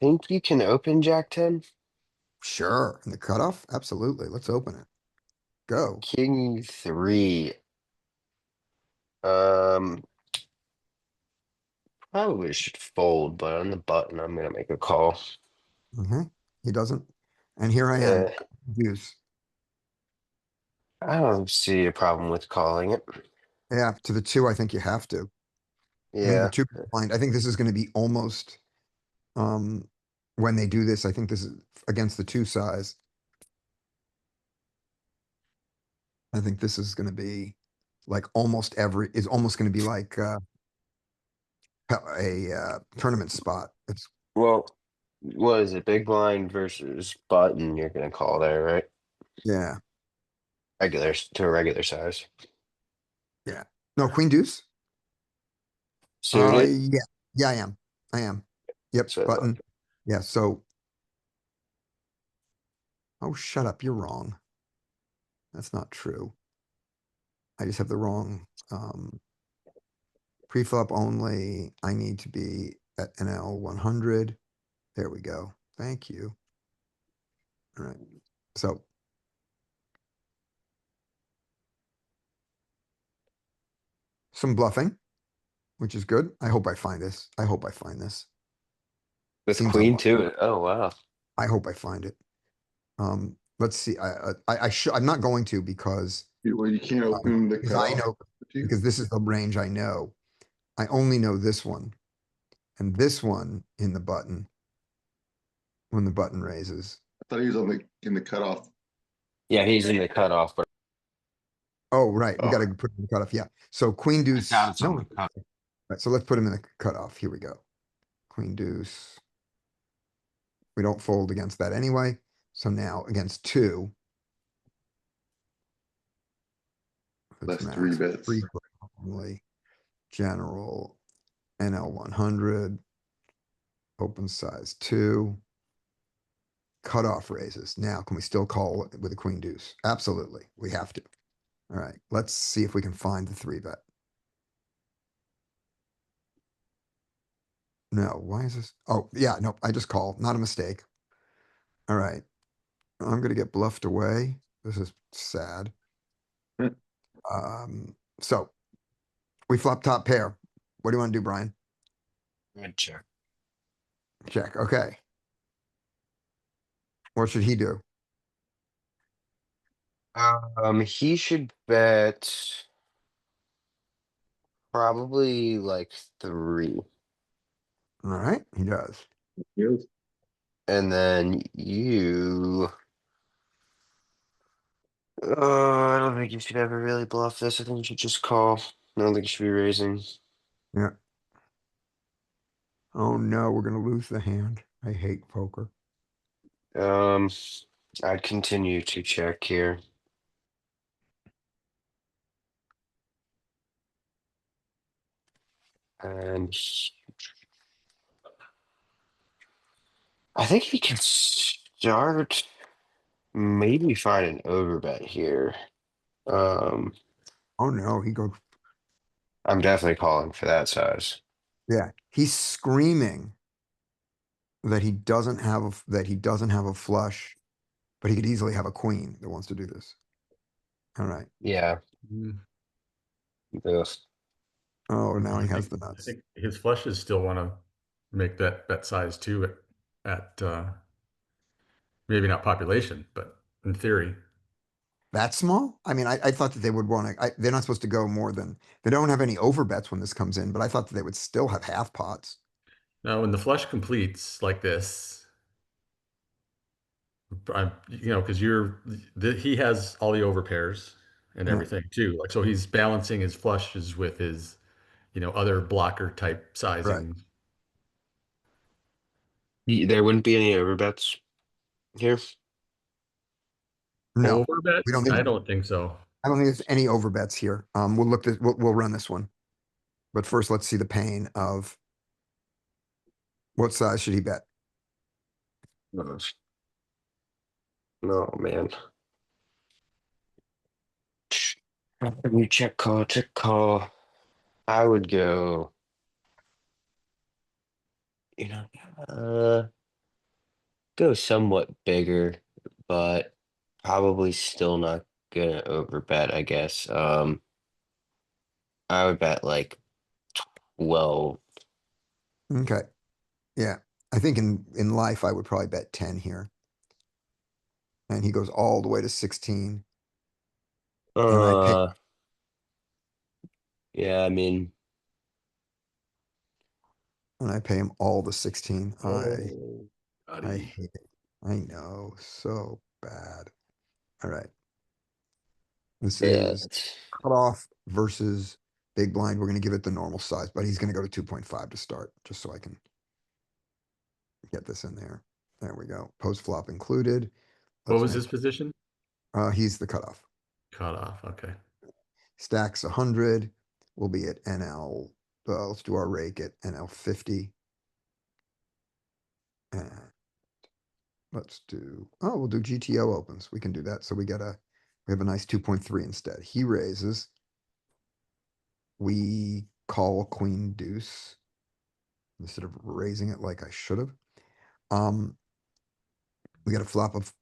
think you can open Jack 10. Sure. In the cutoff? Absolutely. Let's open it. Go. King 3. Um, Probably should fold, but on the button, I'm gonna make a call. He doesn't. And here I am. Uh, Deuce. I don't see a problem with calling it. Yeah, to the 2, I think you have to. I think the Yeah. 2 blind. I think this is going to be almost when they do this, I think this is against the 2 size. I think this is going to be like almost going to be like a tournament spot. It's Well, What is it? Big blind versus button. You're gonna call there, right? Yeah, Regular to a regular size. yeah. No, queen deuce? Suited. Yeah, yeah, I am. I am. Yep, So button. Yeah, so. Oh, shut up, you're wrong. That's not true. I just have the wrong, pre-flop only. I need to be at NL 100. There we go. Thank you. All right, so. Some bluffing, which is good. I hope I find this. I hope I find this. with Seems queen unlikely. two. Oh wow. I hope I find it. Let's see. I should. I'm not going to because Well, you can't open the because I cutoff. know could you? because this is the range I know. I only know this one, and this one in the button when the button raises. I thought he was on in the cutoff. Yeah, he's in the cutoff, but Oh, right. We Oh. got to put him in the cutoff. Yeah. So queen deuce. it's on No. the cutoff. Right. So let's put him in the cutoff. Here we go. Queen deuce. We don't fold against that anyway. So now against two. That's Max, three bets. free play only, general, NL 100, open size 2, cutoff raises. Now, can we still call it with a queen deuce? Absolutely, we have to. All right, let's see if we can find the 3-bet. No, why is this? Oh, yeah, no, I just called, not a mistake. All right, I'm gonna get bluffed away. This is sad. So we flop top pair. What do you want to do, Brian? Good check. Check, okay. What should he do? He should bet probably like 3, All right, he does. Yes. and then you. I don't think you should ever really bluff this. I think you should just call. I don't think you should be raising. Yeah. Oh no, we're gonna lose the hand. I hate poker. I'd continue to check here. And I think he can start, maybe find an overbet here. Um, Oh no, he goes, I'm definitely calling for that size. yeah, he's screaming that he doesn't have a flush, but he could easily have a queen that wants to do this. All right. Yeah. Ugh. Oh, now I he has think, the I nuts. think his flushes still want to make that bet size too at maybe not population, but in theory. That small? I mean, I thought that they would want to, they're not supposed to go more than, they don't have any overbets when this comes in, but I thought that they would still have half pots. Now, when the flush completes like this, because he has all the overpairs and Yeah. everything too. Like, so he's balancing his flushes with his, other blocker type sizing. There wouldn't be any overbets here. No, Overbets? we don't think, I don't think so. I don't think there's any overbets here. We'll run this one. But first, let's see the pain of what size should he bet? No, man. You check call, check call. I would go, you know, go somewhat bigger, but probably still not gonna overbet, I guess. I would bet like 12. Okay. Yeah. I think in life, I would probably bet 10 here. And he goes all the way to 16. And I pay, Yeah, I mean, and I pay him all the 16. I Oh, buddy. hate it. I know. So bad. All right. This yeah, is cutoff versus big blind. We're going to give it the normal size, but he's going to go to 2.5 to start, just so I can. Get this in there. There we go. Post flop included. What Let's was make- his position? He's the cutoff. Cut off. Okay. Stacks 100. We'll be at NL. Let's do our rake at NL 50. And let's do, oh, we'll do GTO opens. We can do that. So we have a nice 2.3 instead. He raises. We call queen deuce instead of raising it like I should have. We got a flop of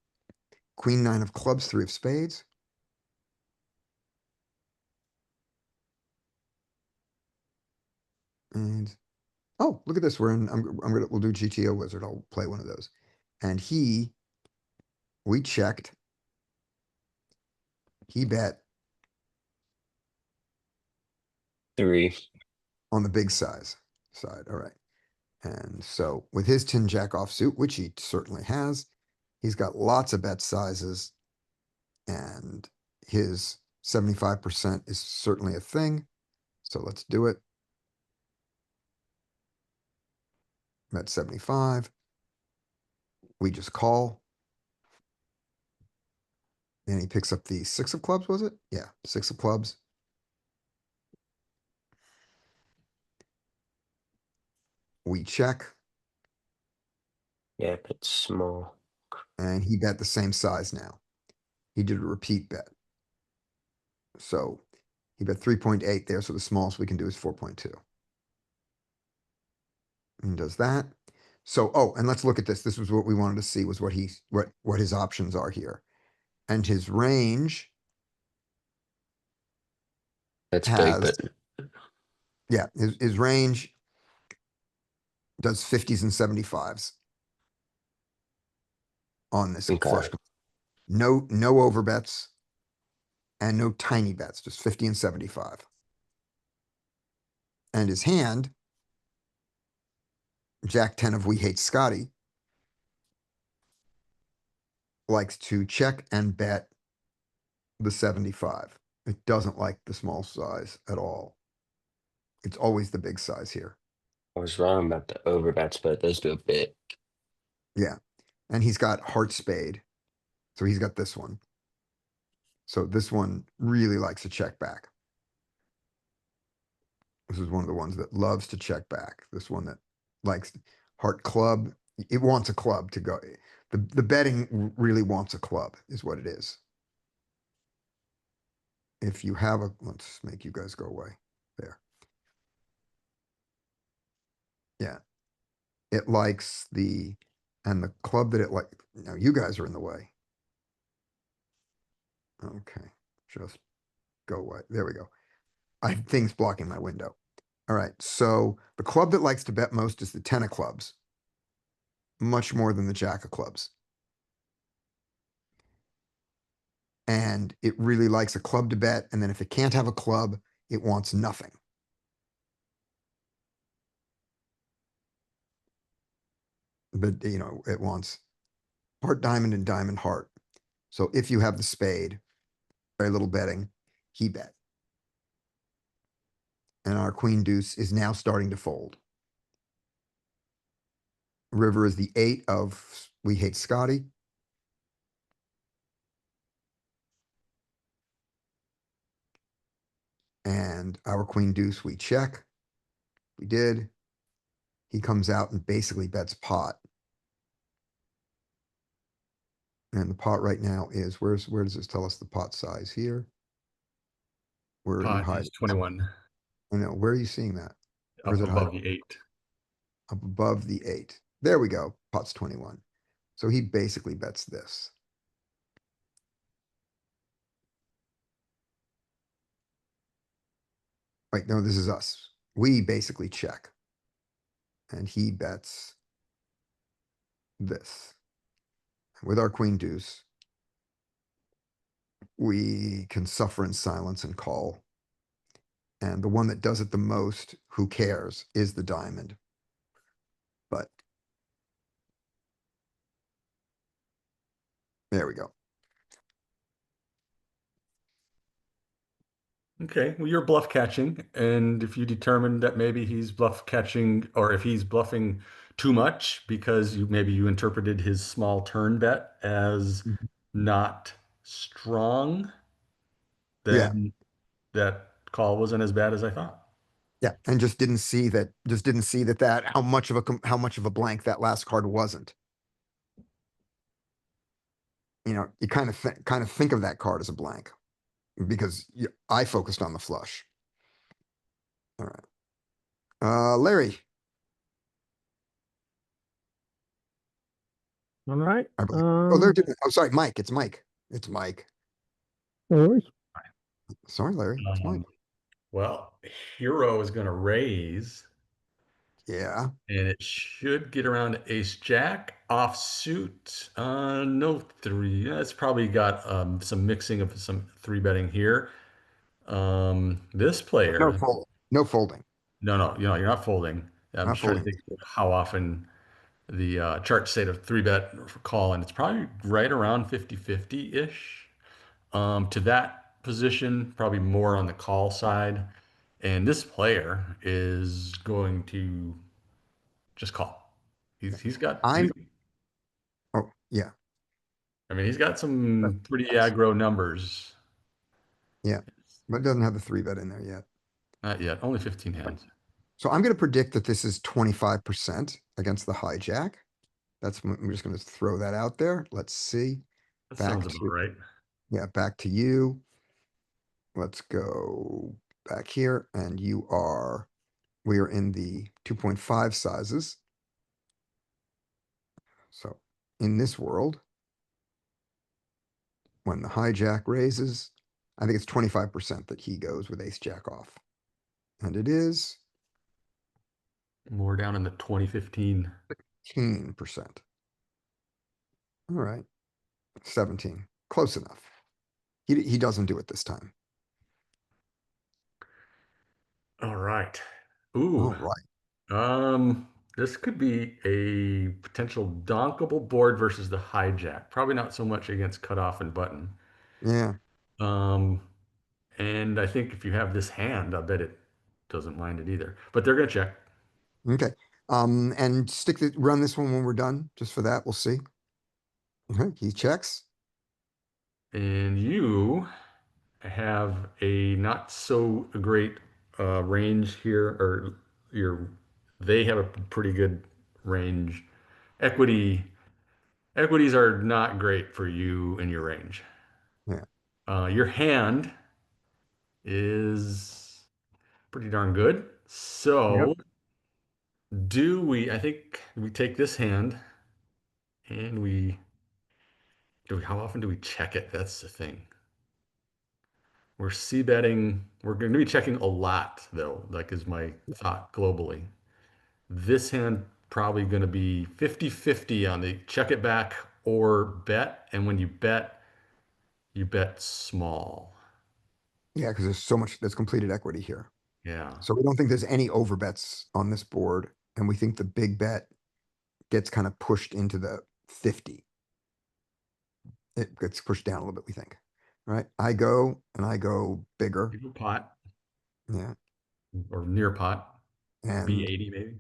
queen nine of clubs, three of spades. And oh, look at this. We'll do GTO wizard. I'll play one of those. And we checked. He bet 3. on the big size side. All right. And so with his 10 jack offsuit, which he certainly has, he's got lots of bet sizes, and his 75% is certainly a thing. So let's do it. Bet 75. We just call. And he picks up the 6 of clubs, was it? Yeah, 6 of clubs. We check, Yeah, but small. and he bet the same size now. He did a repeat bet. So he bet 3.8 there, so the smallest we can do is 4.2. And does that. So, oh, and let's look at this. This was what we wanted to see, was what his options are here. And his range That's has, big, but yeah, his range does 50s and 75s on this Okay. flush. No overbets and no tiny bets, just 50 and 75. And his hand, Jack 10 of We Hate Scotty, likes to check and bet the 75. It doesn't like the small size at all. It's always the big size here. I was wrong about the overbets, but those do a bit. Yeah. And he's got heart spade. So he's got this one. So this one really likes to check back. This is one of the ones that loves to check back. This one that likes heart club. It wants a club to go. The betting really wants a club is what it is. If you have let's make you guys go away there. Yeah. It likes and the club that it like, now you guys are in the way. Okay, just go away. There we go. I have things blocking my window. All right, so the club that likes to bet most is the 10 of clubs, much more than the jack of clubs. And it really likes a club to bet, and then if it can't have a club, it wants nothing. But, it wants heart diamond and diamond heart. So if you have the spade, very little betting, he bet. And our queen deuce is now starting to fold. River is the 8 of We Hate Scotty. And our queen deuce, we check. We did. He comes out and basically bets pot. And the pot right now is, where does this tell us the pot size here? Where are you Pot hiding? is 21. I know, where are you seeing that? Up Where's it above hiding? the 8. Up above the 8. There we go. Pot's 21. So he basically bets this. Wait, no, this is us. We basically check. And he bets this. With our queen deuce, we can suffer in silence and call. And the one that does it the most, who cares, is the diamond. But there we go. Okay, well, you're bluff catching, and if you determine that maybe he's bluff catching, or if he's bluffing too much because maybe you interpreted his small turn bet as Mhm. not strong, Yeah, then that call wasn't as bad as I thought. yeah, and just didn't see that how much of how much of a blank that last card wasn't. You know, you kind of think of that card as a blank because I focused on the flush. All right. Larry, All right. I believe. Oh, they're doing, oh, sorry, Mike. It's Mike. It's Mike. No worries. Sorry, Larry. It's Mike. Well, hero is going to raise, Yeah. and it should get around to ace jack offsuit. No three. Yeah, it's probably got some mixing of some three betting here. This No player, fold. No folding. no, you're not folding. I'm Not just trying to folding. think how often the charts say to three bet for call, and it's probably right around 50-50 ish. To that position, probably more on the call side. And this player is going to just call. He's got I'm. Oh, yeah. I mean, he's got some pretty aggro numbers. Yeah. But it doesn't have the 3-bet in there yet. Not yet, only 15 hands. So I'm going to predict that this is 25% against the hijack. I'm just going to throw that out there. Let's see. That Back sounds about to, right. yeah, back to you. Let's go back here and we are in the 2.5 sizes. So in this world, when the hijack raises, I think it's 25% that he goes with ace jack off. And it is More down in the 2015. 15%. All right. 17. Close enough. He doesn't do it this time. All right. All Ooh. right. This could be a potential donkable board versus the hijack. Probably not so much against cutoff and button. Yeah. Um, and I think if you have this hand, I bet it doesn't mind it either. But they're gonna check. Okay. And run this one when we're done, just for that. We'll see. Okay. He checks. And you have a not so great range here, or they have a pretty good range. Equities are not great for you in your range. Yeah. Your hand is pretty darn good. So I think we take this hand and how often do we check it? That's the thing. We're c betting. We're going to be checking a lot, though, like is my thought globally. This hand probably going to be 50-50 on the check it back or bet. And when you bet small. Yeah, because there's so much that's completed equity here. Yeah. So we don't think there's any overbets on this board, and we think the big bet gets kind of pushed into the 50. It gets pushed down a little bit, we think. All right. I go bigger. Give a pot Yeah. or near pot. And B80 maybe.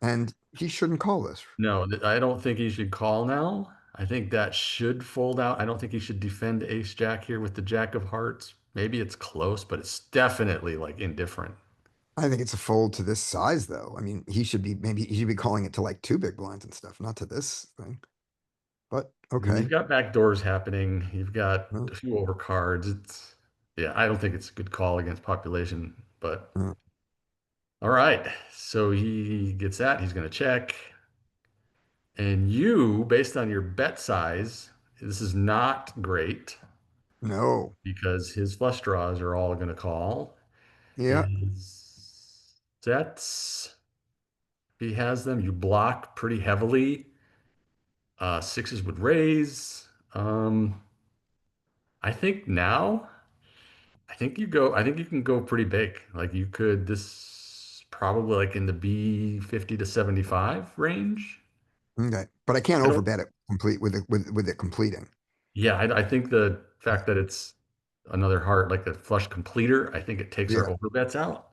and he shouldn't call this. No, I don't think he should call now. I think that should fold out. I don't think he should defend ace jack here with the jack of hearts. Maybe it's close, but it's definitely like indifferent. I think it's a fold to this size, though. I mean, he should be calling it to like 2 big blinds and stuff, not to this thing. But I mean, okay. you've got back doors happening. You've got Well, a few overcards. Yeah, I don't think it's a good call against population, but uh, all right. So he gets that. He's going to check. And you, based on your bet size, this is not great no. because his flush draws are all going to call. Yeah. His sets, he has them. You block pretty heavily. Sixes would raise. I think now, I think you can go pretty big. Like you could, this probably like in the B50 to 75 range. Okay. But I can't I don't, overbet it complete with it completing. yeah, I think the fact that it's another heart, like the flush completer, I think it takes our Yeah. overbets out.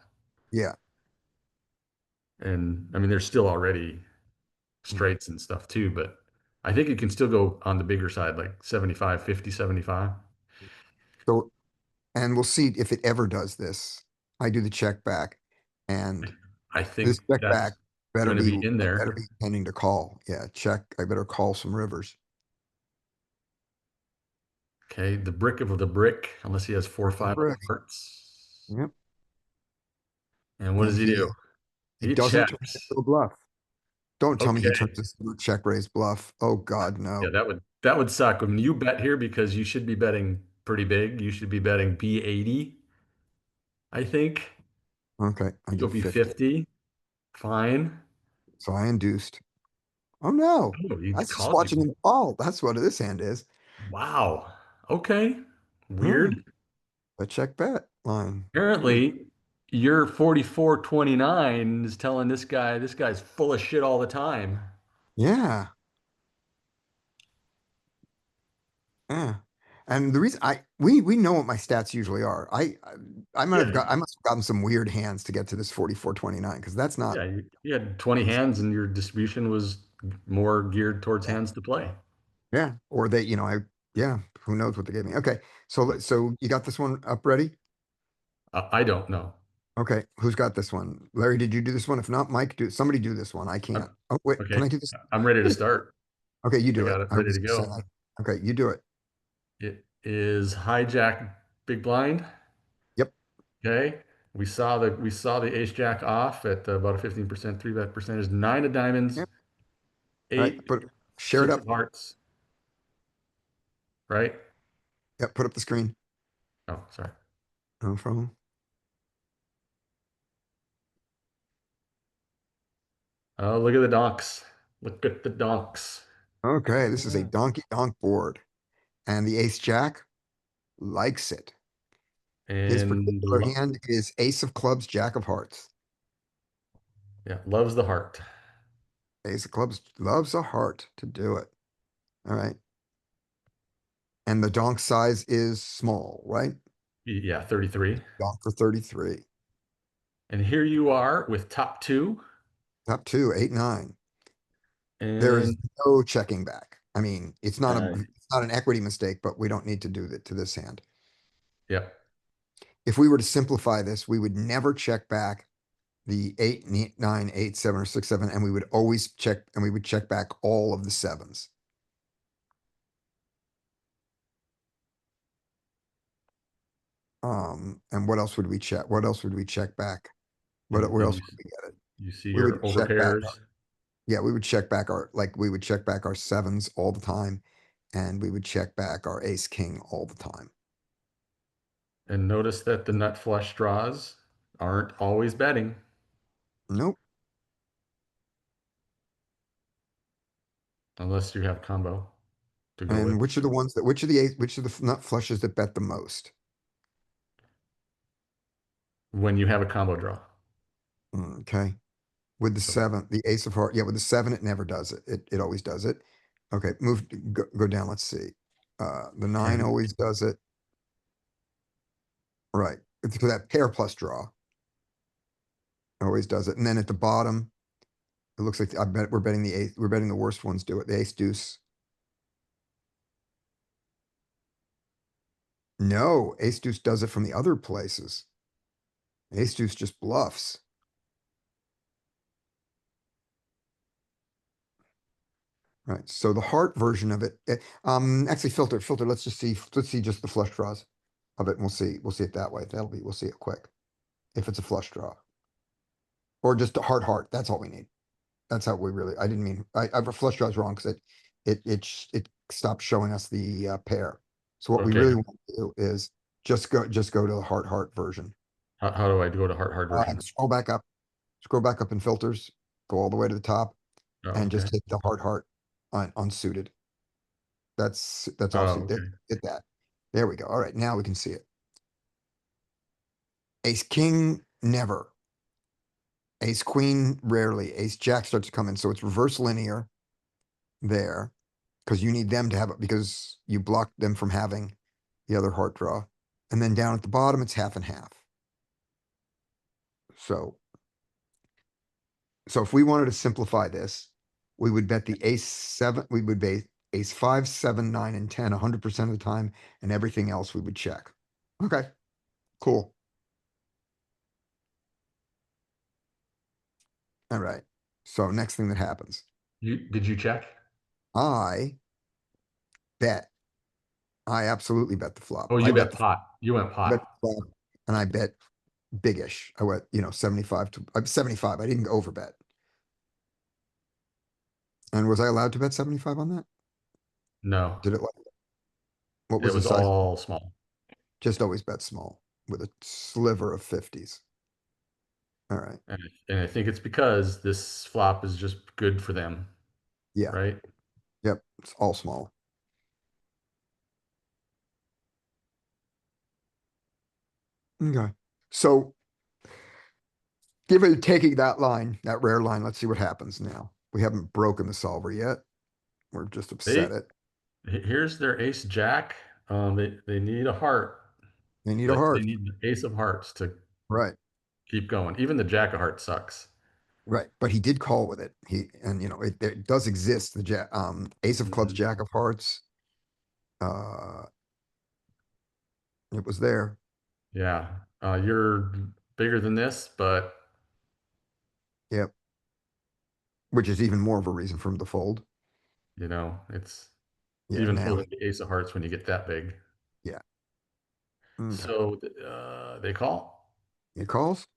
Yeah. And I mean, they're still already straights and stuff too, but I think it can still go on the bigger side, like 75, 50, 75. So, and we'll see if it ever does this. I do the check back and I this think check that's back better going to be, be in there. better be intending to call. Yeah, check. I better call some rivers. Okay, the brick of the brick, unless he has 4 or 5 Brick. hearts. Yep. And what does he do? He He doesn't turn checks. it into a bluff. Don't tell me he Okay. turns this into a check raise bluff. Oh God, no. Yeah, that would suck when you bet here because you should be betting pretty big. You should be betting B80, I think. Okay, I You'll do be 50. 50. Fine. So I induced. Oh no, Oh, he that's just called watching you. him fall. That's what this hand is. Wow. Okay. Hmm, Weird. a check bet line. Hmm, Apparently, your 4429 is telling this guy's full of shit all the time. yeah, yeah. And the reason we know what my stats usually are. I might Yeah, have got I must have gotten some weird hands to get to this 44-29 because that's not. yeah. You had 20 hands and your distribution was more geared towards Yeah, hands to play. yeah. Or they, yeah. Who knows what they gave me? Okay, so you got this one up ready? I don't know. Okay, who's got this one? Larry, did you do this one? If not, Mike, somebody do this one. I I'm- can't. Oh, wait, can Okay. I do this? I'm ready to start. Okay, you I do it. got it I ready was to gonna say go. that. Okay, you do it. It is hijack big blind. Yep. Okay. We saw the ace jack off at about a 15% three bet percentage, 9 of diamonds, Yep. All right, 8, share it 6 up. of hearts. Right? Yep, put up the screen. Oh, sorry. No problem. Oh, look at the donks. Look at the donks. Okay, this is a Yeah. donkey donk board. And the ace jack likes it. His And particular hand is ace of clubs, jack of hearts. yeah, loves the heart. Ace of clubs loves a heart to do it. All right. And the donk size is small, right? Yeah, 33. Donk for 33. And here you are with top 2. Top 2, 8, 9. There is And no checking back. I mean, it's not uh, it's not an equity mistake, but we don't need to do that to this hand. yeah. If we were to simplify this, we would never check back the 8, 9, 8, 7, or 6, 7, and we would always check, and we would check back all of the sevens. And what else would we check? What else would we check back? Where else would we get it? You see We your would check back. overpairs. Yeah, we would check back we would check back our sevens all the time, and we would check back our ace king all the time. And notice that the nut flush draws aren't always betting. Nope. Unless you have combo to go And with. which are the ones that, which of the nut flushes that bet the most? When you have a combo draw. Okay. With the So- 7, the ace of heart, yeah, with the 7, it never does it. It always does it. Okay, go down, let's see. The 9 And- always does it. Right, it's for that pair plus draw. Always does it. And then at the bottom, it looks like, I bet we're betting the ace, we're betting the worst ones do it, the ace deuce. No, ace deuce does it from the other places. Ace deuce just bluffs. Right, so the heart version of it, actually filter, let's see just the flush draws of it, and we'll see it that way. We'll see it quick. If it's a flush draw. Or just a heart, that's all we need. That's how we really, I didn't mean, I flush draws wrong, because it stopped showing us the pair. So what we Okay. really want to do is just go to the heart version. How do I go to hard version? Scroll back up in filters, go all the way to the top, Oh, and just okay. hit the heart on suited. That's Oh, also, okay. hit that. There we go. All right, now we can see it. Ace king, never. Ace queen, rarely. Ace jack starts to come in, so it's reverse linear there. Because you need them to have it, because you blocked them from having the other heart draw. And then down at the bottom, it's half and half. So if we wanted to simplify this, we would bet the ace seven, we would bet ace five, seven, nine, and 10 100% of the time, and everything else we would check. Okay, cool. All right, so next thing that happens, Did you check? I bet. I absolutely bet the flop. Oh, I you bet bet pot. You went bet pot. the flop, and I bet biggish. I went, 75 to, 75. I didn't overbet. And was I allowed to bet 75 on that? No, Did it like, what it was the was size? all small. Just always bet small with a sliver of 50s. All right. And I think it's because this flop is just good for them, Yeah. right? Yep. It's all small. Okay. So given taking that line, that rare line, let's see what happens now. We haven't broken the solver yet. We're just upset it. Here's their ace jack. They need a heart, They need a but they heart. need the ace of hearts to Right. keep going. Even the jack of hearts sucks. Right. But he did call with it. It does exist. The ace of clubs, Mhm. jack of hearts. It was there. Yeah. You're bigger than this, but Yep. Which is even more of a reason for him to fold. it's Yeah. even Now, folding the ace of hearts when you get that big. yeah. Okay. So they call. He calls.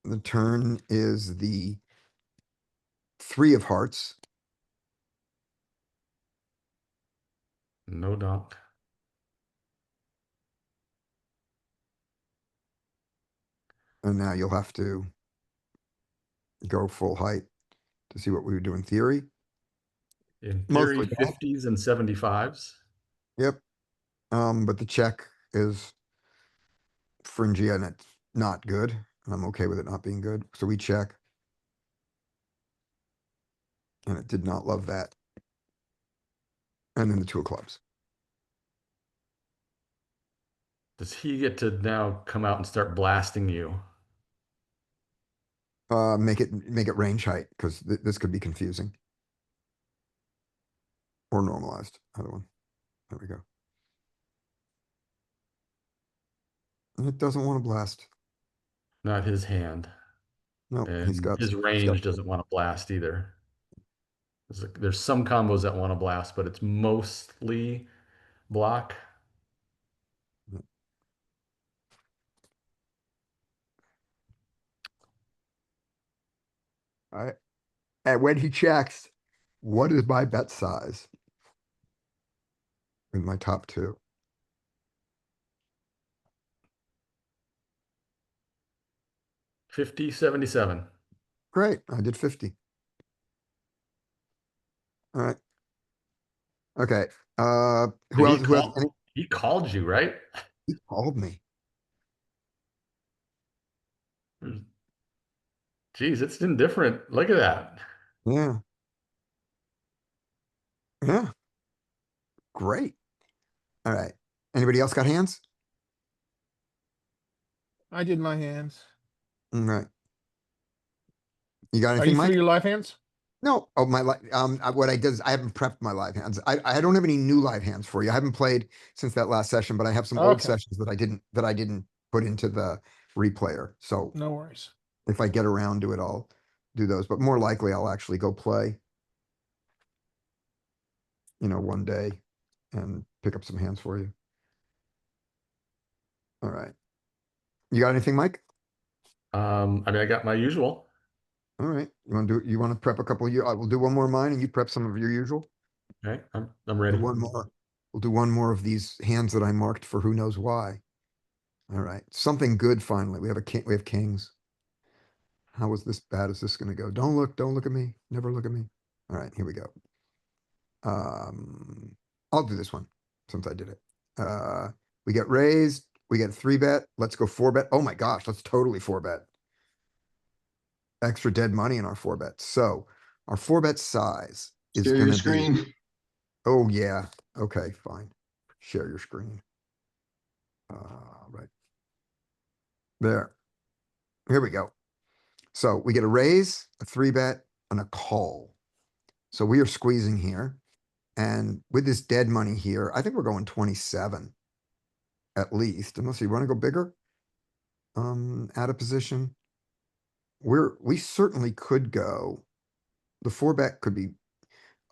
The turn is the three of hearts. No dunk. And now you'll have to go full height to see what we would do in theory. In theory, Mostly that. 50s and 75s. Yep. But the check is fringy and it's not good. And I'm okay with it not being good. So we check. And it did not love that. And then the two of clubs. Does he get to now come out and start blasting you? Make it range height because this could be confusing. Or normalized. Other one. There we go. And it doesn't want to blast. Not his hand. No, And he's got his range doesn't want to blast either. There's some combos that want to blast, but it's mostly block. All right. And when he checks, what is my bet size? With my top two. 50, 77. Great. I did 50. All right. Okay. Who else? He called you, right? He called me. Geez, it's indifferent. Look at that. Yeah. Yeah. Great. All right. Anybody else got hands? I did my hands. All right. You got Are anything, you Mike? through your live hands? No. Oh, what I did is I haven't prepped my live hands. I don't have any new live hands for you. I haven't played since that last session, but I have some old Okay. sessions that I didn't put into the replayer. So No worries. if I get around to it, I'll do those, but more likely I'll actually go play, one day and pick up some hands for you. All right. You got anything, Mike? I got my usual. All right. You want to prep a couple of you? I will do one more of mine and you prep some of your usual. Okay, I'm ready. One more. We'll do one more of these hands that I marked for who knows why. All right. Something good finally. We have kings. How bad is this going to go? Don't look at me. Never look at me. All right, here we go. I'll do this one since I did it. We get raised. We get 3-bet. Let's go 4-bet. Oh my gosh, let's totally 4-bet. Extra dead money in our 4-bet. So our 4-bet size is Share going your to be. screen. Oh yeah. Okay, fine. Share your screen. Right there. Here we go. So we get a raise, a 3-bet, on a call. So we are squeezing here. And with this dead money here, I think we're going 27 at least, unless you want to go bigger. Out of position. We certainly could go. The four bet could be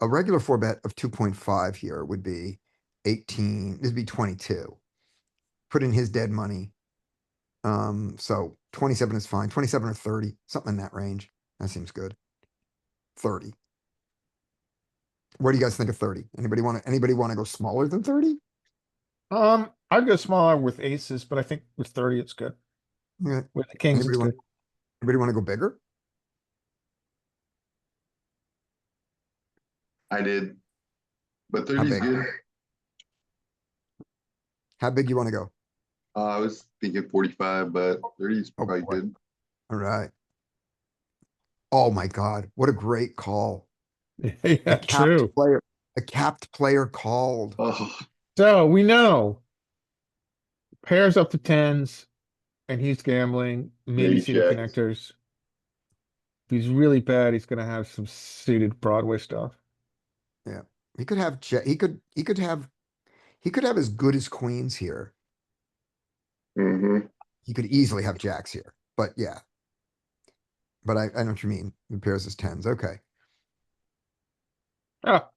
a regular four bet of 2.5 here would be 18. This would be 22. Put in his dead money. So 27 is fine. 27 or 30, something in that range. That seems good. 30. What do you guys think of 30? Anybody want to go smaller than 30? I'd go smaller with aces, but I think with 30 it's good. Yeah. With the kings, it's good. Anybody want to go bigger? I did. But 30 is big? good. How big you want to go? I was thinking 45, but 30 is Oh, probably boy. good. All right. Oh my God, what a great call. Yeah, A true. capped player called. Oh, So we know pairs up to tens, and he's gambling, maybe Maybe suited jacks. connectors. If he's really bad, he's gonna have some suited Broadway stuff. He could have, he could have as good as queens here. mm-hmm. He could easily have jacks here, but yeah. But I know what you mean. He pairs as tens. Okay. Ah,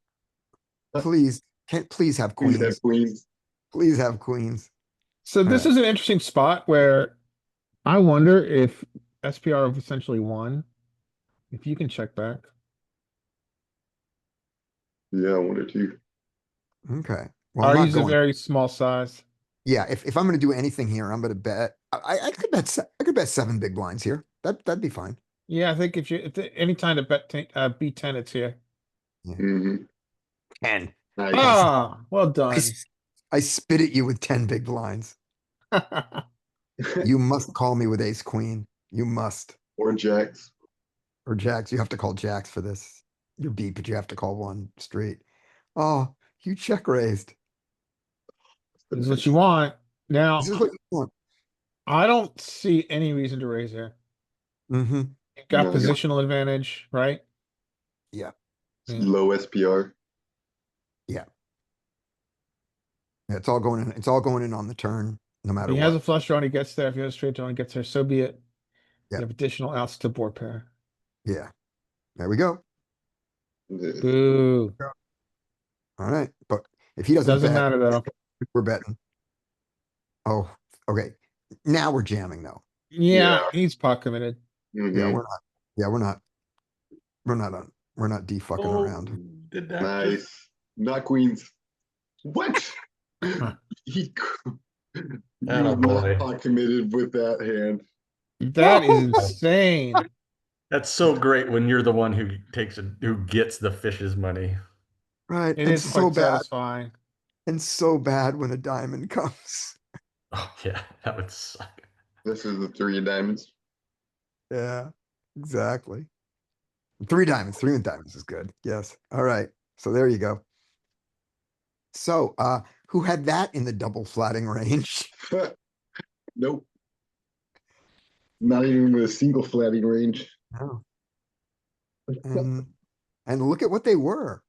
Please, please have Queens queens. have queens. Please have queens. so this Alright. is an interesting spot where I wonder if SPR of essentially won. If you can check back. Yeah, one or two. Okay. Well, I'm not RU's a going. very small size. Yeah, if I'm gonna do anything here, I'm gonna bet. I could bet. I could bet 7 big blinds here. That'd be fine. Yeah, I think if any time to bet B10, it's here. Mm-hmm. 10. Nice. Ah, well I, done. I spit at you with 10 big blinds. You must call me with ace queen. You must. Or jacks. Or jacks. You have to call jacks for this. You're beat, but you have to call one straight. Oh, you check raised. This is what you want. Now, This is what you want. I don't see any reason to raise here. Mm-hmm. You've got No. positional advantage, right? Yeah. Yeah. Low SPR. Yeah, it's all going in. It's all going in on the turn, no matter He has a what. flush draw and he gets there. If he has a straight draw and he gets there, so be it. Yeah. You have additional outs to board pair. Yeah. There we go. Boo. All right. But if he doesn't Doesn't bet, matter though. we're betting. Oh, okay. Now we're jamming though. Yeah, Yeah. he's pot committed. Mhm. Yeah, we're not. Yeah, we're not. We're not defucking around. Did that Nice. Not queens. What? He you were Attaboy. not pot committed with that hand. That is insane. That's so great when you're the one who who gets the fish's money. Right. It It's is so quite bad. satisfying. And so bad when a diamond comes. Oh yeah, that would suck. This is the 3 of diamonds. Yeah, exactly. 3 diamonds. 3 with diamonds is good. Yes. All right. So there you go. So who had that in the double flatting range? Nope. Not even with a single flatting range. No. And look at what they were.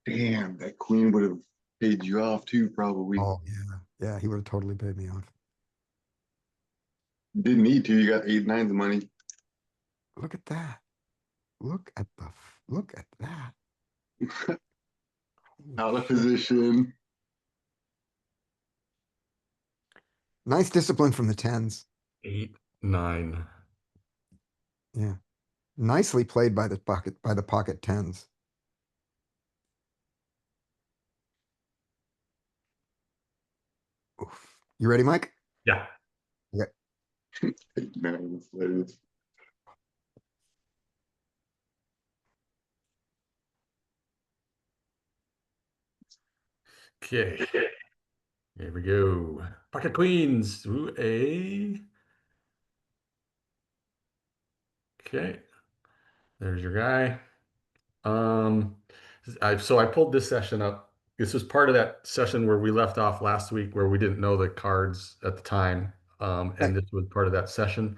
Damn, that queen would have paid you off too, probably. Oh yeah. Yeah, he would have totally paid me off. Didn't need to. You got 8 9s of money. Look at that. Look at that. Out of position. Nice discipline from the 10s. 8, 9. Yeah. Nicely played by the pocket 10s. Oof. You ready, Mike? Yeah. 8 9s. That is. Okay. Here we go. Pocket queens. Ooh, a. Okay. There's your guy. So I pulled this session up. This was part of that session where we left off last week where we didn't know the cards at the time. And this was part of that session.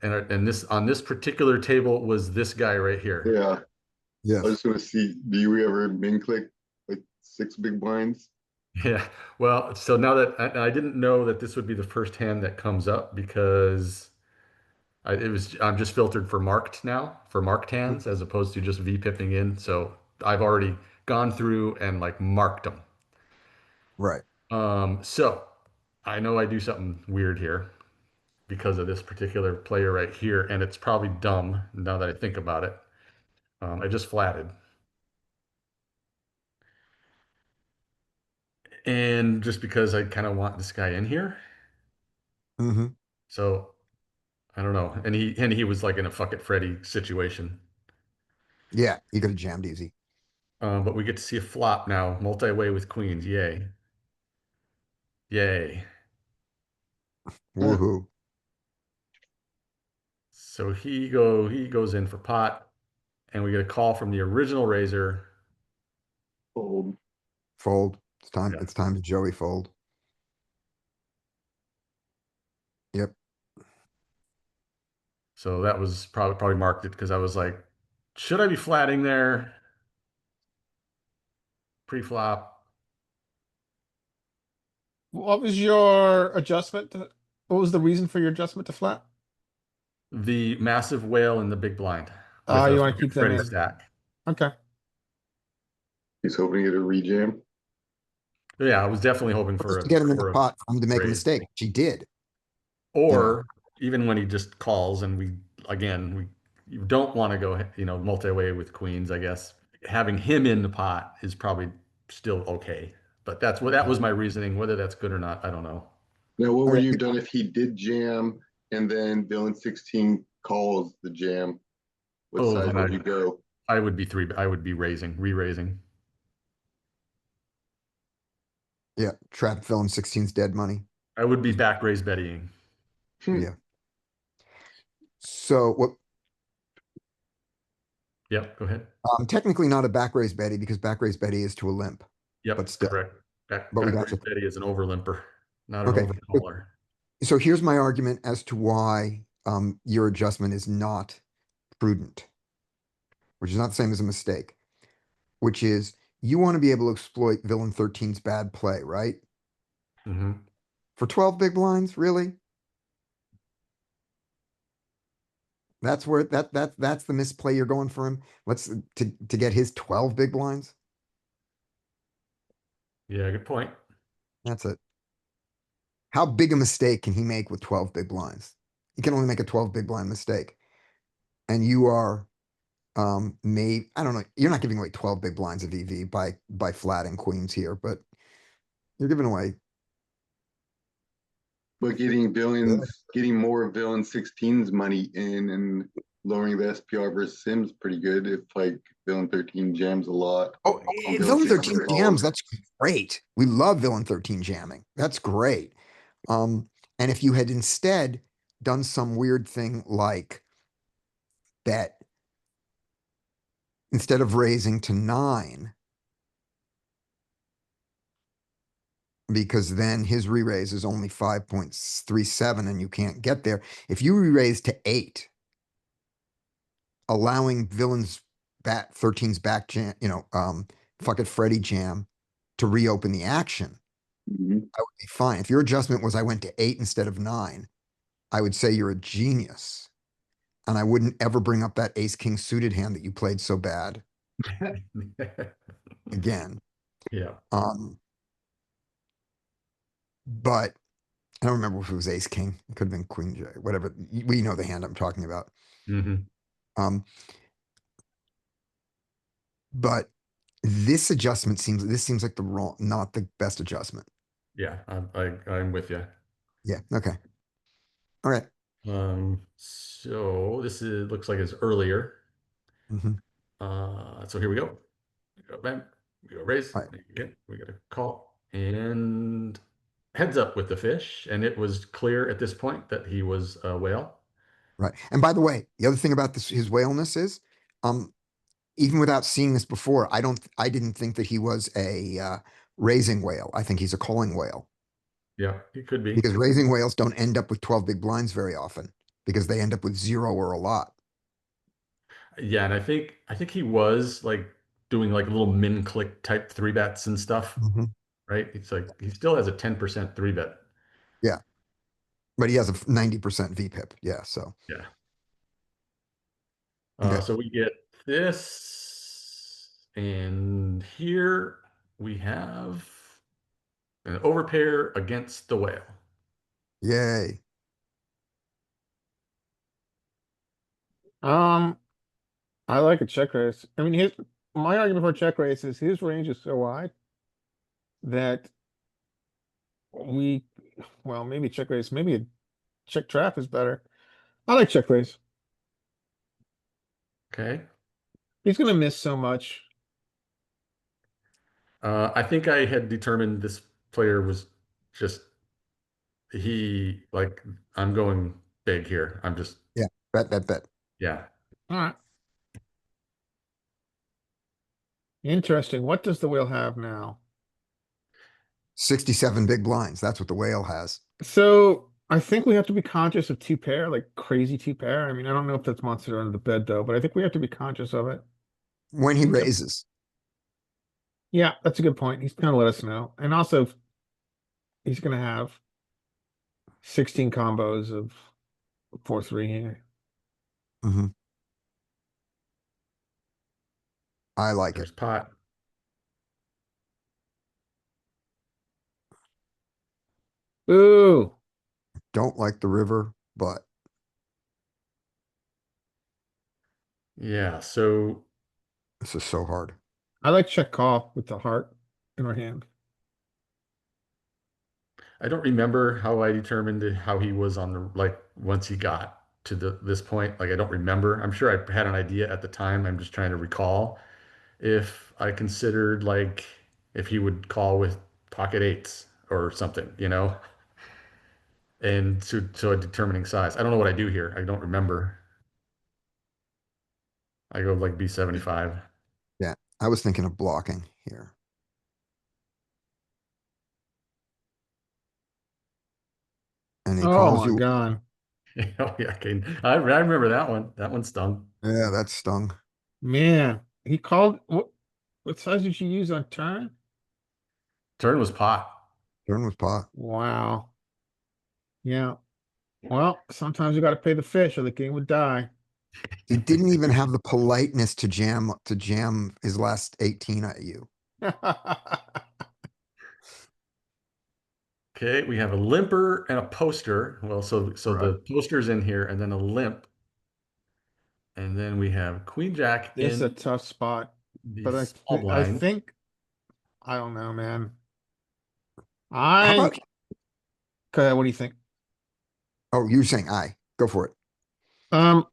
And this, on this particular table was this guy right here. Yeah, I Yes. was just gonna see, do you ever min click like 6 big blinds? Yeah. Well, so now that I didn't know that this would be the first hand that comes up because I'm just filtered for marked now, for marked hands as opposed to just V pipping in. So I've already gone through and like marked them. Right. So I know I do something weird here because of this particular player right here, and it's probably dumb now that I think about it. I just flatted. And just because I kind of want this guy in here. Mm-hmm. So I don't know. And he was like in a fuck it Freddy situation. Yeah, you could have jammed easy. But we get to see a flop now, multi-way with queens. Yay. Yay. Woohoo. So he goes in for pot, and we get a call from the original raiser. Fold. Fold. It's time. Yeah. It's time to Joey fold. Yep. So that was probably marked it because I was like, should I be flatting there? Pre-flop. What was your adjustment? What was the reason for your adjustment to flat? The massive whale in the big blind. Ah, with you a wanna keep them Freddy in. stack. Okay. He's hoping to get a rejam. Yeah, I was definitely hoping for Just a to get him in for the a pot, for him to make a raise. mistake. She did. Or even when he just calls and you don't want to go, multi-way with queens, I guess. Having him in the pot is probably still okay. But that was my reasoning. Whether that's good or not, I don't know. Now, what would Alright. you done if he did jam and then villain 16 calls the jam? What Oh, size then would you go? I would be re-raising. Yeah. Trap villain 16's dead money. I would be back raise betting. Yeah. So what, Yep, go ahead. technically not a back raise Betty because back raise Betty is to a limp. Yep, But still. correct. Back But we raise got you. Betty is an overlimper, not an Okay. overcaller. So here's my argument as to why your adjustment is not prudent, which is not the same as a mistake, which is you want to be able to exploit villain 13's bad play, right? Mm-hmm. For 12 big blinds, really? That's where that's the misplay you're going for him. Let's to get his 12 big blinds. Yeah, good point. That's it. How big a mistake can he make with 12 big blinds? He can only make a 12 big blind mistake. And you are I don't know, you're not giving away 12 big blinds of EV by flatting queens here, but you're giving away. But getting more villain 16's money in and lowering the SPR versus Sims pretty good if like villain 13 jams a lot. Oh, on villain 13 16 jams, calls. that's great. We love villain 13 jamming. That's great. And if you had instead done some weird thing like bet instead of raising to 9, because then his re-raise is only 5.37 and you can't get there. If you re-raise to 8, allowing villains 13's back jam, fuck it Freddy jam to reopen the action, Mhm. I would be fine. If your adjustment was I went to 8 instead of 9, I would say you're a genius. And I wouldn't ever bring up that ace king suited hand that you played so bad again. Yeah. But I don't remember if it was ace king. It could have been queen j, whatever. We know the hand I'm talking about. Mm-hmm. But this adjustment seems like not the best adjustment. Yeah, I'm with you. Yeah. Okay. All right. So this looks like it's earlier. Mhm. So here we go. We go bam, we go raise. Right. Again, we got a call and heads up with the fish, and it was clear at this point that he was a whale. Right. And by the way, the other thing about his whaleness is, even without seeing this before, I didn't think that he was a raising whale. I think he's a calling whale Yeah, he could be. because raising whales don't end up with 12 big blinds very often. because they end up with zero or a lot. Yeah, and I think he was like doing like little min click type three bets and stuff, Mhm. right? It's like he still has a 10% three bet. Yeah, but he has a 90% VPIP. Yeah, so Yeah. okay. So we get this, and here we have an overpair against the whale. Yay. I like a check raise. I mean, my argument for check raise is his range is so wide that we, well, maybe check raise, maybe a check trap is better. I like check raise. Okay. He's gonna miss so much. I think I had determined this player was just like I'm going big here. I'm just Yeah, bet. yeah. All right. Interesting. What does the whale have now? 67 big blinds. That's what the whale has. So I think we have to be conscious of two pair, like crazy two pair. I mean, I don't know if that's monster under the bed though, but I think we have to be conscious of it. When he He's got- raises. Yeah, that's a good point. He's gonna let us know. And also he's gonna have 16 combos of 4-3 here. Mhm. I like There's it. pot. Ooh. Don't like the river, but Yeah. So this is so hard. I like check call with the heart in our hand. I don't remember how I determined how he was on the like once he got to this point. Like I don't remember. I'm sure I had an idea at the time. I'm just trying to recall if I considered like if he would call with pocket eights or something, and to a determining size. I don't know what I do here. I don't remember. I go like B75. Yeah, I was thinking of blocking here. And he Oh calls my you. god. Oh yeah, okay. I remember that one. That one stung. Yeah, that stung. Man, he called what size did you use on turn? Turn was pot. Turn was pot. Wow. Yeah. Well, sometimes you gotta pay the fish or the game would die. He didn't even have the politeness to jam his last 18 at you. Okay, we have a limper and a poster. Well, so Right. the poster's in here, and then a limp, and then we have Queen Jack This is a in tough spot, the but small I blind. think I don't know, man. How about, Okay, what do you think? oh, you're saying I. Go for it. Um,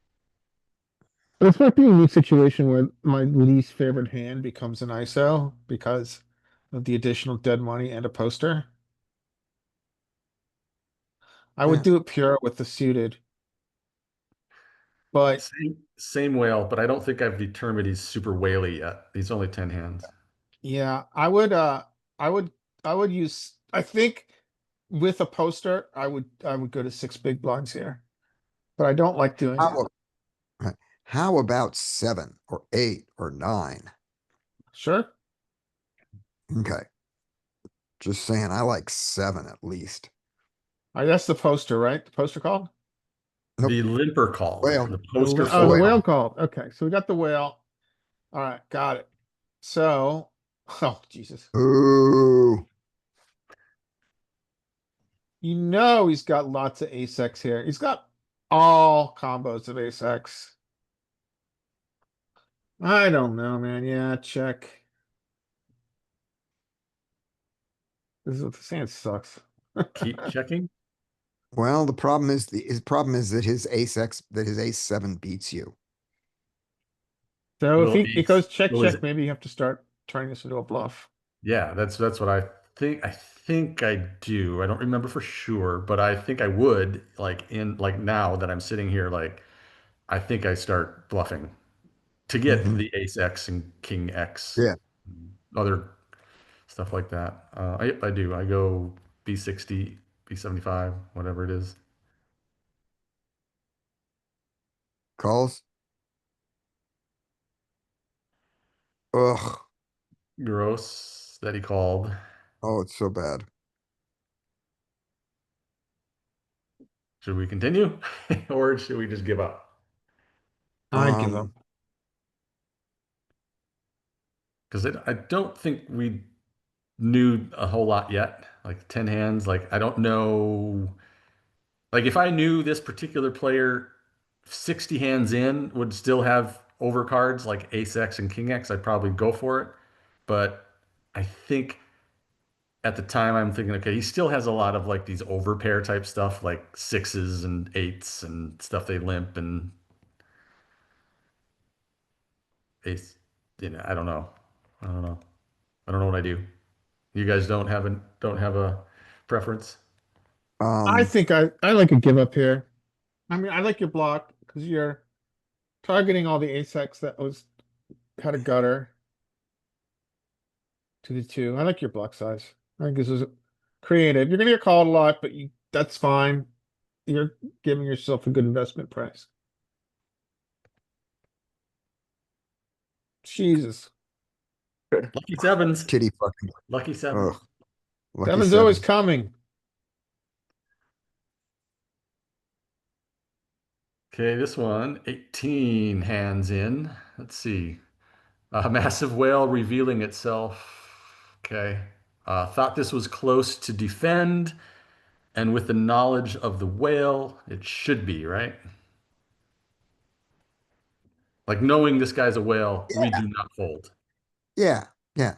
this might be a new situation where my least favorite hand becomes an ISO because of the additional dead money and a poster. I would Yeah. do it pure with the suited, but Same whale, but I don't think I've determined he's super whaley yet. He's only 10 hands. yeah, I would, I would use, I think with a poster, I would go to 6 big blinds here, but I don't like doing it. How, right. How about 7 or 8 or 9? Sure. Okay. Just saying, I like 7 at least. That's the poster, right? The poster called? Nope. The limper called. Whale. The poster Oh, the folded. whale called. Okay, so we got the whale. All right, got it. So, oh, Jesus. Ooh. You know he's got lots of ace X here. He's got all combos of ace X. I don't know, man. Yeah, check. This hand sucks. Keep checking. Well, the problem is his problem is that his ace 7 beats you. So if Well, he goes check, well, check, maybe you have to start turning this into a bluff. yeah, that's what I think. I think I do. I don't remember for sure, but I think I would like now that I'm sitting here, like I think I start bluffing to get Mhm. the ace X and king X, Yeah. other stuff like that. I do. I go B60, B75, whatever it is. Calls. Ugh. Gross that he called. Oh, it's so bad. Should we continue or should we just give up? I give up. Um, Because I don't think we knew a whole lot yet. Like 10 hands, like I don't know. Like if I knew this particular player 60 hands in would still have overcards like ace X and king X, I'd probably go for it. But I think at the time I'm thinking, okay, he still has a lot of like these overpair type stuff, like sixes and eights and stuff they limp and ace. I don't know. I don't know. I don't know what I do. You guys don't have a preference? I um, think I like a give up here. I mean, I like your block because you're targeting all the ace-X that was kind of gutter to the two. I like your block size. I think this is creative. You're gonna get called a lot, but that's fine. You're giving yourself a good investment price. Jesus. Lucky sevens. kitty fucking, Lucky sevens. ugh. Lucky Seven's always sevens. coming. Okay, this one, 18 hands in. Let's see. A massive whale revealing itself. Okay. Thought this was close to defend, and with the knowledge of the whale, it should be, right? Like knowing this guy's a whale, we do not fold. Yeah, yeah,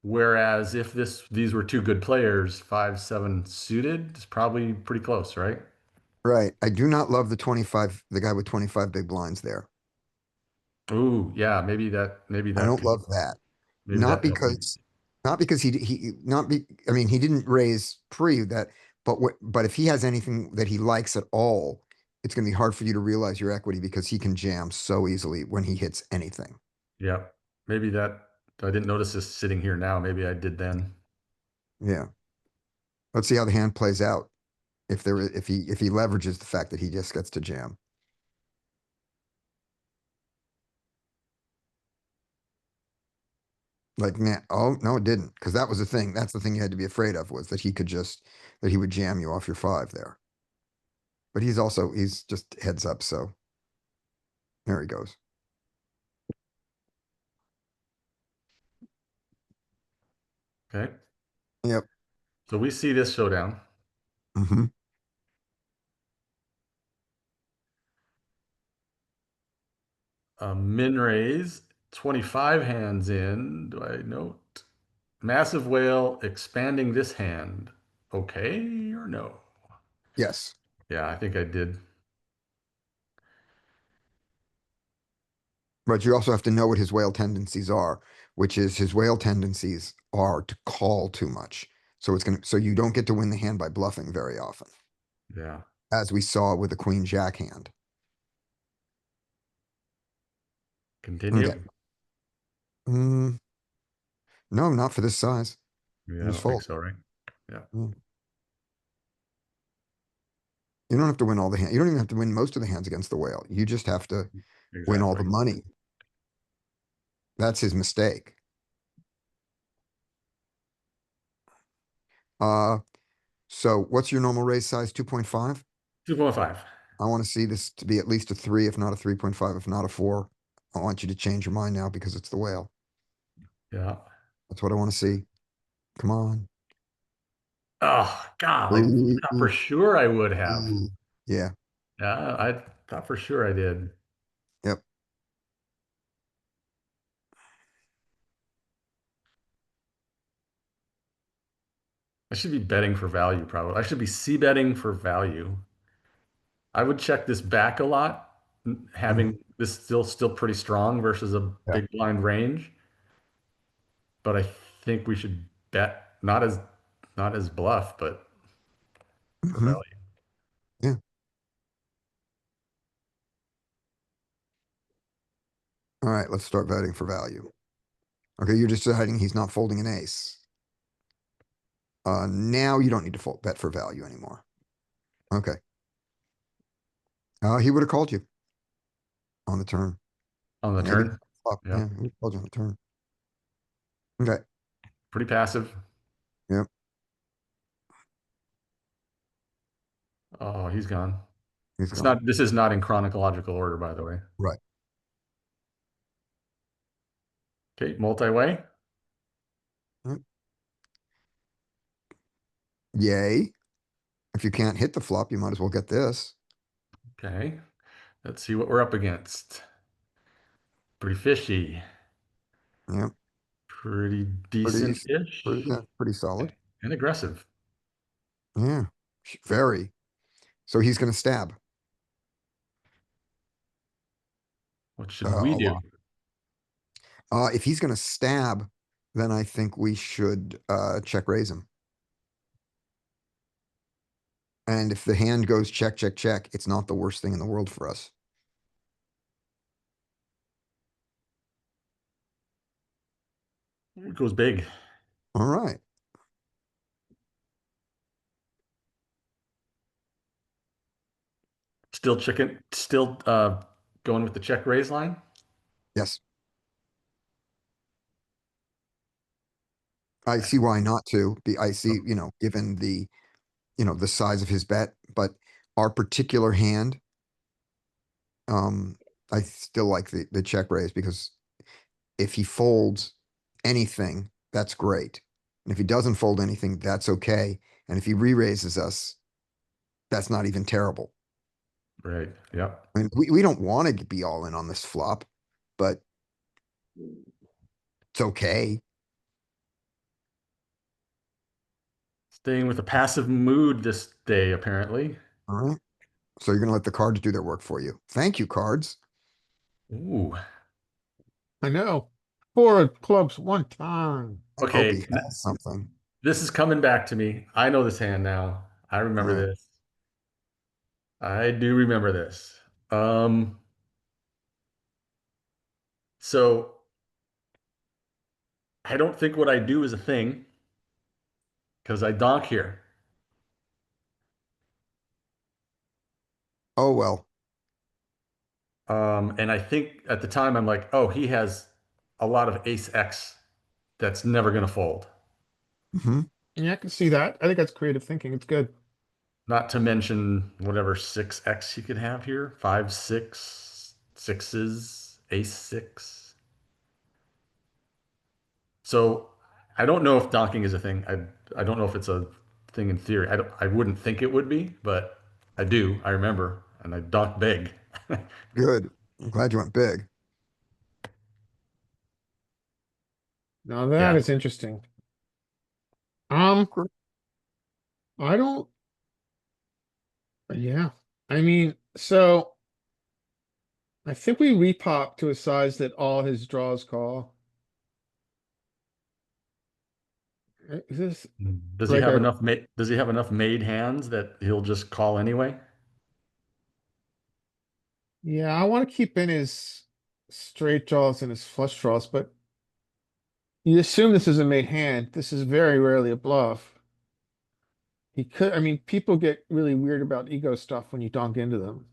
Whereas if these were two good players, 5-7 suited, it's probably pretty close, right? right. I do not love the 25, the guy with 25 big blinds there. Ooh, yeah, maybe I that don't could love that. maybe Not that helped me. because, not because I mean, he didn't raise pre that, but if he has anything that he likes at all, it's gonna be hard for you to realize your equity because he can jam so easily when he hits anything. Yeah, maybe that I didn't notice this sitting here now. Maybe I did then. Yeah. Let's see how the hand plays out. If he leverages the fact that he just gets to jam. Like, man, oh, no, it didn't. Because that was the thing. That's the thing you had to be afraid of was that that he would jam you off your five there. But he's just heads up. So there he goes. Okay, Yep. so we see this showdown. Hmm. Min raise, 25 hands in. Do I note? Massive whale expanding this hand. Okay or no? Yes. Yeah, I think I did. But you also have to know what his whale tendencies are, which is his whale tendencies are to call too much. So you don't get to win the hand by bluffing very often, Yeah. as we saw with the queen jack hand. Continue. Okay. Mm, no, not for this size. Yeah, I Just don't think fold. so, right? Yeah. You don't have to win all the hands. You don't even have to win most of the hands against the whale. You just have to win all the Exactly. money. That's his mistake. Uh, so what's your normal raise size? 2.5? 2.5. I want to see this to be at least a 3, if not a 3.5, if not a 4. I want you to change your mind now because it's the whale. Yeah. That's what I want to see. Come on. Oh, God, I thought for Ooh, sure I would have. ooh. Yeah. Yeah, I thought for sure I did. Yep. I should be betting for value, probably. I should be c betting for value. I would check this back a lot, having this still pretty strong versus a Yeah. big blind range. But I think we should bet not as bluff, but for Mhm. value. Yeah. All right. Let's start betting for value. Okay. You're deciding he's not folding an ace. Now you don't need to bet for value anymore. Okay. He would have called you. on the turn. On the Maybe turn. flop, Yeah. yeah, we called you on the turn. Okay, Pretty passive. yep, Oh, he's gone. he's It's gone. not, this is not in chronological order, by the way. Right. Okay, multi-way. Yay. If you can't hit the flop, you might as well get this. Okay, let's see what we're up against. Pretty fishy. Yep, Pretty pretty, decent-ish. yeah, pretty solid. And aggressive. Yeah, very. So he's gonna stab. What should we A do? lot. If he's gonna stab, then I think we should check raise him. And if the hand goes check, check, check, it's not the worst thing in the world for us. It goes big. All right. Still going with the check raise line. Yes. I see why not to be, I see, Oh. you know, given the, you know, the size of his bet, but our particular hand, I still like the check raise because if he folds anything, that's great. And if he doesn't fold anything, that's okay. And if he re-raises us, that's not even terrible. Right. Yep. I mean, we don't want to be all in on this flop, but it's okay. Staying with a passive mood this day, apparently. All right. So you're gonna let the cards do their work for you. Thank you, cards. Ooh. I know. 4 of clubs one time. I hope Okay. he has something. This is coming back to me. I know this hand now. I remember Right. this. I do remember this. So I don't think what I do is a thing because I donk here. Oh, well. And I think at the time I'm like, oh, he has a lot of ace X that's never going to fold. Hmm. Yeah, I can see that. I think that's creative thinking. It's good. Not to mention whatever 6X you could have here, 5, 6, sixes, ace 6. So I don't know if donking is a thing. I don't know if it's a thing in theory. I wouldn't think it would be, but I do. I remember, and I donk big. Good. I'm glad you went big. Now that Yeah. is interesting. Um, I don't. Yeah. I mean, so I think we repop to a size that all his draws call. Is this Does he like have a enough does he have enough made hands that he'll just call anyway? yeah, I want to keep in his straight draws and his flush draws, but you assume this is a made hand. This is very rarely a bluff. He could, I mean, people get really weird about ego stuff when you donk into them.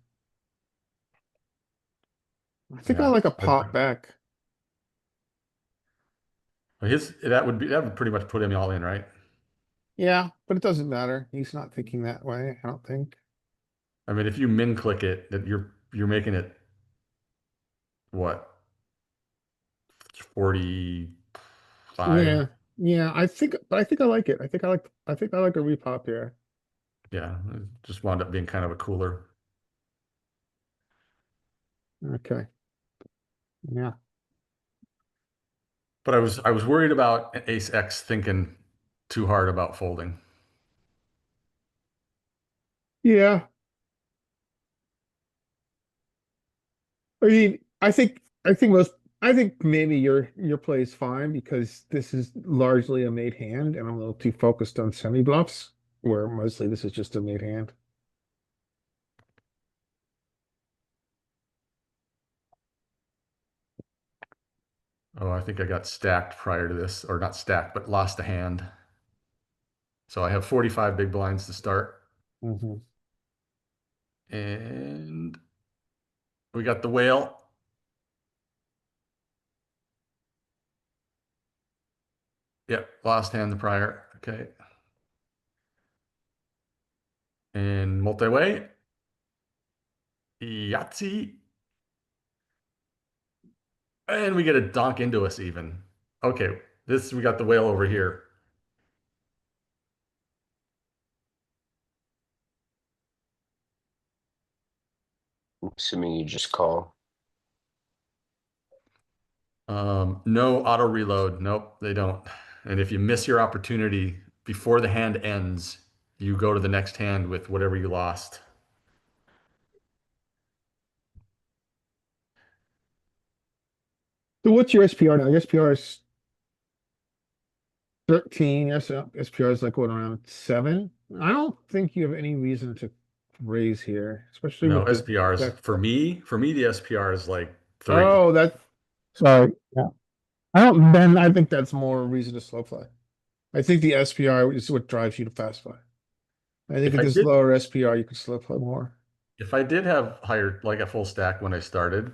I think I Yeah. like a pop back. That would pretty much put him all in, right? Yeah, but it doesn't matter. He's not thinking that way, I don't think. I mean, if you min click it, that you're making it what? 45. Yeah, yeah, but I think I like it. I think I like a repop here. Yeah, it just wound up being kind of a cooler. Okay. Yeah. But I was worried about ace X thinking too hard about folding. Yeah. I mean, I think maybe your play is fine because this is largely a made hand and I'm a little too focused on semi bluffs, where mostly this is just a made hand. Oh, I think I got stacked prior to this, or not stacked, but lost a hand. So I have 45 big blinds to start. Mhm. And we got the whale. Yep, last hand the prior. Okay. And multi-way. Yahtzee. And we get a donk into us even. Okay, this we got the whale over here. Assuming you just call. No auto reload. Nope, they don't. And if you miss your opportunity before the hand ends, you go to the next hand with whatever you lost. So what's your SPR now? Your SPR is 13. Yes, SPR is like what, around 7. I don't think you have any reason to raise here, especially No, with the SPRs deck. for me, the SPR is like 3. Oh, that. Sorry. Yeah. I don't. Then I think that's more reason to slow play. I think the SPR is what drives you to fast play. I think If at I this did, lower SPR, you can slow play more. if I did have higher, like a full stack when I started,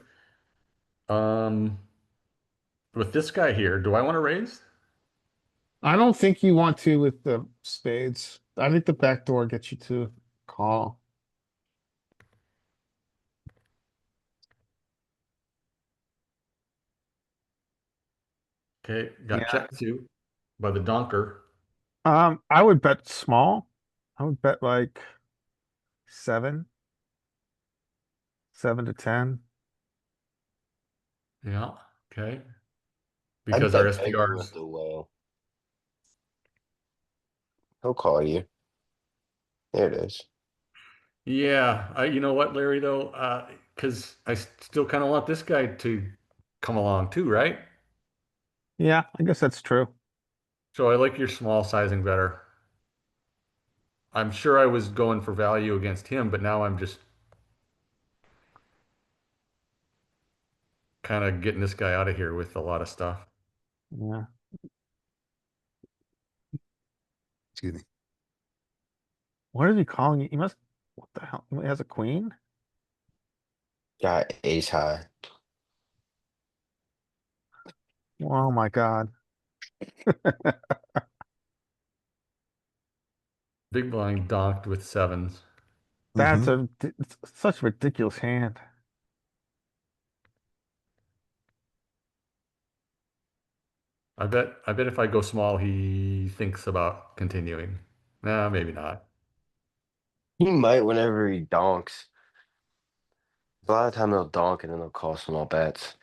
um, with this guy here, do I want to raise? I don't think you want to with the spades. I think the back door gets you to call. Okay, got Yeah. checked too by the donker. I would bet small. I would bet like 7, 7 to 10. Yeah, okay. I'd Because our bet bigger with SPRs, the whale. He'll call you. There it is. yeah, you know what, Larry, though, because I still kind of want this guy to come along too, right? Yeah, I guess that's true. So I like your small sizing better. I'm sure I was going for value against him, but now I'm just kind of getting this guy out of here with a lot of stuff. Yeah. Excuse me. What is he calling you? He must. What the hell? He has a queen? Got ace high. Oh my God. Big blind donked with 7s. That's Mhm. it's such a ridiculous hand. I bet if I go small, he thinks about continuing. Nah, maybe not. He might whenever he donks. A lot of time they'll donk and then they'll call small bets.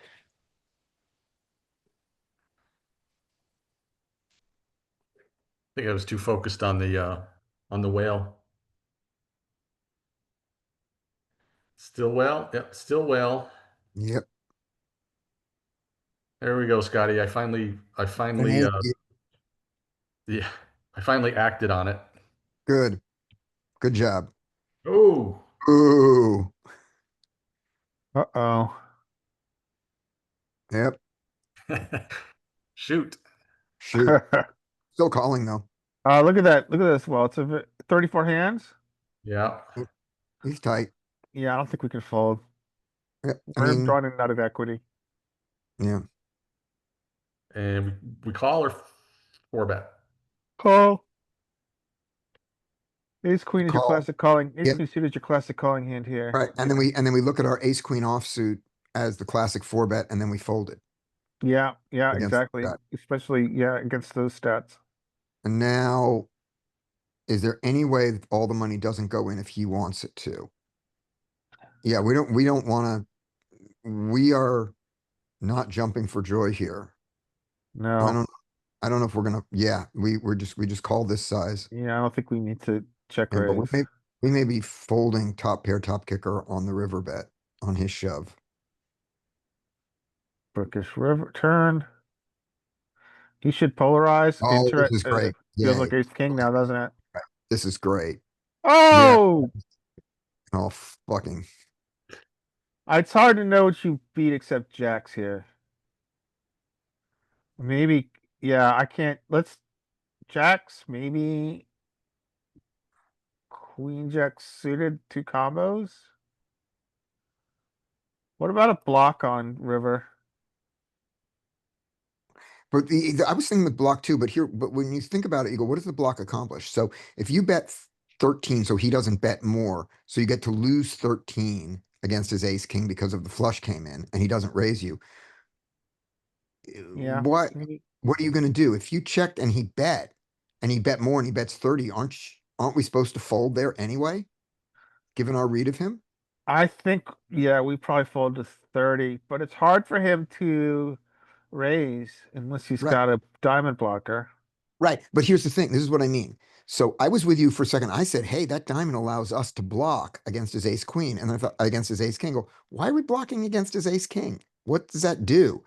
I think I was too focused on the whale. Still well, yep, still well. Yep. There we go, Scotty. Thank you. Yeah, I finally acted on it. Good. Good job. Oh, Ooh. Uh-oh. Yep. shoot. Shoot. Still calling though. Look at that. Look at this. Well, it's 34 hands. Yeah, He's tight. Yeah, I don't think we can fold. Yep. I We're mean, running out of equity. yeah. and we call or 4 bet. Call. Ace queen is your Call. classic calling. Ace Yep. queen suited is your classic calling hand here. Right. And then we look at our ace queen offsuit as the classic 4 bet, and then we fold it Yeah, yeah, against exactly. that. Especially, yeah, against those stats. And now, is there any way that all the money doesn't go in if he wants it to? Yeah, we don't wanna, we are not jumping for joy here. I No. don't, I don't know if we're gonna, yeah, we just call this size. Yeah, I don't think we need to check And, but raise. we may be folding top pair, top kicker on the river bet on his shove. Brookish river turn. He should polarize. Oh, this is great. Feels Yeah, like ace king now, doesn't it? this is great. Yeah. Oh! Oh, fucking. It's hard to know what you beat except jacks here. Maybe, yeah, I can't. Let's jacks, maybe queen jack suited, 2 combos. What about a block on river? But I was thinking the block too, but when you think about it, you go, what does the block accomplish? So if you bet 13, so he doesn't bet more, so you get to lose 13 against his ace king because of the flush came in and he doesn't raise you. Yeah. What are you gonna do? If you checked and he bet more and he bets 30, aren't we supposed to fold there anyway? Given our read of him? I think, yeah, we probably fold to 30, but it's hard for him to raise unless he's Right. got a diamond blocker. Right, but here's the thing, this is what I mean. So I was with you for a second. I said, hey, that diamond allows us to block against his ace queen. And I thought against his ace king, go, why are we blocking against his ace king? What does that do?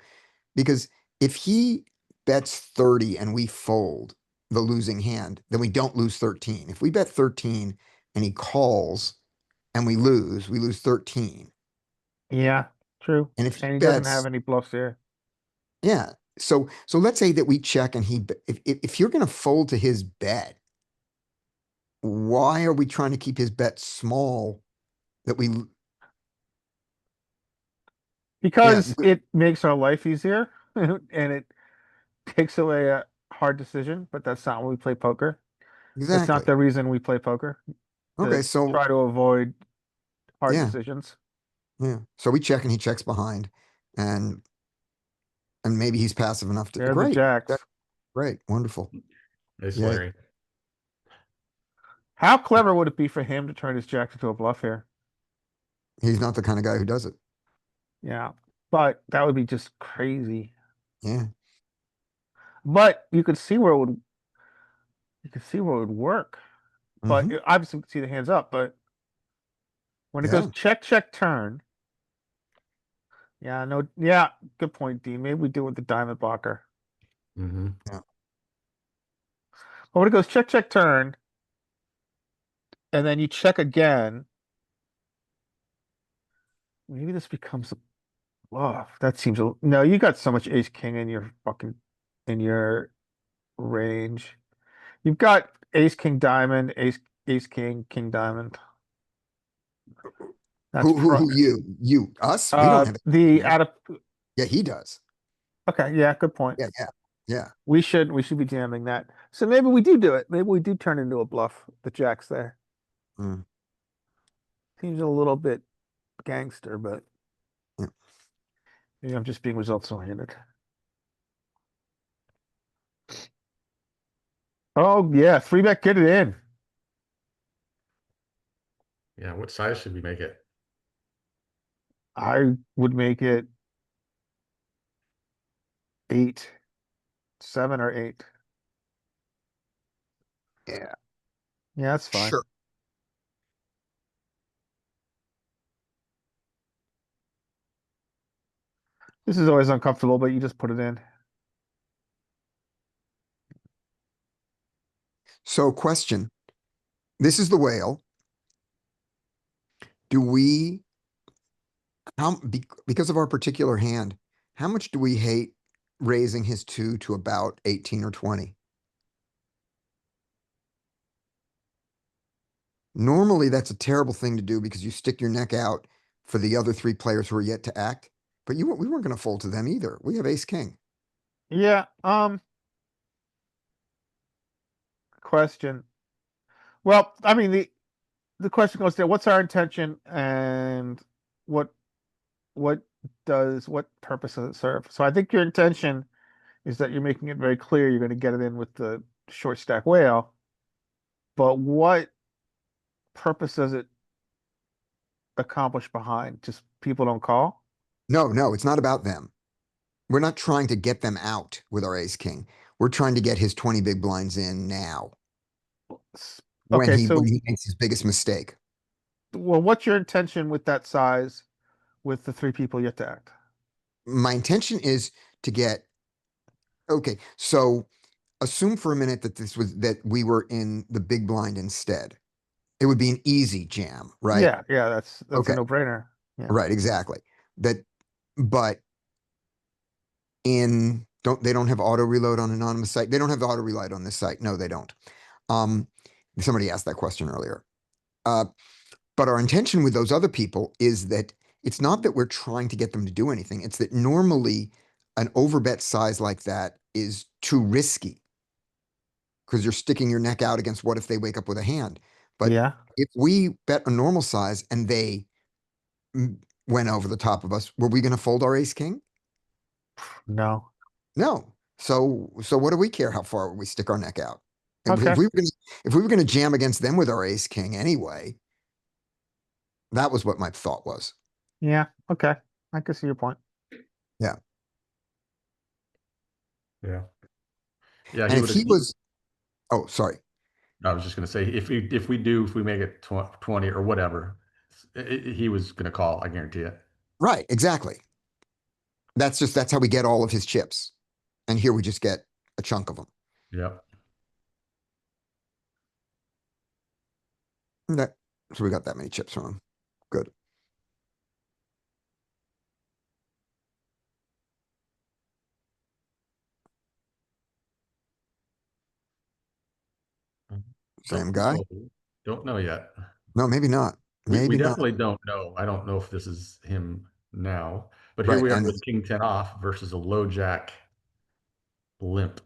Because if he bets 30 and we fold the losing hand, then we don't lose 13. If we bet 13 and he calls and we lose 13. Yeah, true. And if he And he doesn't bets, have any bluffs here. yeah. So let's say that we check and if you're gonna fold to his bet, why are we trying to keep his bet small that we, Because we- it makes our life easier and it takes away a hard decision, but that's not when we play poker. That's not exactly. the reason we play poker, Okay, to so, try to avoid hard yeah, decisions. yeah. So we check and he checks behind and maybe he's passive enough to, They're the great, jacks. great, wonderful. Nice, Yay. Larry. How clever would it be for him to turn his jack into a bluff here? He's not the kind of guy who does it. Yeah, but that would be just crazy. Yeah, But you could see where it would, you could see where it would work. But mhm, obviously we can see the hands up, but when it goes yeah. check, check, turn. Yeah, no, yeah, good point, Dean. Maybe we do it with the diamond blocker. Mm-hmm. But when it goes check, check, turn, and then you check again, maybe this becomes a bluff. That seems no, you got so much ace king in your in your range. You've got ace king diamond, ace king, king diamond. That's Who us? We don't have, the yeah. out of Yeah, he does. okay, yeah, good point. Yeah. We should be jamming that. So maybe we do it. Maybe we do turn into a bluff. The jack's there. Mm. Seems a little bit gangster, but Yeah. maybe I'm just being results oriented. Oh yeah, 3-bet, get it in. Yeah, what size should we make it? I would make it 8, 7 or 8. Yeah, Yeah, that's fine. sure. This is always uncomfortable, but you just put it in. So question, this is the whale. Do we, because of our particular hand, how much do we hate raising his 2 to about 18 or 20? Normally, that's a terrible thing to do because you stick your neck out for the other 3 players who are yet to act. But we weren't gonna fold to them either. We have ace king. Yeah, question. Well, I mean the question goes there, what's our intention and what what what purpose does it serve? So I think your intention is that you're making it very clear you're going to get it in with the short stack whale. But what purpose does it accomplish behind? Just people don't call? No, it's not about them. We're not trying to get them out with our ace king. We're trying to get his 20 big blinds in now when Okay, he so makes his biggest mistake. well, what's your intention with that size with the 3 people yet to act? My intention is to get, okay, so assume for a minute that that we were in the big blind instead. It would be an easy jam, right? Yeah, that's Okay. a no-brainer. Yeah. Right, exactly. But they don't have auto reload on anonymous site. They don't have the auto reload on this site. No, they don't. Somebody asked that question earlier. But our intention with those other people is that it's not that we're trying to get them to do anything. It's that normally an overbet size like that is too risky. Cause you're sticking your neck out against what if they wake up with a hand? But Yeah, if we bet a normal size and they went over the top of us, were we gonna fold our ace king? no. No. So what do we care how far we stick our neck out? Okay. If we were gonna jam against them with our ace king anyway, that was what my thought was. Yeah, okay. I can see your point. Yeah. Yeah, And he if would he have. was, oh, sorry. I was just gonna say, if we make it 20 or whatever, he was gonna call. I guarantee it. Right, exactly. That's how we get all of his chips. And here we just get a chunk of them. Yep. Okay. So we got that many chips from him. Good. Same Don't guy? know. Don't know yet. No, maybe not. We Maybe not. definitely don't know. I don't know if this is him now, but here Right, we are and with King 10 off versus a low jack limp.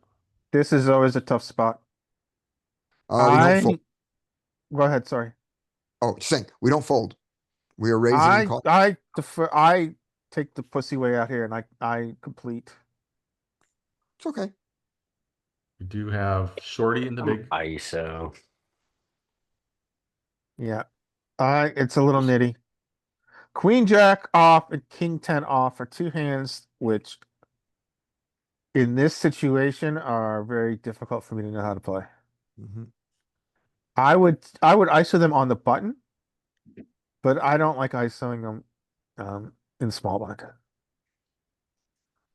This is always a tough spot. we don't fold. Go ahead, sorry. Oh, saying we don't fold. We are raising and calling. I take the pussy way out here and I complete. It's okay. We do have Shorty in the big. ISO. Yeah. It's a little nitty. Queen Jack off and King 10 off are two hands which in this situation are very difficult for me to know how to play. Mhm. I would ISO them on the button, but I don't like ISOing them in small blind.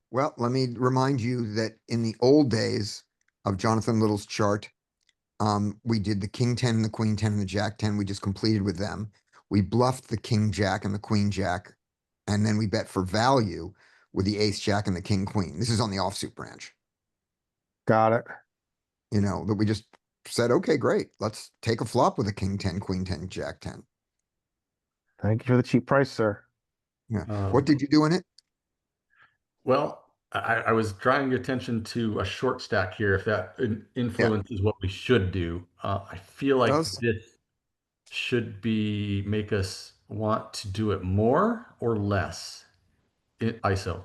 Well, let me remind you that in the old days of Jonathan Little's chart, we did the King 10 and the Queen 10 and the Jack 10. We just completed with them. We bluffed the King Jack and the Queen Jack, and then we bet for value with the Ace Jack and the King Queen. This is on the offsuit branch. Got it. You know, that we just said, okay, great. Let's take a flop with a King 10, Queen 10, Jack 10. Thank you for the cheap price, sir. Yeah. What did you do in it? Well, I was drawing your attention to a short stack here. If that influences what we should do, I feel like Does. this should be make us want to do it more or less in ISO.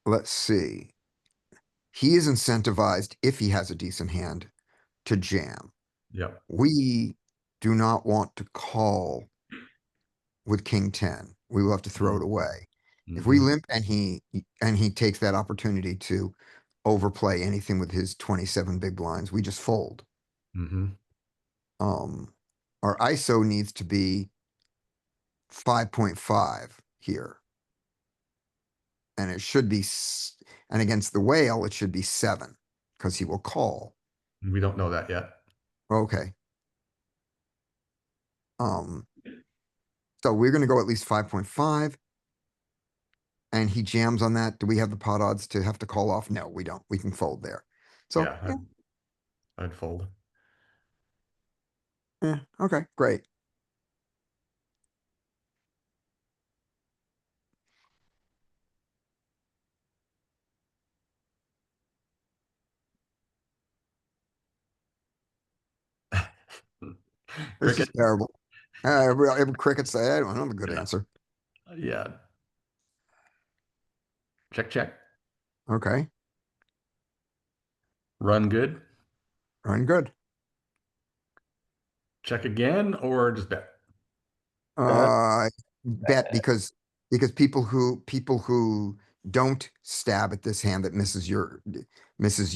Let's see. He is incentivized if he has a decent hand to jam. Yep. We do not want to call with King 10. We will have to throw it away. If we Mhm. limp and he takes that opportunity to overplay anything with his 27 big blinds, we just fold. Mhm. Our ISO needs to be 5.5 here. And it should be, and against the whale, it should be 7 because he will call. We don't know that yet. Okay. So we're gonna go at least 5.5. And he jams on that. Do we have the pot odds to have to call off? No, we don't. We can fold there. So Yeah, I'd fold. okay, great. This is Cricket. terrible. Every cricket say, I don't have a good Yeah. answer. Yeah. Check, check. Okay, Run good. run good. Check again or just bet. Bet because people who don't stab at this hand that misses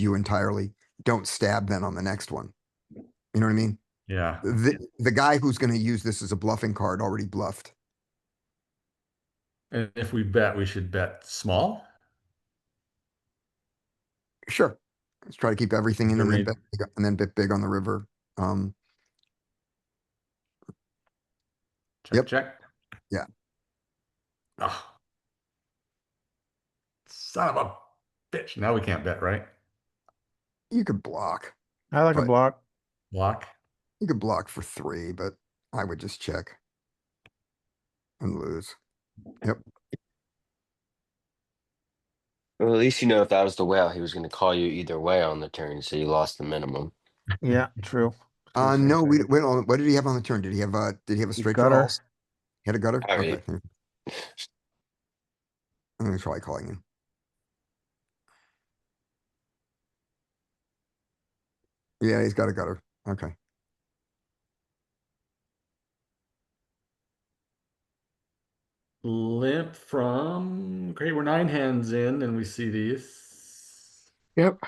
you entirely don't stab then on the next one. You know what I mean? Yeah. The guy who's going to use this as a bluffing card already bluffed. And if we bet, we should bet small. Sure. Let's try to keep everything in and then bet big, and then bet big on the river. Check, Yep. check. Yeah. Oh. Son of a bitch. Now we can't bet, right? You could block. I like a But- block. Block. You could block for 3, but I would just check and lose. Yep. Well, at least you know if that was the whale, he was going to call you either way on the turn, so you lost the minimum. Yeah, true. Do the same No, thing. what did he have on the turn? Did he have a straight draw? gutter. also? He had a gutter? Oh, Okay. I'm gonna try calling you. Yeah, he's got a gutter. Okay. Limp from, okay, we're 9 hands in and we see these. Yep.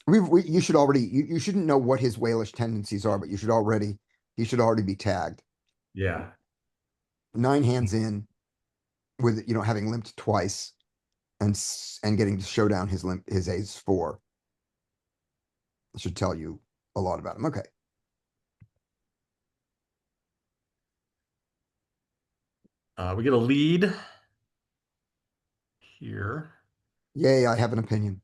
You should already, you shouldn't know what his whalish tendencies are, but he should already be tagged. Yeah. 9 hands in with, having limped twice and getting to show down his ace 4. It should tell you a lot about him. Okay. We get a lead here. Yay, I have an opinion.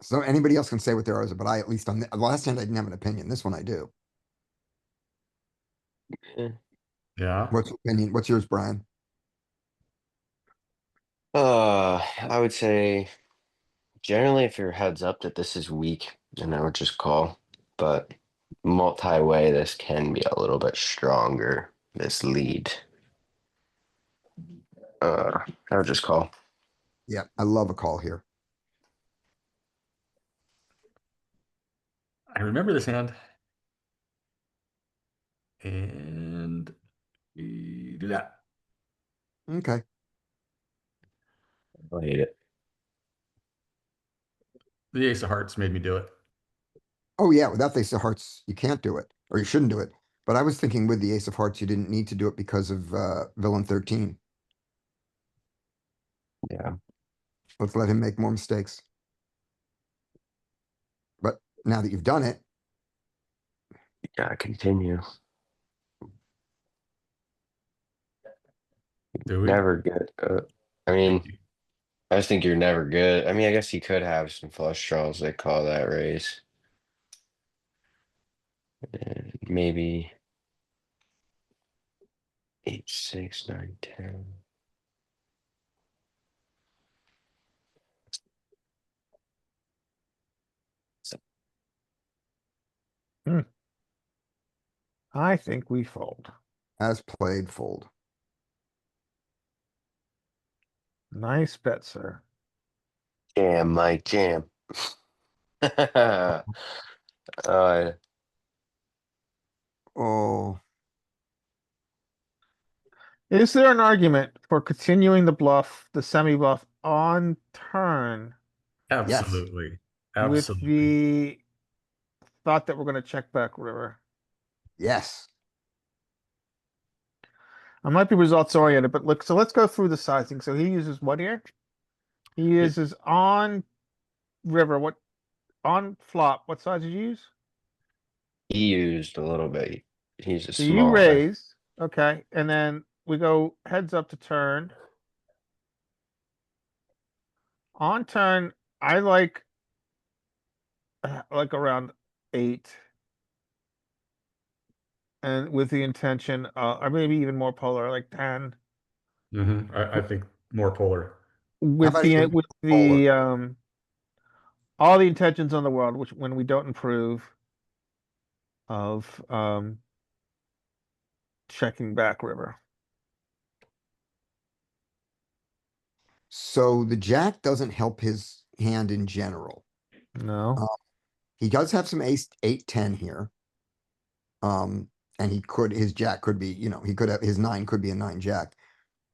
So anybody else can say what there is, but I, at least on the last hand, I didn't have an opinion. This one I do. Yeah. What's your opinion? What's yours, Brian? I would say generally if your heads up that this is weak, then I would just call. But multi-way, this can be a little bit stronger, this lead. I would just call. Yeah, I love a call here. I remember this hand. And we do that. Okay. I hate it. The ace of hearts made me do it. Oh yeah, without the ace of hearts, you can't do it, or you shouldn't do it. But I was thinking with the ace of hearts, you didn't need to do it because of villain 13. Yeah. Let's let him make more mistakes. But now that you've done it, Yeah, continue. Do we? Never good. I mean, I just think you're never good. I mean, I guess he could have some flush draws. They call that raise. And maybe 8, 6, 9, 10. I think we fold. as played, fold. Nice bet, sir. Jam, Mike, jam. uh, Oh, Is there an argument for continuing the bluff, the semi bluff on turn Absolutely. with Absolutely. the thought that we're going to check back river? yes. I might be results oriented, but look, so let's go through the sizing. So he uses what here? He uses on river. What on flop? What size did you use? he used a little bit. He's a So you small. raise, okay, and then we go heads up to turn. On turn, I like around 8. And with the intention, or maybe even more polar, like 10. I think more polar. With about the even with the all the intentions on the world, which when we don't improve of checking back river. So the jack doesn't help his hand in general. No. He does have some ace 8, 10 here. And his jack could be, he could have, his 9 could be a 9 jack.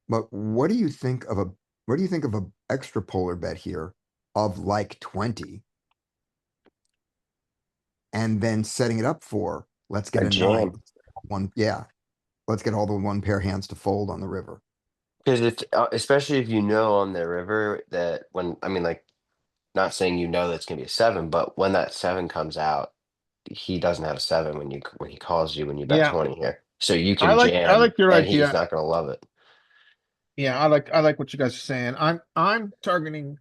But what do you think of a extra polar bet here of like 20? And then setting it up for, let's get A a 9. jam. Yeah. Let's get all the 1 pair hands to fold on the river. Because it's especially if you know on the river that when I mean, like, not saying that's gonna be a 7, but when that 7 comes out, he doesn't have a 7 when he calls you when you bet Yeah. 20 here. So you I can like jam, your and he's idea. not gonna love it. Yeah, I like what you guys are saying. I'm targeting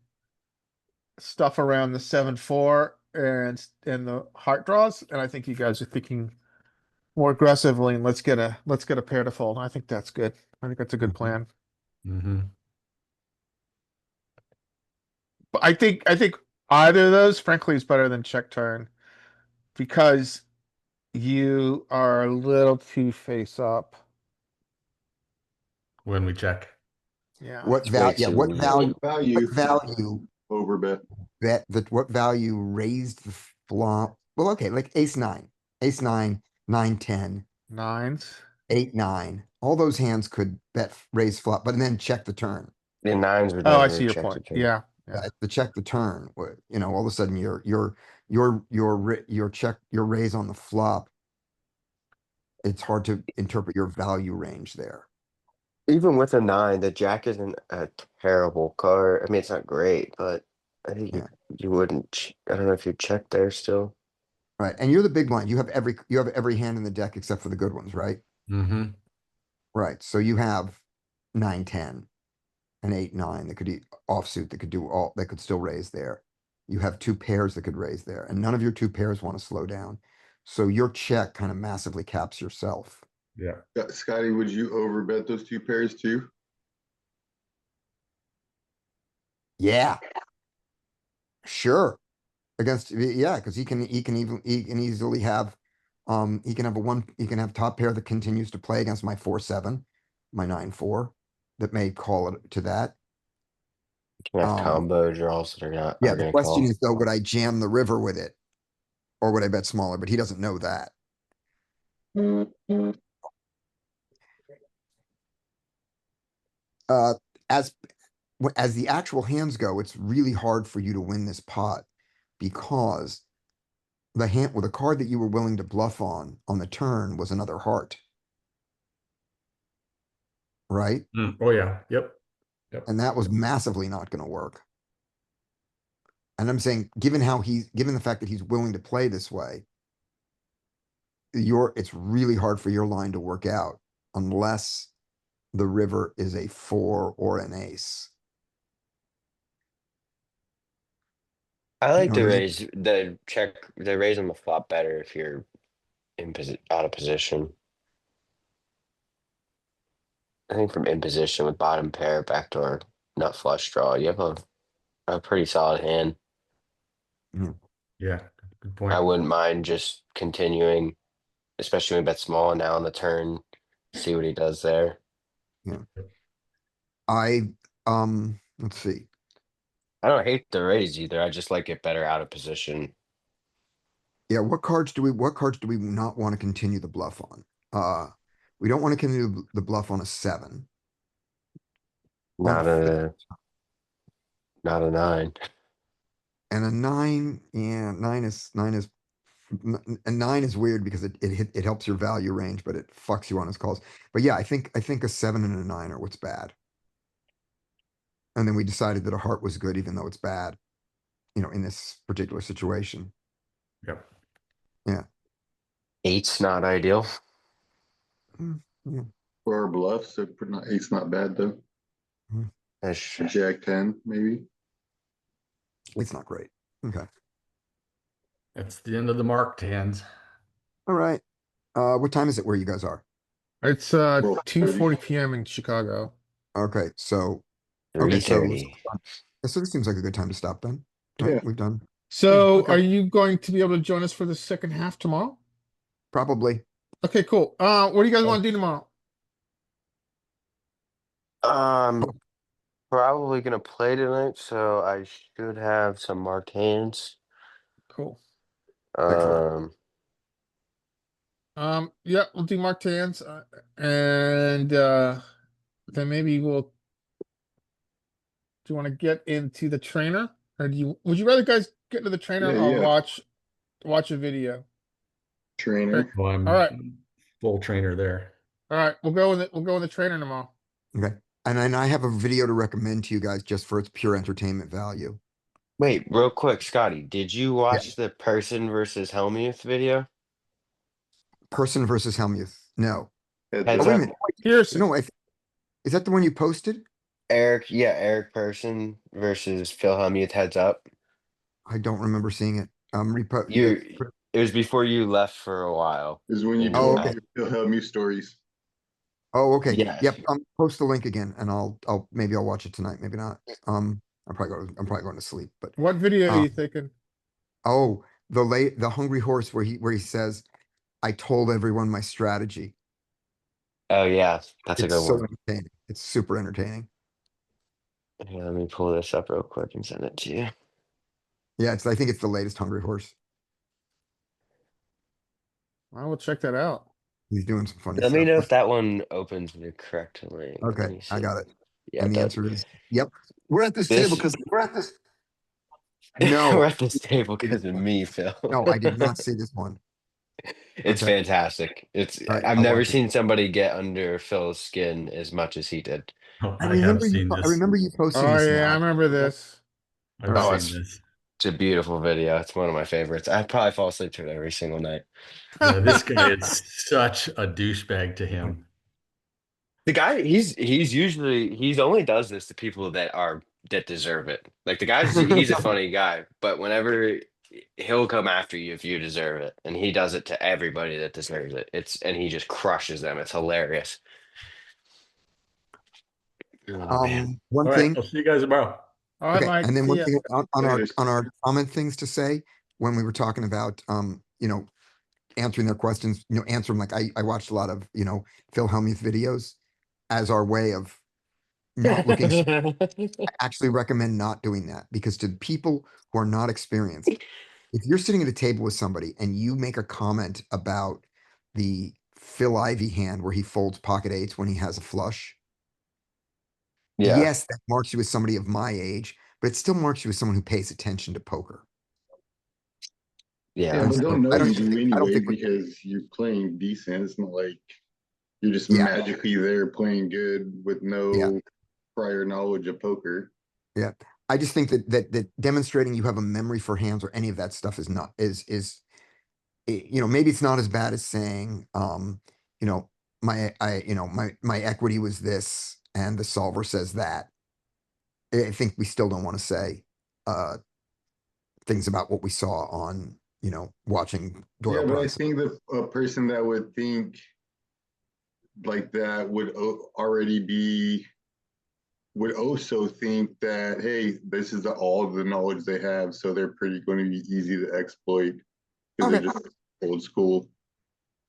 stuff around the 7-4 and the heart draws, and I think you guys are thinking more aggressively and let's get a pair to fold. I think that's good. I think that's a good plan. Mm-hmm. But I think either of those, frankly, is better than check turn because you are a little too face up. When we check. Yeah. What It's way value, yeah, too what easy. value, Value, what value overbet. what value raised the flop? Well, okay, like ace nine, 9, 10, Nines. 8, 9. All those hands could bet raise flop, but then check the turn. The nines would Oh, I never see your check the point. turn. Yeah. Yeah. The check the turn, all of a sudden your check, your raise on the flop. It's hard to interpret your value range there. Even with a nine, the jack isn't a terrible card. I mean, it's not great, but I think Yeah. you wouldn't. I don't know if you check there still. Right, and you're the big blind. You have every hand in the deck except for the good ones, right? Mm-hmm. Right, so you have 9, 10, and 8, 9 that could offsuit, that could do all, that could still raise there. You have two pairs that could raise there, and none of your two pairs want to slow down. So your check kind of massively caps yourself. Yeah. Scotty, would you overbet those two pairs too? Yeah. Sure. Yeah, because he can easily have he can have top pair that continues to play against my 4-7, my 9-4, that may call it to that. You can have Um, combo draws that are not Yeah, are the gonna question call. is though, would I jam the river with it? Or would I bet smaller? But he doesn't know that. Uh, as as the actual hands go, it's really hard for you to win this pot because the card that you were willing to bluff on the turn was another heart. Right? Oh yeah. Yep. Yep. And that was massively not going to work. And I'm saying, given the fact that he's willing to play this way, it's really hard for your line to work out unless the river is a 4 or an ace. I You like know to what I mean? raise the raise on the flop better if you're out of position. I think from in position with bottom pair, backdoor, nut flush draw, you have a pretty solid hand. Yeah. Good I point. wouldn't mind just continuing, especially when we bet small now on the turn, see what he does there. Let's see. I don't hate the raise either. I just like it better out of position. Yeah, what cards do we not want to continue the bluff on? We don't want to continue the bluff on a 7. On Not a not a nine. And a 9, yeah, 9 is and 9 is weird because it helps your value range, but it fucks you on his calls. But yeah, I think a 7 and a 9 are what's bad. And then we decided that a heart was good, even though it's bad, in this particular situation. Yep. Eight's not ideal. Yeah. For our bluffs, so eight's not bad though. That's true. Jack 10, maybe. It's not great. Okay. That's the end of the marked hands. All right. What time is it where you guys are? It's Well, 2:40 p.m. in Chicago. Okay, so okay, 3:30. so this seems like a good time to stop then. Right? Yeah. We've done So okay. are you going to be able to join us for the second half tomorrow? Probably. Okay, cool. What do you guys want to do tomorrow? Probably gonna play tonight, so I should have some marked hands. Cool. Excellent. Yeah, we'll do marked hands, and then maybe do you want to get into the trainer, or would you rather guys get into the trainer or Yeah. watch a video? Trainer. Well, I'm All right. full trainer there. All right, we'll go in the trainer tomorrow. Okay. And then I have a video to recommend to you guys just for its pure entertainment value. Wait, real quick, Scotty, did you watch the person versus Helmuth video? Person versus Helmuth. No. Heads Oh, wait a up. minute. Pearson. No, is that the one you posted? Eric Person versus Phil Hellmuth, heads up. I don't remember seeing it. You It was before you left for a while. Is when you Maybe told Oh, me okay. your Wilhelm stories. Oh, okay. Yeah. Yep. Post the link again and maybe I'll watch it tonight. Maybe not. I'm probably going to sleep, but, What video are Um, you thinking? oh, the Hungry Horse where he says, I told everyone my strategy. Oh yeah, that's a It's good so one. entertaining. It's super entertaining. Here, let me pull this up real quick and send it to you. Yeah, I think it's the latest Hungry Horse. I will check that out. He's doing some funny Let me stuff. know if that one opens the correct link. Let Okay, me I see. got it. Yeah, And it the does. answer is, yep. We're at this This- table because we're at this. We're No, at this table because of me, Phil. no, I did not see this one. It's Okay. fantastic. All right, I've I'll never watch it. seen somebody get under Phil's skin as much as he did. Oh, I I have remember you. seen I this. remember you posting Oh this yeah, I now. remember this. I've All right. Oh, seen this. It's a beautiful video. It's one of my favorites. I probably fall asleep to it every single night. Yeah, this guy is such a douchebag to him. The guy, he's only does this to people that deserve it. Like he's a funny guy, but whenever he'll come after you if you deserve it, and he does it to everybody that deserves it. And he just crushes them. It's hilarious. Oh, man. One All right, thing. I'll see you guys tomorrow. All right, Okay, Mike. and then see one ya. thing on our Later. on our comment things to say when we were talking about answering their questions, answer them like I watched a lot of Phil Hellmuth videos as our way of not looking. I actually recommend not doing that because to people who are not experienced, if you're sitting at a table with somebody and you make a comment about the Phil Ivey hand where he folds pocket eights when he has a flush, Yeah. yes, that marks you as somebody of my age, but it still marks you as someone who pays attention to poker. Yeah, Yeah. but they'll know I don't you think- do I don't anyway think we- because you're playing decent. It's not like you're just Yeah. magically there playing good with no Yeah. prior knowledge of poker. Yeah, I just think that demonstrating you have a memory for hands or any of that stuff is not maybe it's not as bad as saying my equity was this and the solver says that. I think we still don't want to say things about what we saw on watching Doyle Yeah, but I Price. think that a person that would think like that would also think that, hey, this is all of the knowledge they have, so they're pretty going to be easy to exploit because Okay. they're just old school.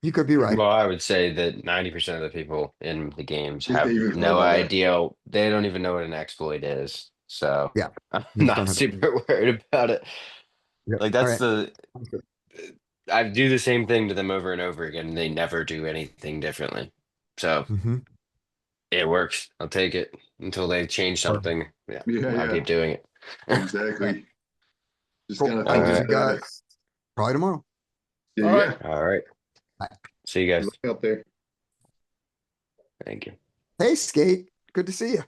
You could be right. Well, I would say that 90% of the people in the games Just have even thought no about that. idea. They don't even know what an exploit is. So Yeah. I'm Just don't not have the- super worried about it. Yep. Like All that's right. I do the same thing to them over and over again. And they never do anything differently. So Mhm. it works. I'll take it until they change something. Yeah, Yeah, I'll yeah. keep doing it. Exactly. Just Cool. kind of Thank think you, Alright. guys. Probably tomorrow. Yeah, All yeah. right. All right. Bye. See you guys. Look out there. Thank you. Hey, Skate. Good to see you.